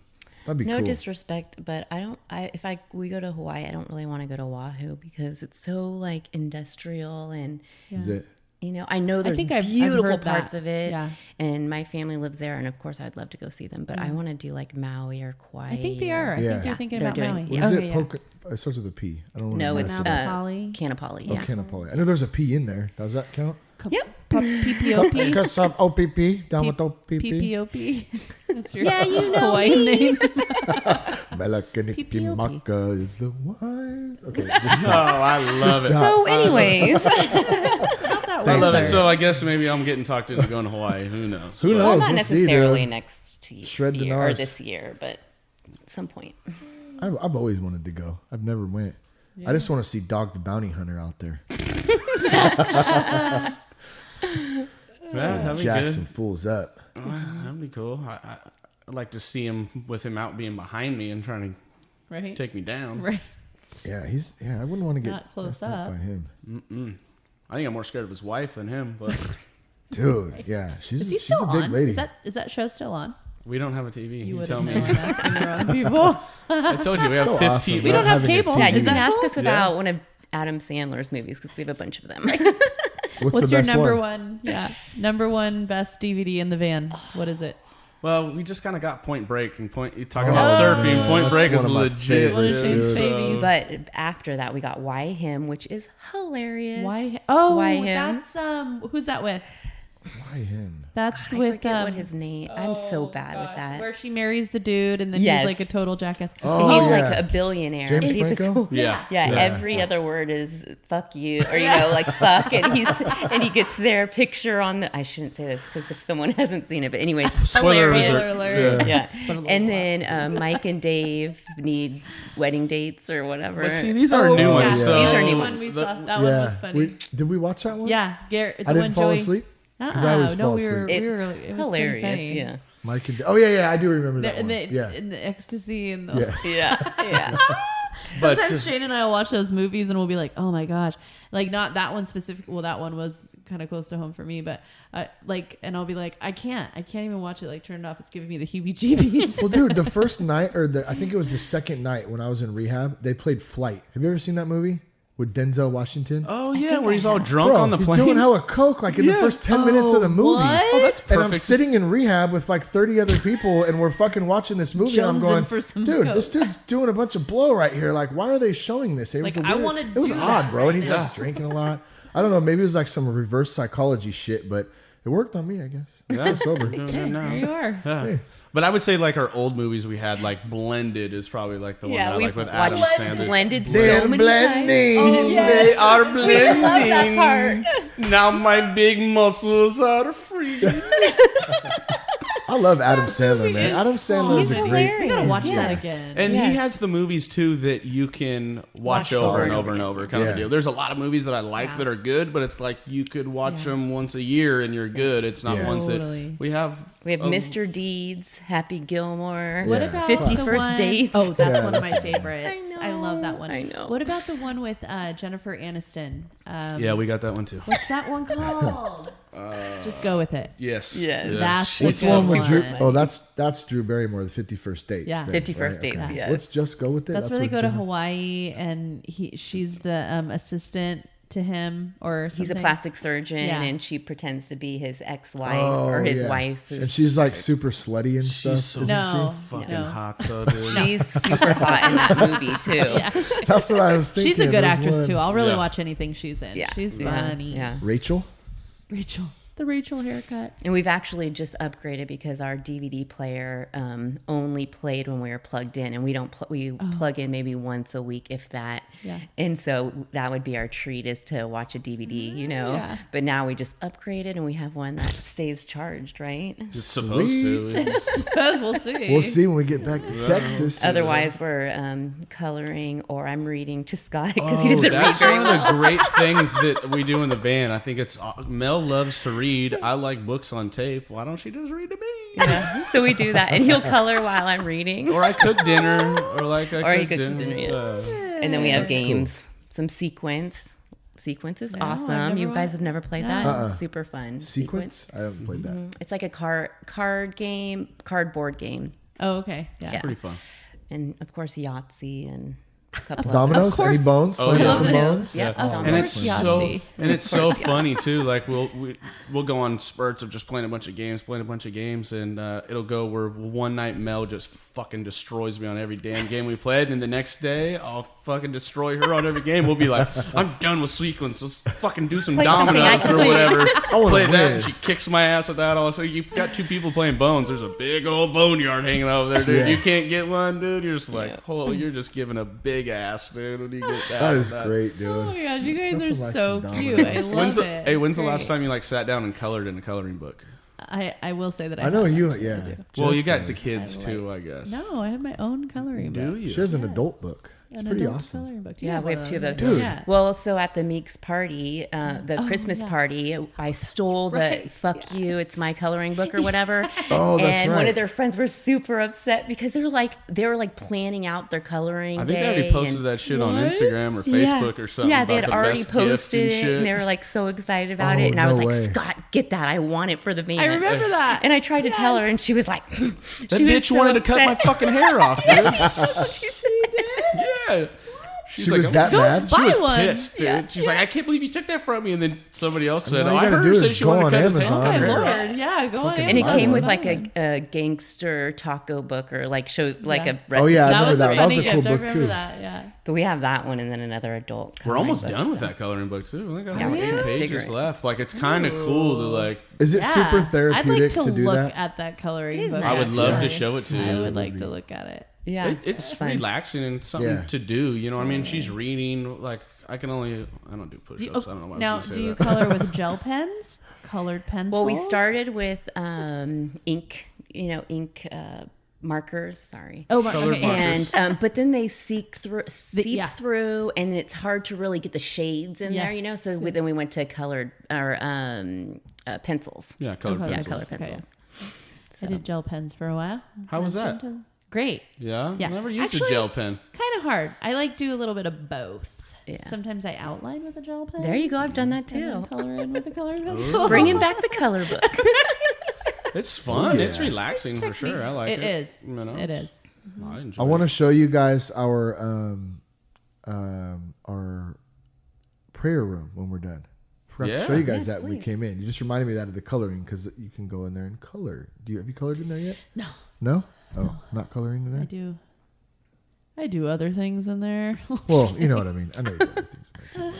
[SPEAKER 5] That'd be
[SPEAKER 7] no
[SPEAKER 5] cool.
[SPEAKER 7] disrespect, but we go to Hawaii, I don't really want to go to Oahu because it's so like industrial and
[SPEAKER 5] Is it?
[SPEAKER 7] I know there's
[SPEAKER 6] think I've
[SPEAKER 7] beautiful
[SPEAKER 6] heard that.
[SPEAKER 7] parts of it,
[SPEAKER 6] Yeah.
[SPEAKER 7] and my family lives there, and of course I'd love to go see them, but I want to do like Maui or Kauai.
[SPEAKER 6] I think they are. I
[SPEAKER 5] Yeah.
[SPEAKER 6] think you're thinking
[SPEAKER 7] They're
[SPEAKER 6] about
[SPEAKER 7] doing-
[SPEAKER 6] Maui.
[SPEAKER 5] What
[SPEAKER 6] Yeah.
[SPEAKER 5] is
[SPEAKER 6] Okay,
[SPEAKER 5] it?
[SPEAKER 6] yeah.
[SPEAKER 5] It starts with a P. I don't want
[SPEAKER 7] No,
[SPEAKER 5] to
[SPEAKER 7] it's
[SPEAKER 5] mess it up.
[SPEAKER 6] Kanapali.
[SPEAKER 7] Kanapali.
[SPEAKER 5] Oh,
[SPEAKER 7] Yeah.
[SPEAKER 5] Kanapali. I know there's a P in there. Does that count?
[SPEAKER 7] Yep.
[SPEAKER 6] PPOP.
[SPEAKER 5] Because some OPP down with OPP.
[SPEAKER 6] PPOP. That's your
[SPEAKER 7] Yeah, you know
[SPEAKER 6] Hawaiian name.
[SPEAKER 5] Melakaniki is the one. Okay, just
[SPEAKER 3] oh, I love it.
[SPEAKER 7] So, anyways,
[SPEAKER 3] I love it. So I guess maybe I'm getting talked into going to Hawaii. Who knows?
[SPEAKER 5] Who knows?
[SPEAKER 7] well, not
[SPEAKER 5] We'll see,
[SPEAKER 7] necessarily
[SPEAKER 5] dude.
[SPEAKER 7] next
[SPEAKER 5] Shred the
[SPEAKER 7] year or
[SPEAKER 5] Nars.
[SPEAKER 7] this year, but at some point.
[SPEAKER 5] I've always wanted to go. I've never went. I just want to see Dog the Bounty Hunter out there.
[SPEAKER 3] Yeah, that'd be
[SPEAKER 5] Jackson
[SPEAKER 3] good.
[SPEAKER 5] fools up.
[SPEAKER 3] That'd be cool. I'd like to see him with him out being behind me and trying to take me down.
[SPEAKER 6] Right.
[SPEAKER 5] Yeah, I wouldn't want to get
[SPEAKER 6] Not close
[SPEAKER 5] messed up
[SPEAKER 6] up.
[SPEAKER 5] by him.
[SPEAKER 3] I think I'm more scared of his wife than him, but
[SPEAKER 5] Dude, yeah, she's
[SPEAKER 6] Is he
[SPEAKER 5] she's
[SPEAKER 6] still
[SPEAKER 5] a big
[SPEAKER 6] on?
[SPEAKER 5] lady.
[SPEAKER 6] Is that show still on?
[SPEAKER 3] we don't have a TV. You tell
[SPEAKER 6] wouldn't
[SPEAKER 3] me.
[SPEAKER 6] know. I'm asking the wrong people.
[SPEAKER 3] I told you we have
[SPEAKER 5] So
[SPEAKER 3] 15.
[SPEAKER 5] awesome.
[SPEAKER 6] We don't have
[SPEAKER 5] having a
[SPEAKER 6] cable.
[SPEAKER 5] TV.
[SPEAKER 7] Yeah, you
[SPEAKER 6] Is
[SPEAKER 7] can
[SPEAKER 6] that
[SPEAKER 7] ask
[SPEAKER 6] cool?
[SPEAKER 7] us about one of Adam Sandler's movies because we have a bunch of them.
[SPEAKER 5] What's the
[SPEAKER 6] your
[SPEAKER 5] best
[SPEAKER 6] number
[SPEAKER 5] one?
[SPEAKER 6] one? Yeah, number one best DVD in the van. What is it?
[SPEAKER 3] Well, we just kind of got Point Break and you talking about surfing. Point
[SPEAKER 5] that's
[SPEAKER 3] Break is
[SPEAKER 5] one of my
[SPEAKER 3] legit.
[SPEAKER 5] favorites,
[SPEAKER 6] One of Shane's
[SPEAKER 5] dude.
[SPEAKER 6] babies.
[SPEAKER 7] But after that, we got Why Him, which is hilarious.
[SPEAKER 6] Why? Oh,
[SPEAKER 7] Why Him?
[SPEAKER 6] that's who's that with?
[SPEAKER 5] Why him?
[SPEAKER 6] That's
[SPEAKER 7] I
[SPEAKER 6] with
[SPEAKER 7] forget what his name. I'm so bad with that.
[SPEAKER 6] Where she marries the dude and then
[SPEAKER 7] Yes.
[SPEAKER 6] he's like a total jackass.
[SPEAKER 5] Oh,
[SPEAKER 7] He's
[SPEAKER 5] yeah.
[SPEAKER 7] like a billionaire.
[SPEAKER 5] James
[SPEAKER 7] He's a
[SPEAKER 5] Franco?
[SPEAKER 3] Yeah.
[SPEAKER 7] Yeah, every other word is fuck you, or like fuck, and he gets their picture on the. I shouldn't say this because if someone hasn't seen it, but anyways,
[SPEAKER 3] Spoiler
[SPEAKER 7] hilarious.
[SPEAKER 3] alert.
[SPEAKER 6] alert.
[SPEAKER 7] Yeah,
[SPEAKER 6] It's been a little
[SPEAKER 7] and
[SPEAKER 6] while.
[SPEAKER 7] then Mike and Dave need wedding dates or whatever.
[SPEAKER 3] But see, these are new ones.
[SPEAKER 5] yeah.
[SPEAKER 3] So
[SPEAKER 7] These are new
[SPEAKER 6] One
[SPEAKER 7] ones.
[SPEAKER 6] we saw. That one
[SPEAKER 5] Yeah,
[SPEAKER 6] was funny.
[SPEAKER 5] did we watch that one?
[SPEAKER 6] Yeah, Garrett. The
[SPEAKER 5] I didn't
[SPEAKER 6] one
[SPEAKER 5] fall
[SPEAKER 6] Joey,
[SPEAKER 5] asleep because I always
[SPEAKER 6] no,
[SPEAKER 5] fall
[SPEAKER 6] we were.
[SPEAKER 5] asleep.
[SPEAKER 7] It's
[SPEAKER 6] We were. It was pretty
[SPEAKER 7] hilarious.
[SPEAKER 6] funny.
[SPEAKER 7] Yeah,
[SPEAKER 5] Mike and oh yeah, I do remember that
[SPEAKER 6] In
[SPEAKER 5] one.
[SPEAKER 6] the,
[SPEAKER 5] Yeah,
[SPEAKER 6] in the ecstasy and the,
[SPEAKER 5] yeah.
[SPEAKER 7] yeah.
[SPEAKER 3] But
[SPEAKER 6] Sometimes Shane and I will watch those movies and we'll be like, "Oh my gosh!" Like not that one specific. Well, that one was kind of close to home for me, but and I'll be like, "I can't even watch it. Like turn it off. It's giving me the heebie-jeebies."
[SPEAKER 5] Well, dude, the first night I think it was the second night when I was in rehab, they played Flight. Have you ever seen that movie with Denzel Washington?
[SPEAKER 3] oh yeah, where he's all drunk
[SPEAKER 5] Bro,
[SPEAKER 3] on the
[SPEAKER 5] he's
[SPEAKER 3] plane.
[SPEAKER 5] doing hella coke like in the first 10 minutes of the movie.
[SPEAKER 6] what?
[SPEAKER 3] Oh, that's
[SPEAKER 5] And I'm
[SPEAKER 3] perfect.
[SPEAKER 5] sitting in rehab with like 30 other people, and we're fucking watching this movie. And I'm
[SPEAKER 6] Jonesing
[SPEAKER 5] going,
[SPEAKER 6] for some
[SPEAKER 5] dude,
[SPEAKER 6] coke."
[SPEAKER 5] this dude's doing a bunch of blow right here. Like, why are they showing this? It was
[SPEAKER 6] Like,
[SPEAKER 5] a
[SPEAKER 6] I
[SPEAKER 5] weird-
[SPEAKER 6] wanna
[SPEAKER 5] It was
[SPEAKER 6] do
[SPEAKER 5] odd,
[SPEAKER 6] that
[SPEAKER 5] bro. And
[SPEAKER 6] right
[SPEAKER 5] he's like drinking a lot. I don't know. Maybe it was like some reverse psychology shit, but it worked on me, I guess.
[SPEAKER 3] Yeah.
[SPEAKER 5] I'm sober.
[SPEAKER 3] Doing it now.
[SPEAKER 6] There you are.
[SPEAKER 3] Yeah.
[SPEAKER 5] Hey.
[SPEAKER 3] But I would say like our old movies we had like Blended is probably like the one that I
[SPEAKER 7] we
[SPEAKER 3] like with Adam
[SPEAKER 7] watched
[SPEAKER 3] Sandler.
[SPEAKER 7] Blended so
[SPEAKER 5] They're
[SPEAKER 7] many
[SPEAKER 5] blending.
[SPEAKER 7] times. Oh, yes.
[SPEAKER 3] They are
[SPEAKER 7] We
[SPEAKER 3] blending.
[SPEAKER 7] love that part.
[SPEAKER 3] Now my big muscles are free.
[SPEAKER 5] I love Adam Sandler, man. Adam Sandler is
[SPEAKER 7] He's
[SPEAKER 5] a great.
[SPEAKER 7] hilarious.
[SPEAKER 6] We gotta watch that
[SPEAKER 7] Yes.
[SPEAKER 6] again.
[SPEAKER 3] And he
[SPEAKER 7] Yes.
[SPEAKER 3] has the movies too that you can watch over and over and over kind of
[SPEAKER 5] Yeah.
[SPEAKER 3] deal. There's a lot of movies that I like that are good, but it's like you could watch them once a year and you're good. It's not
[SPEAKER 5] Yeah.
[SPEAKER 3] ones
[SPEAKER 6] Totally.
[SPEAKER 3] that we have.
[SPEAKER 7] We have Mr. Deeds, Happy Gilmore.
[SPEAKER 6] What
[SPEAKER 5] Yeah.
[SPEAKER 6] about
[SPEAKER 7] 50
[SPEAKER 6] the
[SPEAKER 7] First
[SPEAKER 6] one,
[SPEAKER 7] Dates.
[SPEAKER 6] Oh, that's
[SPEAKER 5] Yeah,
[SPEAKER 6] one of
[SPEAKER 5] that's
[SPEAKER 6] my
[SPEAKER 5] a good one.
[SPEAKER 6] favorites.
[SPEAKER 7] I
[SPEAKER 6] I love that one.
[SPEAKER 7] I know.
[SPEAKER 6] What about the one with Jennifer Aniston?
[SPEAKER 3] Yeah, we got that one too.
[SPEAKER 6] What's that one called? Just go with it.
[SPEAKER 3] Yes.
[SPEAKER 7] Yes.
[SPEAKER 3] Yeah.
[SPEAKER 6] That's
[SPEAKER 5] What's
[SPEAKER 6] the
[SPEAKER 5] the one with
[SPEAKER 6] one.
[SPEAKER 5] Drew? Oh, that's Drew Barrymore, the 51st Dates.
[SPEAKER 6] Yeah.
[SPEAKER 5] thing,
[SPEAKER 7] 51st
[SPEAKER 5] right?
[SPEAKER 7] Dates,
[SPEAKER 5] Okay.
[SPEAKER 7] yes.
[SPEAKER 5] Let's just go with it.
[SPEAKER 6] That's where they
[SPEAKER 5] what
[SPEAKER 6] go to
[SPEAKER 5] Jennifer-
[SPEAKER 6] Hawaii and she's the assistant to him or something.
[SPEAKER 7] He's a plastic surgeon,
[SPEAKER 6] Yeah.
[SPEAKER 7] and she pretends to be his ex-wife
[SPEAKER 5] Oh,
[SPEAKER 7] or his
[SPEAKER 5] yeah.
[SPEAKER 7] wife.
[SPEAKER 5] And she's like super slutty and stuff.
[SPEAKER 3] She's so
[SPEAKER 5] isn't
[SPEAKER 6] No.
[SPEAKER 3] fucking
[SPEAKER 6] No.
[SPEAKER 3] hot though, dude.
[SPEAKER 7] She's super hot in that movie too.
[SPEAKER 6] Yeah.
[SPEAKER 5] she? That's what I was thinking.
[SPEAKER 6] She's a good
[SPEAKER 5] There's
[SPEAKER 6] actress
[SPEAKER 5] one-
[SPEAKER 6] too. I'll really
[SPEAKER 3] Yeah.
[SPEAKER 6] watch anything she's in.
[SPEAKER 7] Yeah,
[SPEAKER 6] She's
[SPEAKER 7] yeah,
[SPEAKER 6] funny.
[SPEAKER 7] Yeah.
[SPEAKER 5] Rachel.
[SPEAKER 6] Rachel. The Rachel haircut.
[SPEAKER 7] And we've actually just upgraded because our DVD player only played when we were plugged in, and we don't plug in maybe once a week, if that.
[SPEAKER 6] Yeah.
[SPEAKER 7] And so that would be our treat, is to watch a DVD, you know.
[SPEAKER 6] Yeah.
[SPEAKER 7] But now we just upgraded, and we have one that stays charged, right?
[SPEAKER 3] It's supposed to.
[SPEAKER 6] We'll see.
[SPEAKER 5] We'll see when we get back to Texas.
[SPEAKER 7] Otherwise, we're coloring, or I'm reading to Scott because he doesn't read
[SPEAKER 3] That's
[SPEAKER 7] very
[SPEAKER 3] one
[SPEAKER 7] well.
[SPEAKER 3] of the great things that we do in the van. I think it's Mel loves to read. I like books on tape. Why don't she just read to me?
[SPEAKER 7] Yeah. So we do that, and he'll color while I'm reading.
[SPEAKER 3] Or I cook dinner, or like I
[SPEAKER 7] Or he
[SPEAKER 3] cook
[SPEAKER 7] cooks
[SPEAKER 3] dinner.
[SPEAKER 7] dinner, And then we have
[SPEAKER 5] That's cool.
[SPEAKER 7] games. Some Sequence. Sequence is
[SPEAKER 6] No, I've
[SPEAKER 7] awesome.
[SPEAKER 6] never
[SPEAKER 7] You guys
[SPEAKER 6] watched-
[SPEAKER 7] have never played
[SPEAKER 6] No.
[SPEAKER 7] that?
[SPEAKER 5] Uh-uh.
[SPEAKER 7] Super fun.
[SPEAKER 5] Sequence? I haven't played that.
[SPEAKER 7] It's like a cardboard game.
[SPEAKER 6] Oh, okay. Yeah.
[SPEAKER 3] Pretty fun.
[SPEAKER 7] And of course, Yahtzee and a couple
[SPEAKER 5] Dominoes?
[SPEAKER 6] course.
[SPEAKER 5] Any bones?
[SPEAKER 3] Oh,
[SPEAKER 5] Slide in
[SPEAKER 3] yeah.
[SPEAKER 5] some
[SPEAKER 6] Yeah.
[SPEAKER 5] bones?
[SPEAKER 7] Yeah.
[SPEAKER 6] Of
[SPEAKER 3] And
[SPEAKER 6] course,
[SPEAKER 3] it's
[SPEAKER 6] Yahtzee.
[SPEAKER 3] so funny too. Like we'll go on spurts of just playing a bunch of games, and it'll go where one night Mel just fucking destroys me on every damn game we played, and the next day I'll fucking destroy her on every game. We'll be like, I'm done with Sequence. Let's fucking do some
[SPEAKER 7] Play something I
[SPEAKER 3] dominoes
[SPEAKER 7] can
[SPEAKER 3] or
[SPEAKER 7] win.
[SPEAKER 3] whatever.
[SPEAKER 5] wanna
[SPEAKER 3] Play that,
[SPEAKER 5] win.
[SPEAKER 3] and she kicks my ass at that. Also, you've got two people playing bones. There's a big old boneyard hanging over there, dude.
[SPEAKER 5] Yeah.
[SPEAKER 3] You can't get one, dude. You're just like, oh, you're just giving a big ass, dude. When you get that,
[SPEAKER 5] That is
[SPEAKER 3] that.
[SPEAKER 5] great, dude.
[SPEAKER 6] Oh my gosh, you guys
[SPEAKER 5] Nothing
[SPEAKER 6] are
[SPEAKER 5] like
[SPEAKER 6] so
[SPEAKER 5] some
[SPEAKER 6] cute.
[SPEAKER 5] dominoes.
[SPEAKER 6] I love it.
[SPEAKER 3] When's the
[SPEAKER 6] Great.
[SPEAKER 3] last time you like sat down and colored in a coloring book?
[SPEAKER 6] I will say that
[SPEAKER 5] I know
[SPEAKER 6] have
[SPEAKER 5] you,
[SPEAKER 6] that.
[SPEAKER 5] yeah.
[SPEAKER 3] Well, you
[SPEAKER 5] Just
[SPEAKER 3] got the
[SPEAKER 5] does.
[SPEAKER 3] kids too, I guess.
[SPEAKER 6] No, I have my own coloring
[SPEAKER 3] Do
[SPEAKER 6] book.
[SPEAKER 3] you?
[SPEAKER 5] She has an adult book. It's pretty awesome.
[SPEAKER 6] Coloring book.
[SPEAKER 7] Yeah, we have 2 of those.
[SPEAKER 5] Dude.
[SPEAKER 6] Yeah.
[SPEAKER 7] Well, so at the Meeks party, the Christmas party, I stole the "fuck you, it's my coloring book" or whatever.
[SPEAKER 5] Oh, that's
[SPEAKER 7] and one
[SPEAKER 5] right.
[SPEAKER 7] of their friends were super upset because they were like planning out their coloring
[SPEAKER 3] I think they
[SPEAKER 7] day.
[SPEAKER 3] already posted that shit on Instagram or Facebook or something.
[SPEAKER 7] Yeah, they
[SPEAKER 3] about
[SPEAKER 7] had
[SPEAKER 3] the
[SPEAKER 7] already
[SPEAKER 3] best gift
[SPEAKER 7] posted
[SPEAKER 3] and
[SPEAKER 7] it,
[SPEAKER 3] shit.
[SPEAKER 7] and they were like so excited about
[SPEAKER 5] Oh,
[SPEAKER 7] it. And I was
[SPEAKER 5] no
[SPEAKER 7] like,
[SPEAKER 5] way.
[SPEAKER 7] Scott, get that! I want it for the man.
[SPEAKER 6] I remember that.
[SPEAKER 7] And I tried to tell her, and she was like,
[SPEAKER 3] That bitch wanted to cut my fucking hair off, dude.
[SPEAKER 7] That's what she said.
[SPEAKER 3] Yeah. She's
[SPEAKER 5] She
[SPEAKER 3] like,
[SPEAKER 5] was that mad?
[SPEAKER 3] She was
[SPEAKER 6] Buy one.
[SPEAKER 3] pissed, dude. She's like, I can't believe you took that from me. And then somebody else said,
[SPEAKER 5] all you
[SPEAKER 3] I
[SPEAKER 5] gotta
[SPEAKER 3] heard
[SPEAKER 5] do
[SPEAKER 3] her
[SPEAKER 5] is
[SPEAKER 3] say she
[SPEAKER 5] go
[SPEAKER 3] wanted to
[SPEAKER 5] on
[SPEAKER 3] cut his
[SPEAKER 5] Amazon
[SPEAKER 3] hair.
[SPEAKER 6] My
[SPEAKER 5] and-
[SPEAKER 6] Lord, yeah, go on.
[SPEAKER 7] And it
[SPEAKER 5] Buy
[SPEAKER 7] came
[SPEAKER 5] one.
[SPEAKER 7] with like a gangster taco book or like show like
[SPEAKER 6] Yeah.
[SPEAKER 7] a recipe.
[SPEAKER 5] Oh, yeah, I
[SPEAKER 6] That
[SPEAKER 5] remember
[SPEAKER 6] was
[SPEAKER 5] that.
[SPEAKER 6] a
[SPEAKER 5] That was
[SPEAKER 6] funny
[SPEAKER 5] a cool
[SPEAKER 6] gift. I
[SPEAKER 5] book,
[SPEAKER 6] remember
[SPEAKER 5] too.
[SPEAKER 6] that. Yeah.
[SPEAKER 7] But we have that one and then another adult.
[SPEAKER 3] We're
[SPEAKER 7] coloring
[SPEAKER 3] almost
[SPEAKER 7] book,
[SPEAKER 3] done with
[SPEAKER 7] so.
[SPEAKER 3] that coloring book, too. We got
[SPEAKER 7] Yeah,
[SPEAKER 3] like
[SPEAKER 7] we're
[SPEAKER 3] 8
[SPEAKER 7] gonna
[SPEAKER 3] pages
[SPEAKER 7] figure it.
[SPEAKER 3] left. Like, it's kind of cool to, like,
[SPEAKER 5] Is it super
[SPEAKER 6] I'd
[SPEAKER 5] therapeutic
[SPEAKER 6] like to
[SPEAKER 5] do
[SPEAKER 6] look
[SPEAKER 5] that?
[SPEAKER 6] at that coloring
[SPEAKER 7] is
[SPEAKER 6] book.
[SPEAKER 7] nice.
[SPEAKER 3] I would love to
[SPEAKER 6] actually.
[SPEAKER 3] show it to
[SPEAKER 6] I
[SPEAKER 3] you.
[SPEAKER 6] would like to look at it.
[SPEAKER 7] Yeah,
[SPEAKER 3] It's
[SPEAKER 7] fun.
[SPEAKER 3] relaxing and something
[SPEAKER 5] Yeah.
[SPEAKER 3] to do. You know what I mean? She's reading. Like, I don't do push-ups. I don't know why
[SPEAKER 6] Now,
[SPEAKER 3] I was
[SPEAKER 6] do
[SPEAKER 3] going
[SPEAKER 6] you
[SPEAKER 3] to say that.
[SPEAKER 6] color with gel pens, colored pencils?
[SPEAKER 7] Well, we started with ink, markers. Sorry.
[SPEAKER 6] Oh,
[SPEAKER 3] Colored
[SPEAKER 6] okay.
[SPEAKER 3] markers.
[SPEAKER 7] And but then they seep
[SPEAKER 6] yeah.
[SPEAKER 7] through, and it's hard to really get the shades in there,
[SPEAKER 6] Yes.
[SPEAKER 7] So then we went to colored or pencils.
[SPEAKER 3] Yeah, colored
[SPEAKER 6] Okay.
[SPEAKER 7] Yeah,
[SPEAKER 3] pencils.
[SPEAKER 7] color pencils.
[SPEAKER 6] I did gel pens for a while.
[SPEAKER 3] How was that?
[SPEAKER 6] Great.
[SPEAKER 3] Yeah?
[SPEAKER 6] Yeah.
[SPEAKER 3] I never used a
[SPEAKER 6] Actually,
[SPEAKER 3] gel pen.
[SPEAKER 6] Kind of hard. I like do a little bit of both.
[SPEAKER 7] Yeah.
[SPEAKER 6] Sometimes I outline with a gel pen.
[SPEAKER 7] There you go. I've done that
[SPEAKER 6] And then
[SPEAKER 7] too.
[SPEAKER 6] color in with a colored pencil.
[SPEAKER 7] Bringing back the color book.
[SPEAKER 3] It's fun.
[SPEAKER 5] yeah.
[SPEAKER 3] It's relaxing for sure. I like it.
[SPEAKER 6] It is.
[SPEAKER 3] You know,
[SPEAKER 6] It is.
[SPEAKER 3] I enjoy
[SPEAKER 5] I want
[SPEAKER 3] it.
[SPEAKER 5] to show you guys our prayer room when we're done. Forgot to
[SPEAKER 3] Yeah.
[SPEAKER 5] show you guys
[SPEAKER 7] Yes,
[SPEAKER 5] that when we
[SPEAKER 7] please.
[SPEAKER 5] came in. You just reminded me of that of the coloring because you can go in there and color. Have you colored in there yet?
[SPEAKER 6] No.
[SPEAKER 5] No? Oh, not coloring in there?
[SPEAKER 6] I do other things in there.
[SPEAKER 5] Well, you know what I mean. I know you do other things in there too.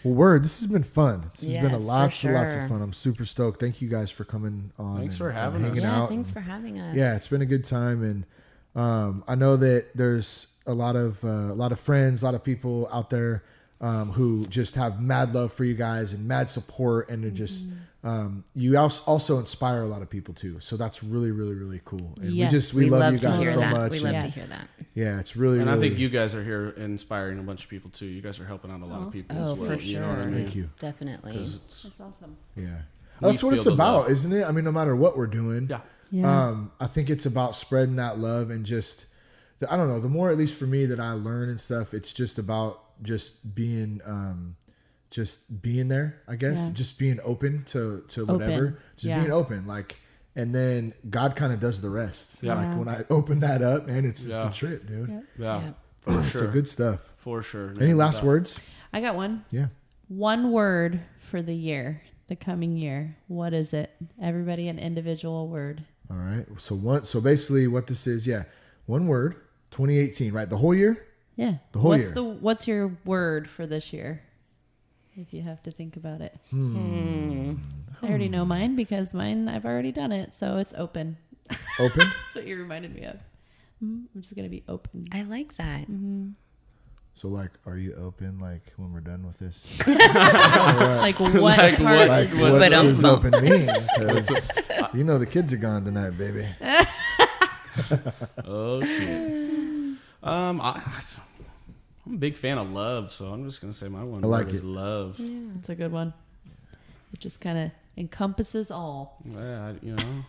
[SPEAKER 5] Well, word, this has been fun. This has been
[SPEAKER 7] Yes, for
[SPEAKER 5] lots of
[SPEAKER 7] sure.
[SPEAKER 5] fun. I'm super stoked. Thank you guys for coming on.
[SPEAKER 3] Thanks for
[SPEAKER 5] and
[SPEAKER 3] having us.
[SPEAKER 5] hanging
[SPEAKER 7] Yeah,
[SPEAKER 5] out.
[SPEAKER 7] thanks for having us.
[SPEAKER 5] Yeah, it's been a good time, and I know that there's a lot of friends, a lot of people out there who just have mad love for you guys and mad support, and they're just you also inspire a lot of people too. So that's really, really, really cool. And
[SPEAKER 6] Yes.
[SPEAKER 5] we love you
[SPEAKER 7] to
[SPEAKER 5] guys
[SPEAKER 7] hear
[SPEAKER 5] so
[SPEAKER 7] that.
[SPEAKER 5] much.
[SPEAKER 7] We love
[SPEAKER 5] and
[SPEAKER 7] to hear that.
[SPEAKER 5] yeah, it's really,
[SPEAKER 3] And
[SPEAKER 5] really.
[SPEAKER 3] I think you guys are here inspiring a bunch of people too. You guys are helping out a lot of people
[SPEAKER 7] Oh,
[SPEAKER 3] as well.
[SPEAKER 7] for
[SPEAKER 3] You know what I
[SPEAKER 7] sure.
[SPEAKER 3] mean?
[SPEAKER 5] Thank you.
[SPEAKER 7] Definitely.
[SPEAKER 3] 'Cause it's,
[SPEAKER 6] That's awesome.
[SPEAKER 5] Yeah, that's what
[SPEAKER 3] feel
[SPEAKER 5] it's
[SPEAKER 3] the
[SPEAKER 5] about,
[SPEAKER 3] love.
[SPEAKER 5] isn't it? I mean, no matter what we're doing.
[SPEAKER 3] yeah.
[SPEAKER 6] Yeah.
[SPEAKER 5] I think it's about spreading that love and just, I don't know, the more, at least for me, that I learn and stuff, it's just about just being there, I guess,
[SPEAKER 6] Yeah.
[SPEAKER 5] just being open to whatever,
[SPEAKER 6] Open.
[SPEAKER 5] just
[SPEAKER 6] Yeah.
[SPEAKER 5] being open. Like, and then God kind of does the rest.
[SPEAKER 3] Yeah.
[SPEAKER 5] Like when I open that up, man, it's a
[SPEAKER 3] Yeah.
[SPEAKER 5] trip, dude.
[SPEAKER 6] Yeah.
[SPEAKER 3] Yeah.
[SPEAKER 7] Yeah.
[SPEAKER 3] For
[SPEAKER 5] So
[SPEAKER 3] sure.
[SPEAKER 5] good stuff.
[SPEAKER 3] For sure.
[SPEAKER 5] Any
[SPEAKER 3] man.
[SPEAKER 5] last words?
[SPEAKER 6] I got one.
[SPEAKER 5] Yeah.
[SPEAKER 6] One word for the year, the coming year. What is it? Everybody an individual word.
[SPEAKER 5] All right. So basically what this is, one word, 2018, right? The whole year?
[SPEAKER 6] Yeah.
[SPEAKER 5] The whole year.
[SPEAKER 6] What's your word for this year? If you have to think about it. I already know mine because I've already done it. So it's open.
[SPEAKER 5] Open?
[SPEAKER 6] That's what you reminded me of. I'm just going to be open.
[SPEAKER 7] I like that.
[SPEAKER 5] So like, are you open like when we're done with this?
[SPEAKER 6] Like what
[SPEAKER 3] Like
[SPEAKER 6] part
[SPEAKER 3] what-
[SPEAKER 5] Like
[SPEAKER 6] is
[SPEAKER 5] what
[SPEAKER 7] But,
[SPEAKER 5] does open mean? 'Cause you know the kids are gone tonight, baby.
[SPEAKER 3] Oh shit. I'm a big fan of love, so I'm just gonna say my one
[SPEAKER 5] I like
[SPEAKER 3] word is
[SPEAKER 5] it.
[SPEAKER 3] love.
[SPEAKER 6] It's a good one. It just kind of encompasses all.
[SPEAKER 3] Yeah, you know.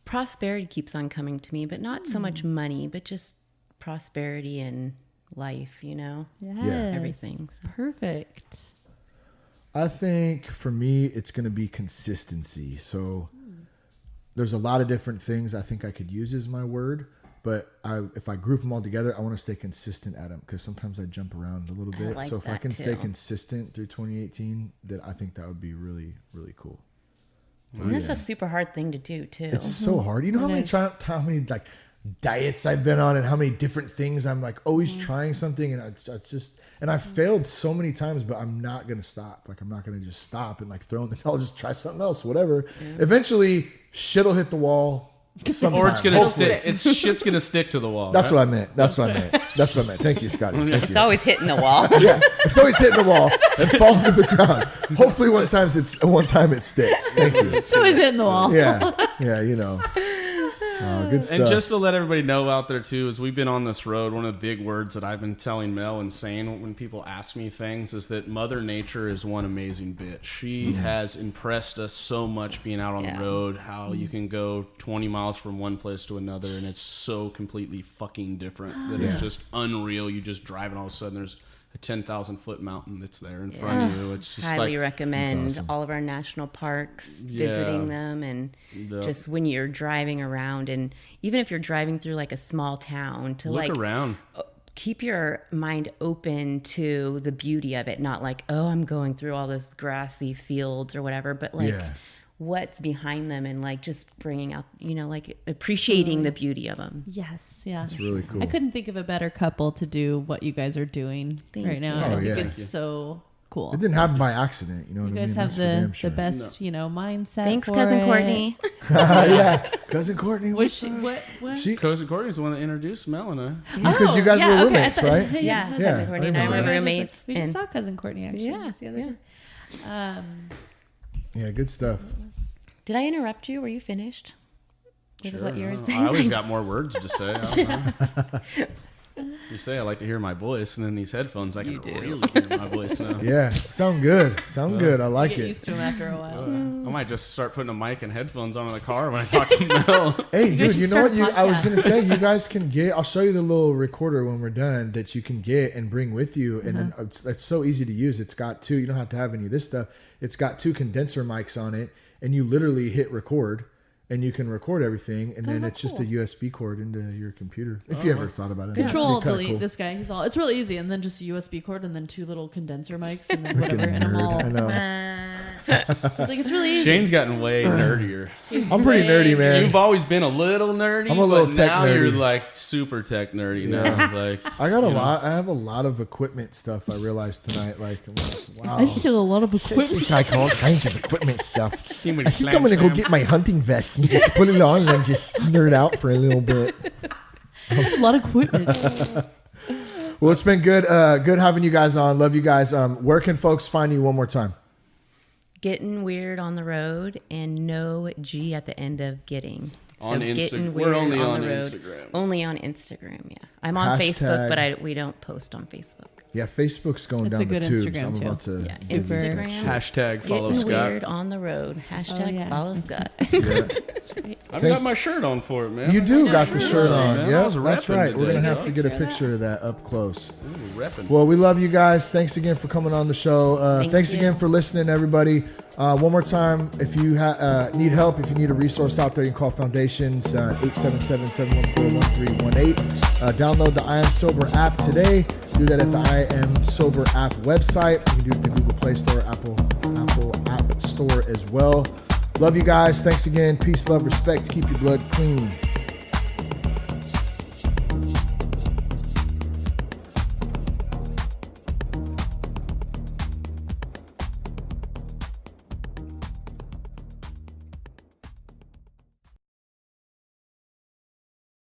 [SPEAKER 7] Prosperity keeps on coming to me, but not so much money, but just prosperity in life,
[SPEAKER 6] Yes.
[SPEAKER 7] everything. So.
[SPEAKER 6] Perfect.
[SPEAKER 5] I think for me, it's going to be consistency. So there's a lot of different things I think I could use as my word, but if I group them all together, I want to stay consistent at them because sometimes I jump around a little bit.
[SPEAKER 7] like
[SPEAKER 5] So if I
[SPEAKER 7] that
[SPEAKER 5] can stay
[SPEAKER 7] too.
[SPEAKER 5] consistent through 2018, then I think that would be really, really cool.
[SPEAKER 7] And that's a super hard thing to do, too.
[SPEAKER 5] It's so hard. You know how many like diets I've been on and how many different things I'm like always trying something, and it's just, and I've failed so many times, but I'm not gonna stop. Like I'm not gonna just stop and like throw in the towel. Just try something else, whatever. Eventually, shit'll hit the wall. Sometime.
[SPEAKER 3] Or it's gonna
[SPEAKER 5] Hopefully.
[SPEAKER 3] stick. Shit's gonna stick to the wall.
[SPEAKER 5] That's
[SPEAKER 3] right?
[SPEAKER 5] what I meant. That's what I meant. That's what I meant. Thank you, Scotty. Thank
[SPEAKER 7] It's
[SPEAKER 5] you.
[SPEAKER 7] always hitting the wall.
[SPEAKER 5] Yeah, it's always hitting the wall and falling to the ground. Hopefully, one time it sticks. Thank you.
[SPEAKER 6] It's always hitting the wall.
[SPEAKER 5] Yeah, you know. Good stuff.
[SPEAKER 3] And just to let everybody know out there too, as we've been on this road, one of the big words that I've been telling Mel and saying when people ask me things is that Mother Nature is one amazing bitch. She has impressed us so much being out on the road, how you can go 20 miles from one place to another and it's so completely fucking different that it's just unreal. You just drive and all of a sudden there's a 10,000 foot mountain that's there in front of you. It's just
[SPEAKER 7] highly recommend
[SPEAKER 5] awesome.
[SPEAKER 7] all of our national parks, visiting them, and just when you're driving around, and even if you're driving through like a small town, to
[SPEAKER 3] look around.
[SPEAKER 7] Keep your mind open to the beauty of it. Not like, oh, I'm going through all this grassy fields or whatever, but like what's behind them, and like just bringing out, like appreciating the beauty of them.
[SPEAKER 6] Yes, yeah.
[SPEAKER 5] It's really cool.
[SPEAKER 6] I couldn't think of a better couple to do what you guys are doing right now.
[SPEAKER 5] Oh,
[SPEAKER 6] I think it's so cool.
[SPEAKER 5] It didn't happen by accident. You know what I mean?
[SPEAKER 6] You guys have the best, mindset.
[SPEAKER 7] Thanks,
[SPEAKER 6] for
[SPEAKER 7] Cousin
[SPEAKER 6] it.
[SPEAKER 7] Courtney.
[SPEAKER 5] Yeah, Cousin Courtney.
[SPEAKER 6] Was she, what?
[SPEAKER 3] Cousin Courtney's the one that introduced Mel and I.
[SPEAKER 5] Because you guys were roommates, right?
[SPEAKER 7] Yeah, Cousin Courtney and I were roommates.
[SPEAKER 6] We just saw Cousin Courtney actually.
[SPEAKER 7] Yeah,
[SPEAKER 6] just the other day.
[SPEAKER 5] Yeah, good stuff.
[SPEAKER 7] Did I interrupt you? Were you finished with what you were saying?
[SPEAKER 3] I always got more words to say. I don't know. You say I like to hear my voice, and in these headphones, I can really hear my voice now.
[SPEAKER 5] Yeah, sound good. Sound good. I like
[SPEAKER 6] Get
[SPEAKER 5] it.
[SPEAKER 6] used to him after a while.
[SPEAKER 3] I might just start putting a mic and headphones on in the car when I talk to Mel.
[SPEAKER 5] Hey, dude, you know what?
[SPEAKER 6] start a
[SPEAKER 5] I was
[SPEAKER 6] podcast.
[SPEAKER 5] going to say, you guys can get, I'll show you the little recorder when we're done that you can get and bring with you. And then it's so easy to use. It's got two, you don't have to have any of this stuff. It's got two condenser mics on it, and you literally hit record. And you can record everything, and then it's just a USB cord into your computer. If you ever thought about it.
[SPEAKER 6] Control
[SPEAKER 5] Kinda
[SPEAKER 6] delete
[SPEAKER 5] cool.
[SPEAKER 6] this guy. It's really easy, and then just a USB cord, and then two little condenser mics, and then whatever. And I'm all.
[SPEAKER 5] I know.
[SPEAKER 6] It's really easy.
[SPEAKER 3] Shane's gotten way nerdier.
[SPEAKER 5] I'm pretty nerdy, man.
[SPEAKER 3] You've always been a little nerdy.
[SPEAKER 5] I'm a little
[SPEAKER 3] but
[SPEAKER 5] tech
[SPEAKER 3] now
[SPEAKER 5] nerdy.
[SPEAKER 3] you're like super tech nerdy now. Like
[SPEAKER 5] I got a lot. I have a lot of equipment stuff. I realized tonight. Like, I'm like, wow.
[SPEAKER 6] I feel a lot of equipment.
[SPEAKER 5] Like all kinds of equipment stuff.
[SPEAKER 3] See me
[SPEAKER 5] I think I'm gonna go get my hunting vest and just put it on and then just nerd out for a little bit.
[SPEAKER 6] A lot of equipment.
[SPEAKER 5] Well, it's been good. Good having you guys on. Love you guys. Where can folks find you one more time?
[SPEAKER 7] Getting weird on the road, and no G at the end of getting.
[SPEAKER 3] On
[SPEAKER 7] Getting
[SPEAKER 3] Instagram.
[SPEAKER 7] Weird
[SPEAKER 3] We're only on
[SPEAKER 7] the Road.
[SPEAKER 3] Instagram.
[SPEAKER 7] Only on Instagram, yeah. I'm on
[SPEAKER 5] Hashtag-
[SPEAKER 7] Facebook, but we don't post on Facebook.
[SPEAKER 5] Yeah, Facebook's going
[SPEAKER 6] It's a
[SPEAKER 5] down the
[SPEAKER 6] good
[SPEAKER 5] tubes.
[SPEAKER 6] Instagram,
[SPEAKER 5] I'm
[SPEAKER 6] too.
[SPEAKER 5] about to.
[SPEAKER 7] Yeah,
[SPEAKER 5] get into
[SPEAKER 7] Instagram.
[SPEAKER 5] that shit.
[SPEAKER 3] Hashtag follow
[SPEAKER 7] Getting
[SPEAKER 3] Scott.
[SPEAKER 7] weird on the road. Hashtag
[SPEAKER 6] yeah.
[SPEAKER 7] follow Scott.
[SPEAKER 3] I've got my shirt on for it, man.
[SPEAKER 5] You do got the shirt on.
[SPEAKER 3] man. I
[SPEAKER 5] Yeah,
[SPEAKER 3] was
[SPEAKER 5] that's
[SPEAKER 3] repping
[SPEAKER 5] right. We're
[SPEAKER 3] today,
[SPEAKER 5] gonna have
[SPEAKER 3] dog.
[SPEAKER 5] to get a picture of that up close.
[SPEAKER 3] Ooh, repping.
[SPEAKER 5] Well, we love you guys. Thanks again for coming on the show. Thanks
[SPEAKER 7] you.
[SPEAKER 5] again for listening, everybody. One more time, if you need help, if you need a resource out there, you can call Foundations 877-714-1318. Download the I Am Sober app today. Do that at the I Am Sober app website. You can do it at the Google Play Store, Apple App Store as well. Love you guys. Thanks again. Peace, love, respect. Keep your blood clean.